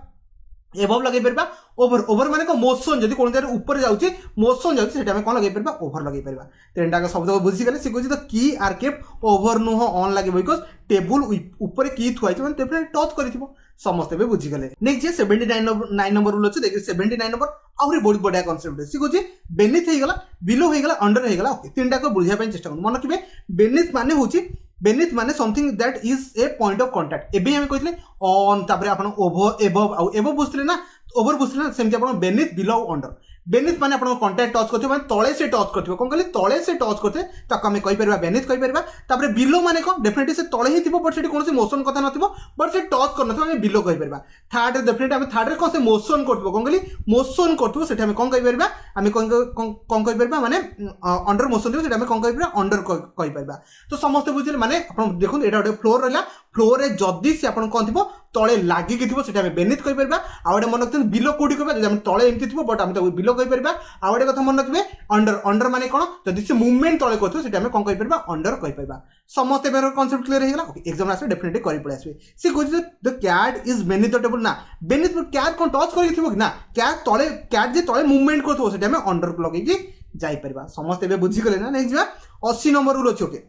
एबव लगे परबा ओवर ओवर माने को मोशन जदी कोन जगह ऊपर जाउची मोशन जाउची सेटा में कोन लगे परबा ओवर लगे परबा तीनटा का शब्द बुझी गले से कहछि the key are kept over no on लगे बिकॉज़ टेबल ऊपर की थुआइछ माने टेबल टच करिथिबो समस्त बे बुझी गले नेक्स्ट 79 नंबर रूल अछि देखि 79 नंबर आउरी बहुत बडा कांसेप्ट से कहछि बेनिथ हे गला बिलो हे गला अंडर हे गला ओके तीनटा को बुझिया पे चेष्टा मन रखिबे बेनिथ माने होछि बेनिथ माने something that is a point of contact एबे हम कहथले ऑन तापरे आपण ओवर एबव बुझथले ना ओवर बुझथले ना सेमति आपण बेनिथ बिलो अंडर बेनिथ माने आपण कांटेक्ट टच करथिबो माने तळे से टच करथिबो कोन कहली तळे से टच करथे ताको हम कहि परबा बेनिथ कहि परबा तापरे बिलो माने को डेफिनेटली से तळे ही थिबो बट सेठी कोनोसी मोशन कथा नथिबो बट से टच करनथिबो हम बिलो कहि परबा थर्ड डेफिनेटली हम थर्ड रे को से मोशन करथिबो कोन कहली मोशन करथिबो सेठी हम कोन कहि परबा हम कोन कहि परबा माने अंडर मोशन थिबो सेठी हम कोन कहि परबा अंडर कहि परबा तो समस्त बुझिले माने आपण देखुन एटा ओटे फ्लोर रहला फ्लोर रे जदी से आपण कोन थिबो तळे लागि कि थिबो सेठी हम बेनिथ कहि परबा आ ओटे मन रखते बिलो कोडी कहबा जदी हम तळे एमति थिबो बट हम तो बिलो कहि परबा आ ओटे कथा मन रखबे अंडर अंडर माने कोन जदी से मूवमेंट तळे करथो सेठी हम कोन कहि परबा अंडर कहि परबा समस्त बेर कांसेप्ट क्लियर हे गेला ओके एग्जाम आसे डेफिनेटली करि पळे आसे से कहछि the cat is beneath the table ना बेनिथ पर कैट कोन टच करि थिबो कि ना कैट तळे कैट जे तळे मूवमेंट करथो सेठी हम अंडर लगै कि जाई परबा समस्त बे बुझी गले ना नेक्स्ट जा 80 नंबर रूल अछि ओके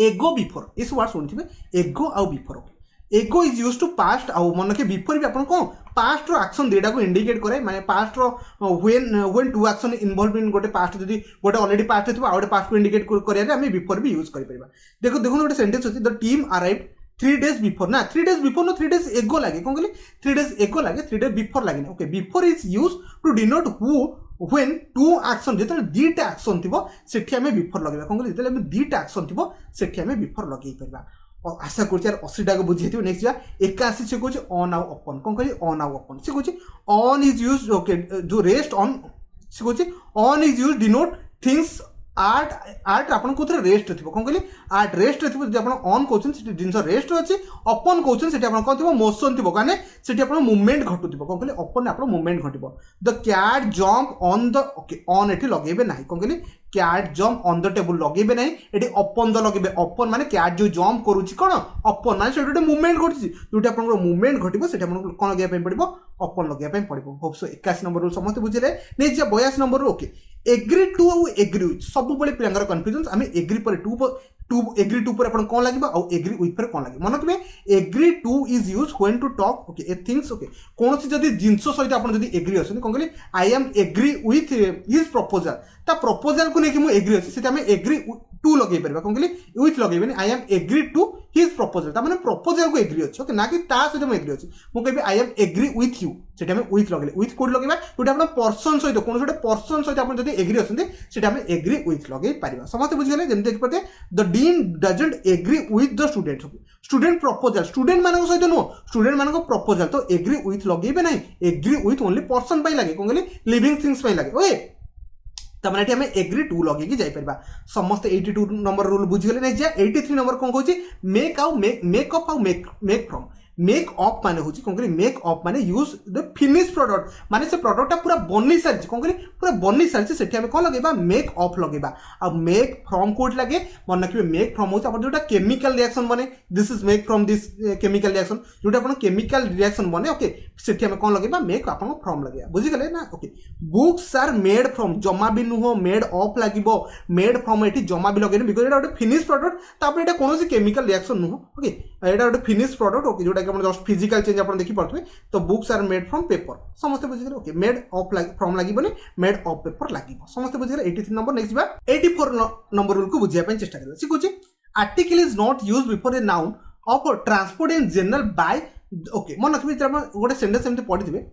एगो बिफोर इस वर्ड सुनथिबे एगो आउ बिफोर एगो इज यूज्ड टू पास्ट आउ मन के बिफोर भी अपन को पास्ट रो एक्शन देडा को इंडिकेट करे माने पास्ट रो when two action involve in गोटे पास्ट जदी गोटे ऑलरेडी पास्ट हेतु आउटे पास्ट को इंडिकेट करे रे हम बिफोर भी यूज करि परबा देखो देखो गोटे सेंटेंस अछि the team arrived 3 days before ना 3 days बिफोर नो 3 days एगो लागे कोन कहली 3 days एगो लागे 3 days बिफोर लागे okay before is used to denote who when two action जेते दीटा एक्शन थिबो सेठी हमें बिफोर लगेबा कोन कहली जेते हमें दीटा एक्शन थिबो सेठी हमें बिफोर लगेई परबा और आशा करछि यार 80 टा को बुझी हेतिबो नेक्स्ट जा 81 से कहछि ऑन आउ ओपन कोन कहली ऑन आउ ओपन से कहछि ऑन इज यूज्ड ओके जो रेस्ट ऑन से कहछि on is used denote things at आपण कोथरे रेस्ट थिबो कोन कहली आर्ट रेस्ट थिबो जदि आपण on Kochan Sethi jeans rest अछि ओपन कोचन सेठी आपण कोन थिबो मोशन थिबो काने सेठी आपण मूवमेंट घटुथिबो कोन कहली ओपन आपण मूवमेंट घटिबो the cat jump on the okay on एठी लगेबे नाही कोन कहली cat jump on the table लगेबे नाही एठी ओपन द लगेबे ओपन माने कैट जो जंप करूची कोन ओपन माने सेठी मूवमेंट घटुची जोटी आपण मूवमेंट घटिबो सेठी आपण कोन लगेबे पे पड़िबो ओपन लगेबे पे पड़िबो होप सो 81 नंबर रूल समस्त बुझिले नै जे 82 number rule okay agree to और एग्री विथ सब बळे पिलांगर कन्फ्यूजन आमे एग्री पर टू एग्री टू पर आपण कोन लागिबो और एग्री विथ पर कोन लागिबो मन रखबे agree to is used when to talk okay a things okay कोनोसी जदी जिंसो सहित आपण जदी एग्री अछन कोन कहली I am agree with his proposal ता प्रपोजल को नेकी मु एग्री अछि सेटा हमें एग्री टू लगेई परबा कोन कहली विथ लगेबेनी I am agree to his proposal ता माने प्रपोजल को एग्री अछि ओके ना कि ता सहित मु एग्री अछि मु कहबे I am agree with you सेटा हमें विथ लगेले विथ कोड लगेबा जोटा आपण पर्सन सहित कोन जोटा पर्सन सहित आपण जदी एग्री अछन सेटा हमें एग्री विथ लगेई परिबा समस्त बुझि गेले जेम देख पते the dean doesn't agree with the students student proposal student मानको सहित नो स्टूडेंट मानको प्रपोजल तो एग्री विथ लगेबे नाही एग्री विथ ओनली पर्सन पाई लागे कोन कहली लिविंग थिंग्स पाई लागे ओए तमने एठी हमें एग्री टू लगे कि जाई परबा समस्त 82 नंबर रूल बुझि गेले नै जे 83 नंबर कोन कहूची मेक आउ मेक अप आउ मेक फ्रॉम मेक अप माने होची कोन करी मेक अप माने यूज द फिनिश प्रोडक्ट माने से प्रोडक्टटा पूरा बनी सारी कोन करी पूरा बनी सारी सेठी हम कोन लगेबा मेक अप लगेबा आ मेक फ्रॉम कोड लागे मन रखिबे मेक फ्रॉम होची अपन जोटा केमिकल रिएक्शन बने this is make from this chemical reaction जोटा अपन केमिकल रिएक्शन बने ओके सेठी हम कोन लगेबा मेक अपन फ्रॉम लगेबा बुझी गले ना okay books are made from जमा भी नुहो मेड अप लागिबो मेड फ्रॉम एठी जमा भी लगेनी बिकॉज़ एटा गोटे फिनिश प्रोडक्ट तापर एटा कोनोसी केमिकल रिएक्शन नुहो ओके एटा गोटे फिनिश प्रोडक्ट ओके जोटा कि अपन जस्ट फिजिकल चेंज अपन देखि पड़थबे तो books are made from paper समस्त बुझी गले ओके मेड अप फ्रॉम लागिबोनी मेड अप पेपर लागिबो समस्त बुझी गले 83 नंबर नेक्स्ट बा 84 नंबर रूल को बुझिया पय चेष्टा करबा सिकुची article is not used before a noun of transport in general by okay मन रखबे जब अपन गोटे सेंटेंस एमते पढि दिबे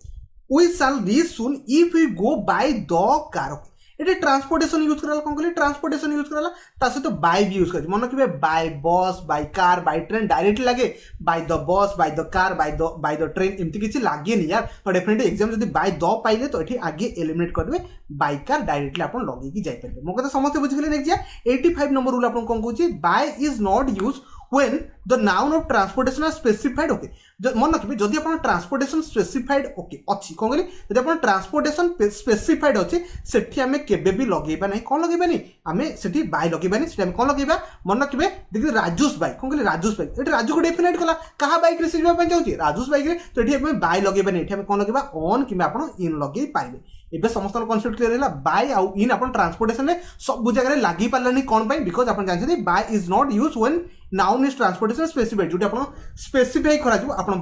we shall reach soon if we go by the car okay एटे ट्रांसपोर्टेशन यूज कराला कोन कहले ट्रांसपोर्टेशन यूज कराला ता सहित बाय भी यूज कर मन रखबे by bus by car by train directly लागे by the bus by the car by the train एमती किछि लागे नि यार तो डेफिनेटली एग्जाम जदी बाय द पाइले तो एठी आगे एलिमिनेट कर देबे बाय कार डायरेक्टली अपन लगे की जाय परबे मो कथा समस्त बुझ गेले नेक्स्ट 85 नंबर रूल अपन कोन कहूची by is not use when the noun of transportation are specified okay मन रखिबे जदि अपन ट्रांसपोर्टेशन स्पेसिफाइड ओके अछि कोन कहली जदि अपन ट्रांसपोर्टेशन स्पेसिफाइड अछि सेठी हमें केबे भी लगेबा नै कोन लगेबा नै हमें सेठी बाय लगेबा नै सेठी हम कोन लगेबा मन रखिबे देखि राजूस बाय कोन कहली राजूस बाय एठी राजू को डेफिनेट कला कहा बाइक रे सिजबा पय जाउची राजूस बाइक रे तो एठी हमें बाय लगेबा नै एठी हम कोन लगेबा ऑन किबा अपन इन लगे पाइबे एबे समस्त कॉन्सेप्ट क्लियर हैला बाय आउ इन अपन ट्रांसपोर्टेशन रे सब जगह रे लागि पालानी कोन पय बिकॉज़ अपन जानछथि by is not used when noun is transportation specified जोटी अपन स्पेसिफाई करा जो अपन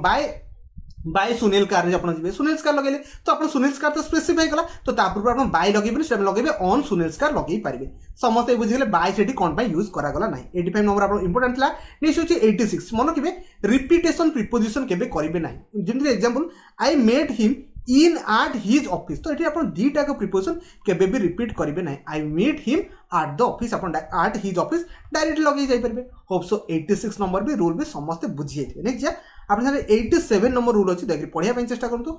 बाय सुनील कार जे अपन जिबे सुनील कार लगेले तो अपन सुनील कार तो स्पेसिफाई कला तो तापर अपन बाय लगेबे सेम लगेबे ऑन सुनील कार लगे पारिबे समस्त बुझिले बाय सेठी कोन पय यूज करा गला नाही 85 नंबर अपन इंपोर्टेंट ला नेक्स्ट होची 86 मन केबे रिपीटेशन प्रीपोजिशन केबे करिबे नाही जेमति example I met him in at his office तो एठी अपन दीटा को प्रीपोजिशन केबे भी रिपीट करिबे नाही I meet him at the office अपन एट हिज ऑफिस डायरेक्ट लगे जाई परबे होप सो 86 नंबर भी रूल भी समस्त बुझी जाइबे नेक्स्ट अपन सारे 87 नंबर रूल अछि देखि पढिया पय चेष्टा करंतु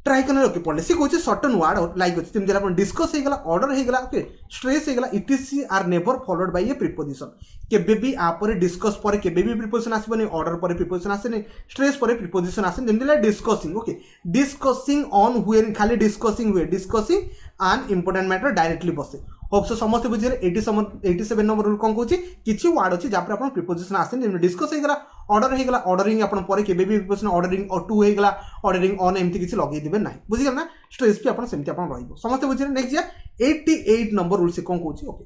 ट्राई करने ओके पढ़ले सी कोचे सर्टेन वर्ड लाइक अछि तेम अपन डिस्कस हे गला ऑर्डर हे गला ओके स्ट्रेस हे गला etc are never followed by a preposition केबे भी आ पर डिस्कस पर केबे भी प्रीपोजिशन आसीबनी ऑर्डर पर प्रीपोजिशन आसेनी स्ट्रेस पर प्रीपोजिशन आसे जेमतिला डिस्कसिंग ओके डिस्कसिंग ऑन हुए खाली डिस्कसिंग हुए discussing an important matter directly बसे होप सो समस्त बुझिले 87 नंबर रूल कोन कहूची किछि वर्ड अछि जा पर अपन प्रीपोजिशन आसे जेम डिस्कस हे गला ऑर्डर हे गला ऑर्डरिंग अपन पर केबे भी प्रीपोजिशन ऑर्डरिंग और टू हे गला ऑर्डरिंग ऑन एमति किछि लगे दिबे नाही बुझि गेल ना स्ट्रेस भी अपन सेमति अपन रहिबो समस्त बुझिले नेक्स्ट 88 नंबर रूल से कोन कहूची okay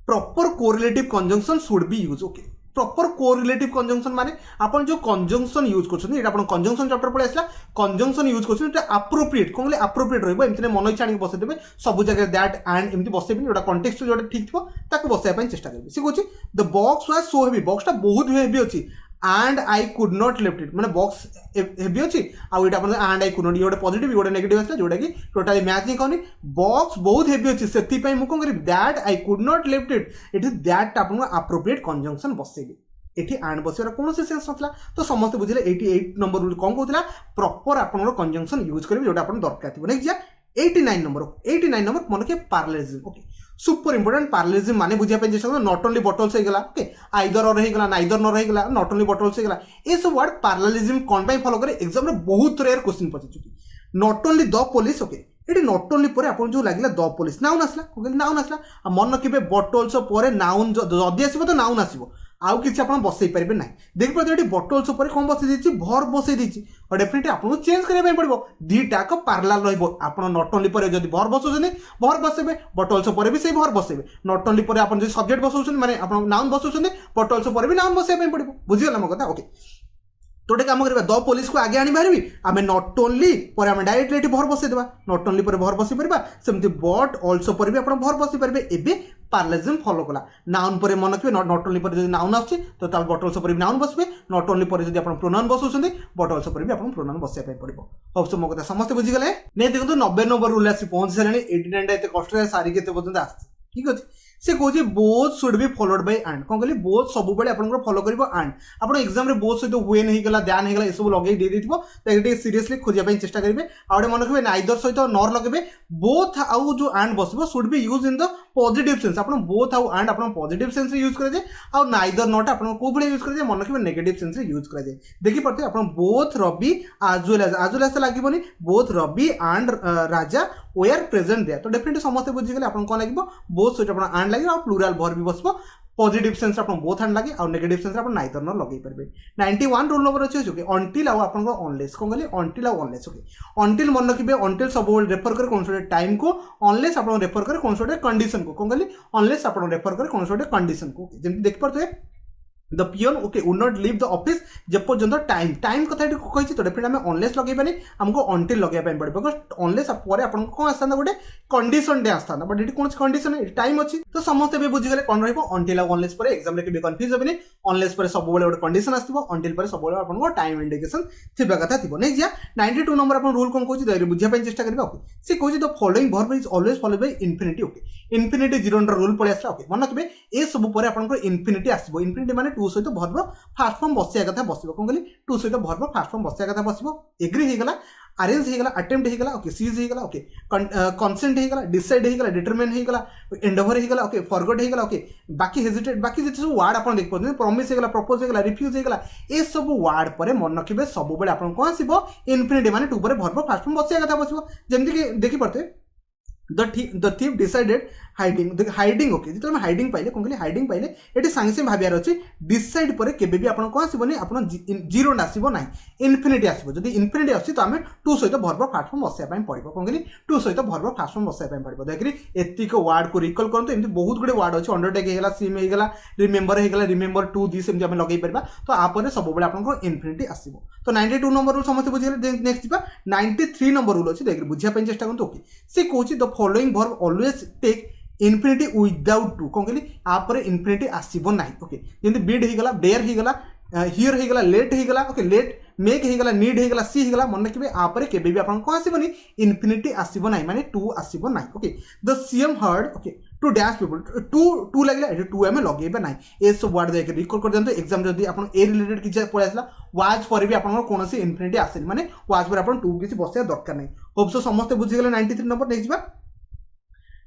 proper correlative conjunction should be use okay proper correlative conjunction माने अपन जो कंजंक्शन यूज करछन एटा अपन कंजंक्शन चैप्टर पळे आसला कंजंक्शन यूज करछन एटा एप्रोप्रिएट कोनले एप्रोप्रिएट रहबो एमतिने मन इच्छा आनी बसे देबे सब जगह दैट एंड एमति बसेबिन जोटा कॉन्टेक्स्ट जोटा ठीक थबो ताको बसेया पय चेष्टा करबे सी कहूची the box was so heavy box ता बहुत हेवी अछि and I could not lift it माने बॉक्स हेवी अछि आ एटा अपन and I could not योडे पॉजिटिव योडे नेगेटिव आसला जोडा कि टोटली मैच नै कोनी बॉक्स बहुत हेवी अछि सेति पय मु कोन करी that I could not lift it it is that अपन एप्रोप्रिएट कंजंक्शन बसेबे एठी एंड बसेरा कोनोसी सेंस नथला तो समस्त बुझिले 88 नंबर रूल कोन कहउतला प्रॉपर अपन कंजंक्शन यूज करबे जोडा अपन दरकार थिबो नेक्स्ट 89 नंबर मन के parallelism okay super important parallelism माने बुझिया पे जेसा नॉट ओनली बॉटल्स हे गला ओके आइदर और हे गला नाइदर नॉर हे गला नॉट ओनली बॉटल्स हे गला ए सब वर्ड पैरेललिज्म कोन पय फॉलो करे एग्जाम रे बहुत रेयर क्वेश्चन पचे चुकी not only the police okay eighty not only पर अपन जो लागिला द पुलिस नाउन आसला ओके नाउन आसला मन केबे बॉटल्स पर नाउन जदी आसीबो तो नाउन आसीबो आउ किछि अपन बसै परिबे नै देखि पते एटी बॉटल्स ऊपर कोन बसै दिछि भर बसै दिछि और डेफिनेटली अपन चेंज करै पय पड़बो दीटा को पैरेलल रहबो अपन नॉट ओनली पर जदी भर बसोसने भर बसेबे बॉटल्स ऊपर भी सही भर बसेबे नॉट ओनली पर अपन जे सब्जेक्ट बसोसने माने अपन नाउन बसोसने बॉटल्स ऊपर भी नाउन बसै पय पड़बो बुझि गेला म कथा ओके तोटे काम करबा द पुलिस को आगे आनी बारबी आमे नॉट ओनली पर आमे डायरेक्टली एटी भर बसै देबा नॉट ओनली पर भर बसै परबा सेमति बट आल्सो पर भी अपन भर बसै परबे एबे पैरेललिज्म फॉलो कला नाउन पर मन रखबे नॉट ओनली पर जदी नाउन आछे तो ता बॉटल्स पर भी नाउन बसबे नॉट ओनली पर जदी अपन प्रोनाउन बसोसंदी बॉटल्स पर भी अपन प्रोनाउन बसै पय पड़बो होप सो म कथा समस्त बुझि गेले नै देखंतु 90 नंबर रूल आसी पहुंच सारणी 89 टा एते कष्ट रे सारी केते पर्यंत आस्ती ठीक अछि से कहूँ both should be followed by and कौन कहली बोथ सब बेले आपन फॉलो करिवो एंड आपण एग्जाम रे बोथ सहित व्हेन हे गला दैन हे गला ए सब लगे दे देथिबो त एटे सीरियसली खोजिया पई चेष्टा करिवे आउडे मन रखिबे नाइदर सहित नॉर लगेबे बोथ आउ जो एंड बसबो should be use in the positive sense आपण बोथ आउ एंड आपण पॉजिटिव सेंस रे यूज करे जे आउ नाइदर नॉट आपण को बळे यूज करे जे मन रखिबे नेगेटिव सेंस रे यूज करे जे देखि पड़ते आपण both Ravi as well as लागिबोनी both Ravi and Raja were present there तो डेफिनेटली समस्त बुझी गले आपण कोन लागिबो बोथ सहित आपण एंड लागि आ प्लूरल वर्ब भी बसबो पॉजिटिव सेंस आपण बोथ एंड लागि आ नेगेटिव सेंस आपण नाइदर न लगै परबे 91 रूल नंबर अछि ओके अनटिल आ आपण को अनलेस कोन गले अनटिल आ अनलेस ओके अनटिल मन रखिबे अनटिल सब रेफर करे कोन सोटे टाइम को अनलेस आपण रेफर करे कोन सोटे कंडीशन को कोन गले अनलेस आपण रेफर करे कोन सोटे कंडीशन को जेम देख परते the peon okay would not leave the office जब पर्यंत टाइम टाइम कथा कही तो डेफिनेटली आम अनलेस लगे पानी आमको अनटिल लगे पड़े बिकज अनलेस पर आपको कौन आसता गोटे कंडीशन आसता बट ये कौन कंडीशन टाइम अच्छी तो समस्त भी बुझीगले कौन रही अनटिल अनलेस पर एग्जाम रे कन्फ्यूज हेनी अनलेस पर सब गोटे कंडीशन आसो अनटिल पर सब आपको टाइम इंडिकेशन थिबा कथा थी नहीं जा 92 नंबर आप रूल कौन कहूँ बुझापी चेष्टा करेंगे ओके सी कहूँ the following verb is always followed by infinity okay infinity zero rule पड़े आसला ओके मन रखिए ए सब पर आपको इन्फिनिटी आसो इन्फिनिटी माने टू सहित वर्ब फास्ट फॉर्म बसिया कथा बसिबो कोन कहली टू सहित वर्ब फास्ट फॉर्म बसिया कथा बसिबो एग्री हे गला अरेंज हे गला अटेम्प्ट हे गला ओके सीज हे गला ओके कंसेंट हे गला डिसाइड हे गला डिटरमाइन हे गला एंडेवर हे गला ओके फॉरगॉट हे गला ओके बाकी हेजिटेट बाकी जे सब वर्ड आपन देख पते प्रॉमिस हे गला प्रपोज हे गला रिफ्यूज हे गला ए सब वर्ड पर मन रखिबे सब बेले आपन कोन आसीबो इन्फिनिटी माने टू पर वर्ब फास्ट फॉर्म बसिया कथा बसिबो जेमति कि देखि पड़ते the thief decided hiding okay जो हाइडिंग पाइले कौन कहली हाइडिंग पाइले ये सांगे सांगे भावियार अच्छे डिसाइड पर केबे भी आपन कौन आसबनी आपन जीरो आसबो ना इन्फिनिटी आसबो जदि इन्फिनिटी आसी तो आम टू सहित वर्ब फास्ट फॉर्म बसाया पड़ो कौन कहली टू सहित वर्ब फास्ट फॉर्म बसाया पड़ो देखिए एतिक वर्ड को रिकॉल करते एमती बहुत गुड़े वर्ड अच्छे अंडरटेक होगा सिम होगा रिमेंबर टू दिस एमती आम लगे पार तो आप सब आपको इन्फिनिटी आसो तो 92 नंबर रूल समस्त बुझे नेक्स्ट जा 93 नंबर रूल अच्छे देखिए बुझापी चेष्टा करते ओके सी कहूँ the following verb always take infinity without to कौन कहली आप इन्फिनिटी आसब ना ओके जमी बीड होगा डेयर होगा हियर होगा लेट होगा ओके लेट मेक होगा नीड होगा सी होगा मन रखिए आप केबे भी आपन कौन आसबनी इन्फिनिटी आसब ना माने टू आसब ना okay the CM heard okay to dash people to लगे टू आम लगे ना ये सब वर्ड देख रिकॉर्ड कर दिखाते एग्जाम जब आप ए रिलेटेड किसी पड़े आसला वाज पर भी आपन कौन इन्फिनिटी आसेनी माने वाज पर आप टू किसी बसया दरकार नहीं होप सो समस्त बुझीगले 93 नंबर नेक्स्ट जा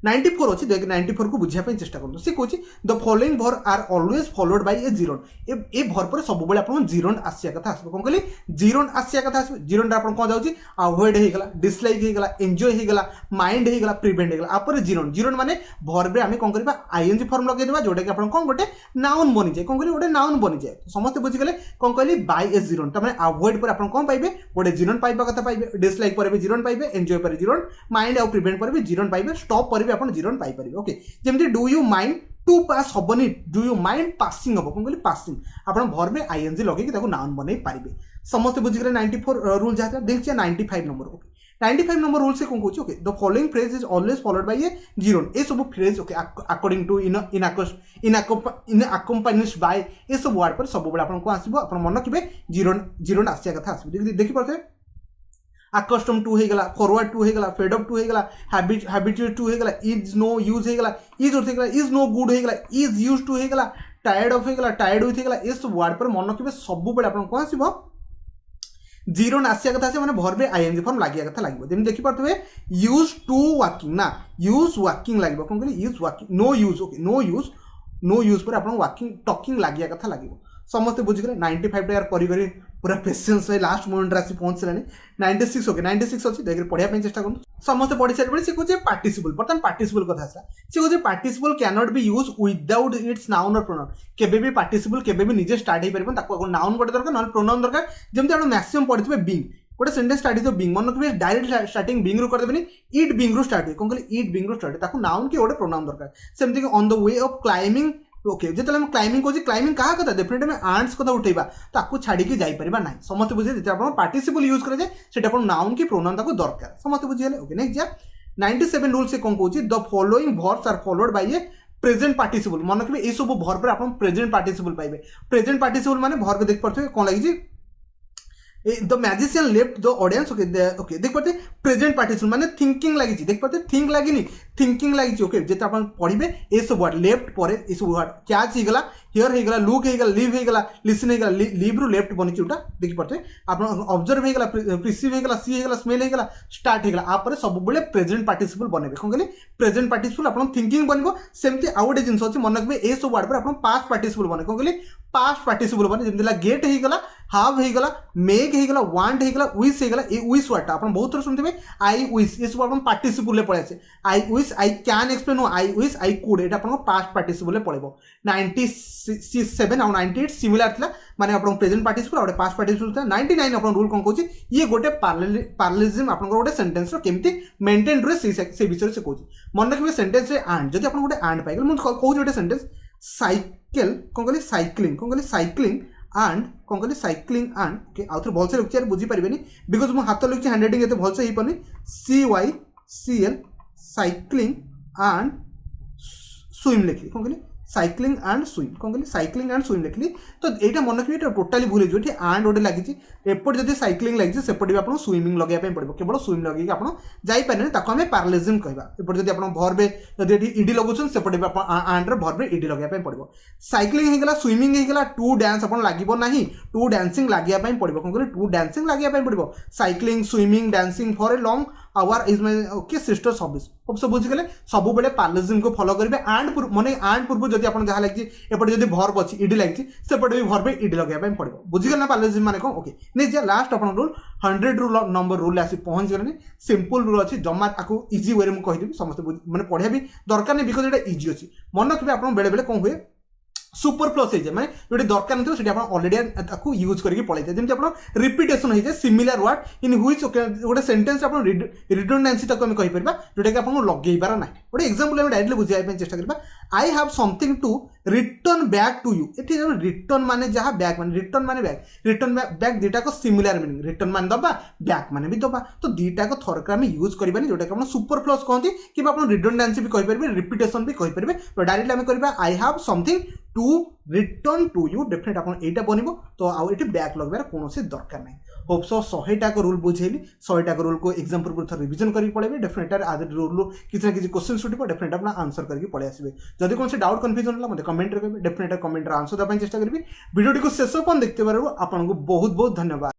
94 अच्छी देख 94 को बुझापी चेष्टा करूँ सी कहूँ the following verb are always followed by a zero a verb पर सब बेले आपन जीरो आसिया कथा आसबो कौन कहली जीरो आसिया कथा आसबो जीरो आपन कौन जाउची अवॉइड हे गला डिसलाइक हे गला एंजॉय हे गला माइंड हे गला प्रिवेंट हे गला आपरे जीरो माने वर्ब रे आमे कौन करबा आईएनजी फॉर्म लगे देबा जोटा कि आपन कौन गोटे नाउन बनि जाय कौन कहली गोटे नाउन बनि जाय समस्त बुझी गले कौन कहली बाय ए जीरो त माने अवॉइड पर आपन कौन पाइबे गोटे जीरो पाइबा कथा पाइबे डिसलाइक पर भी जीरो पाइबे एंजॉय पर जीरो माइंड और प्रिवेंट पर भी जीरो पाइबे स्टॉप पर भी आपन जीरो पाइ परिबे ओके जेमति do you mind to pass हबनी डू यू माइंड पासिंग हम कौन कहली पासिंग आपन वर्ब में आईएनजी लगे कि ताको नाउन बनै पारिबे समस्त बुझी गले 94 रूल जाता देखिए 95 नंबर ओके 95 नंबर रूल से कौन कहूँ okay the following phrase is always followed by a zero ए सब phrase okay according to in accompanied by ए सब वर्ड पर सब बेले आपन को आसीबो आपन मन रखिबे जीरो आसिया कथा आसीबो देखि परते अकस्टम टू होगा फॉरवर्ड टू होगा फेड अप टू होगा हैबिचुएट टू होगा इज नो यूज होगा इज नो गुड होगा इज यूज टू होगा टायर्ड ऑफ होगा टायर्ड विथ होगा ये सब वर्ड पर मन रखिए सब बेले आपन कौन आसीबो जीरो आसिया कथा से माने वर्ब रे आईएनजी फॉर्म लागिया कथा लागिबो जेम देखि परतबे यूज टू वर्किंग ना यूज वर्किंग लागिबो कोन कहली use working no use okay no use पर आपन वर्किंग टॉकिंग लागिया कथा लागिबो समस्त बुझिगले 95 यार करी करी पूरा पेशेंस है लास्ट मोमेंट रे आसी पहुंचलानी 96 ओके 96 अछि देखि पढिया पे चेष्टा करू समस्त पढि सारि पढि से कहै पार्टिसिपल बर्तन पार्टिसिपल कथा आसा से कहै participle can not be use without its noun और प्रोनाउन केबे भी पार्टिसिपल केबे भी निजे स्टार्ट हे परबन ताको नाउन गोटे दरकार न प्रोनाउन दरकार जेमते आपण मैक्सिमम पढितबे बीइंग गोटे सेंटेंस स्टार्ट हो बीइंग मन रखिबे डायरेक्ट स्टार्टिंग बीइंग रू कर देबनी इट बीइंग रू स्टार्ट हो कोन कहली इट बीइंग रू स्टार्ट ताको नाउन के गोटे प्रोनाउन दरकार सेमति कि on the way of climbing okay जो क्लाइंबिंग कौन क्लाइंबिंग क्या कथा डेफिनेटली में आंट्स कथा उठेबा ताकू छाड़ी के जाई परिबा नाही समस्त बुझे जे आपण पार्टिसिपल यूज करे जे सेटा आपण नाउन की प्रोनाउन ताकू दरकार समस्त बुझिले ओके नेक्स्ट जा 97 रूल से कौन कहूची the following verbs are followed by a present participle मन रखिबे ए सब वर्ब पर आपण प्रेजेंट पार्टिसिपल पाइबे प्रेजेंट पार्टिसिपल माने वर्ब देख परथे कोन लागि जी the magician left the audience okay okay देख पाते प्रेजेंट पार्टिसिपल माने थिंकिंग लगी देख पाते थिंक लगी थिंकिंग लगी ओके जेते आपण पढ़िबे ए सब वर्ड लेफ्ट परे ए सब वर्ड कैच हिगला हियर हिगला लुक हिगला लिव हिगला लिसन हिगला लिव रु लेफ्ट बनिची उटा देखि पाते आपण ऑब्जर्व हिगला प्रिसीव हिगला सी हिगला स्मेल हिगला स्टार्ट हिगला आ परे सब बेले प्रेजेंट पार्टिसिपल बनेबे कोन कहली प्रेजेंट पार्टिसिपल आपण थिंकिंग बनबो सेमती आउट जिंस अछि मन रखबे ए सब वर्ड पर आपण पास्ट पार्टिसिपल बने कोन कहली पास्ट पार्टिसिपल बने जेमतिला गेट हिगला हाव हिगला मेक हिगला वांट हिगला विश हिगला ए विश वर्ड आपण बहुत थोर सुनथिबे आई विश ए सब आपण पार्टिसिपल ले पळे आछे I wish I can explain I wish I could एटा आपण पास्ट पार्टिसिपल ले पळेबो 97 और 98 सिमिलर थिला माने आपण प्रेजेंट पार्टिसिपल और पास्ट पार्टिसिपल था 99 आपण रूल कोन कहूची ये गोटे पार्लेलिज्म आपण गोटे सेंटेंस रो केमती मेंटेन रे से विषय से कहूची मन रखबे सेंटेंस रे एंड जदी आपण गोटे एंड पाइगल मन कहूची गोटे सेंटेंस साइकिल कोन कहली साइक्लिंग एंड कौन कहली साइक्लिंग एंड ओके आउथर भलसे लिखि बुझी परिबेनी बिकॉज मो हाथ लिखि हैंड राइटिंग एते भलसे ही पनी CYCL साइक्लिंग एंड स्विम लिखली कौन कहली साइक्लिंग एंड स्विम कौन कहली साइक्लिंग एंड स्विम लिखली तो एटा मन रखिबे एटा टोटली भूल जो एंड ओडे लागिची एपट जदी साइक्लिंग लागिची सेपट भी आपण स्विमिंग लगे पे पड़बो केवल स्विम लगे आपण जाई पारे ताको हमें पैरालिज्म कहबा एपट जदी आपण भरबे जदी ईडी लगुछन सेपट भी आपण एंड रे भरबे ईडी लगे पे पड़बो साइक्लिंग हेगला स्विमिंग हेगला टू डांस आपण लागिबो नाही टू डांसिंग लागिया पे पड़बो कोन कहली टू डांसिंग लागिया पे पड़बो cycling swimming dancing for a long hour is my okay sister service अब सब बुझी गले सब बेले पैरालिज्म को फॉलो करिवे एंड माने एंड पूर्व जदी आपण जहा लागी एपट जदी भर्ब अछि ईडी लागी सेपट भी भर्ब ईडी लगे पे पड़बो बुझी गले ना पैरालिज्म माने को ओके ने जे लास्ट अपन रूल 100 रूल नंबर रूल आसी पहुंच गले सिंपल रूल अछि जम्मा आकु इजी वे रे म कहि देबी समस्त माने पढिया भी दरकार नै बिकॉज़ एटा इजी अछि मन रखबे आपण बेले बेले कोन हुए सुपर प्लस हो जाए मैं जो दरकार नहीं से ऑलरेडी आपको यूज करके पड़े जमी आप रिपीटेशन हो जाए सिमिलर वर्ड इन हुईच गोटे सेंटेंस आप रिडंडेंसी तक कहि परबा जोटा कि आपन लगेई पारा ना गोटे एग्जांपल हम डायरेक्टली बुझाई पे चेष्टा करबा I have something to return back to you एठी रिटर्न माने जहा बैक माने रिटर्न बैक दीटा को सिमिलर मीनिंग रिटर्न मान दबा बैक माने भी दबा तो दीटा को थरक हम यूज करबानी जोटा कि आपन सुपर प्लस कहंती कि आपन रिडंडेंसी भी कहि परबे रिपीटेशन भी कहि परबे तो डायरेक्टली हम करबा I have something to return to you definite आपन एटा बनिबो तो आ एठी बैक लगबार कोनोसी दरकार नै होप सो 100 टा को रूल बुझेली 100 टा को रूल को एग्जाम पूर्व थर रिवीजन करी पड़ेबे डेफिनेट आदि रूल किछि ना किछि क्वेश्चन सुटिबो डेफिनेट आपन आंसर करके पळे आसीबे जदी कोन से डाउट कंफ्यूजन होला मते कमेंट रे कहबे डेफिनेट कमेंट रे आंसर द पय चेष्टा करबी वीडियो को शेष पण देखते बारो आपन को बहुत बहुत धन्यवाद।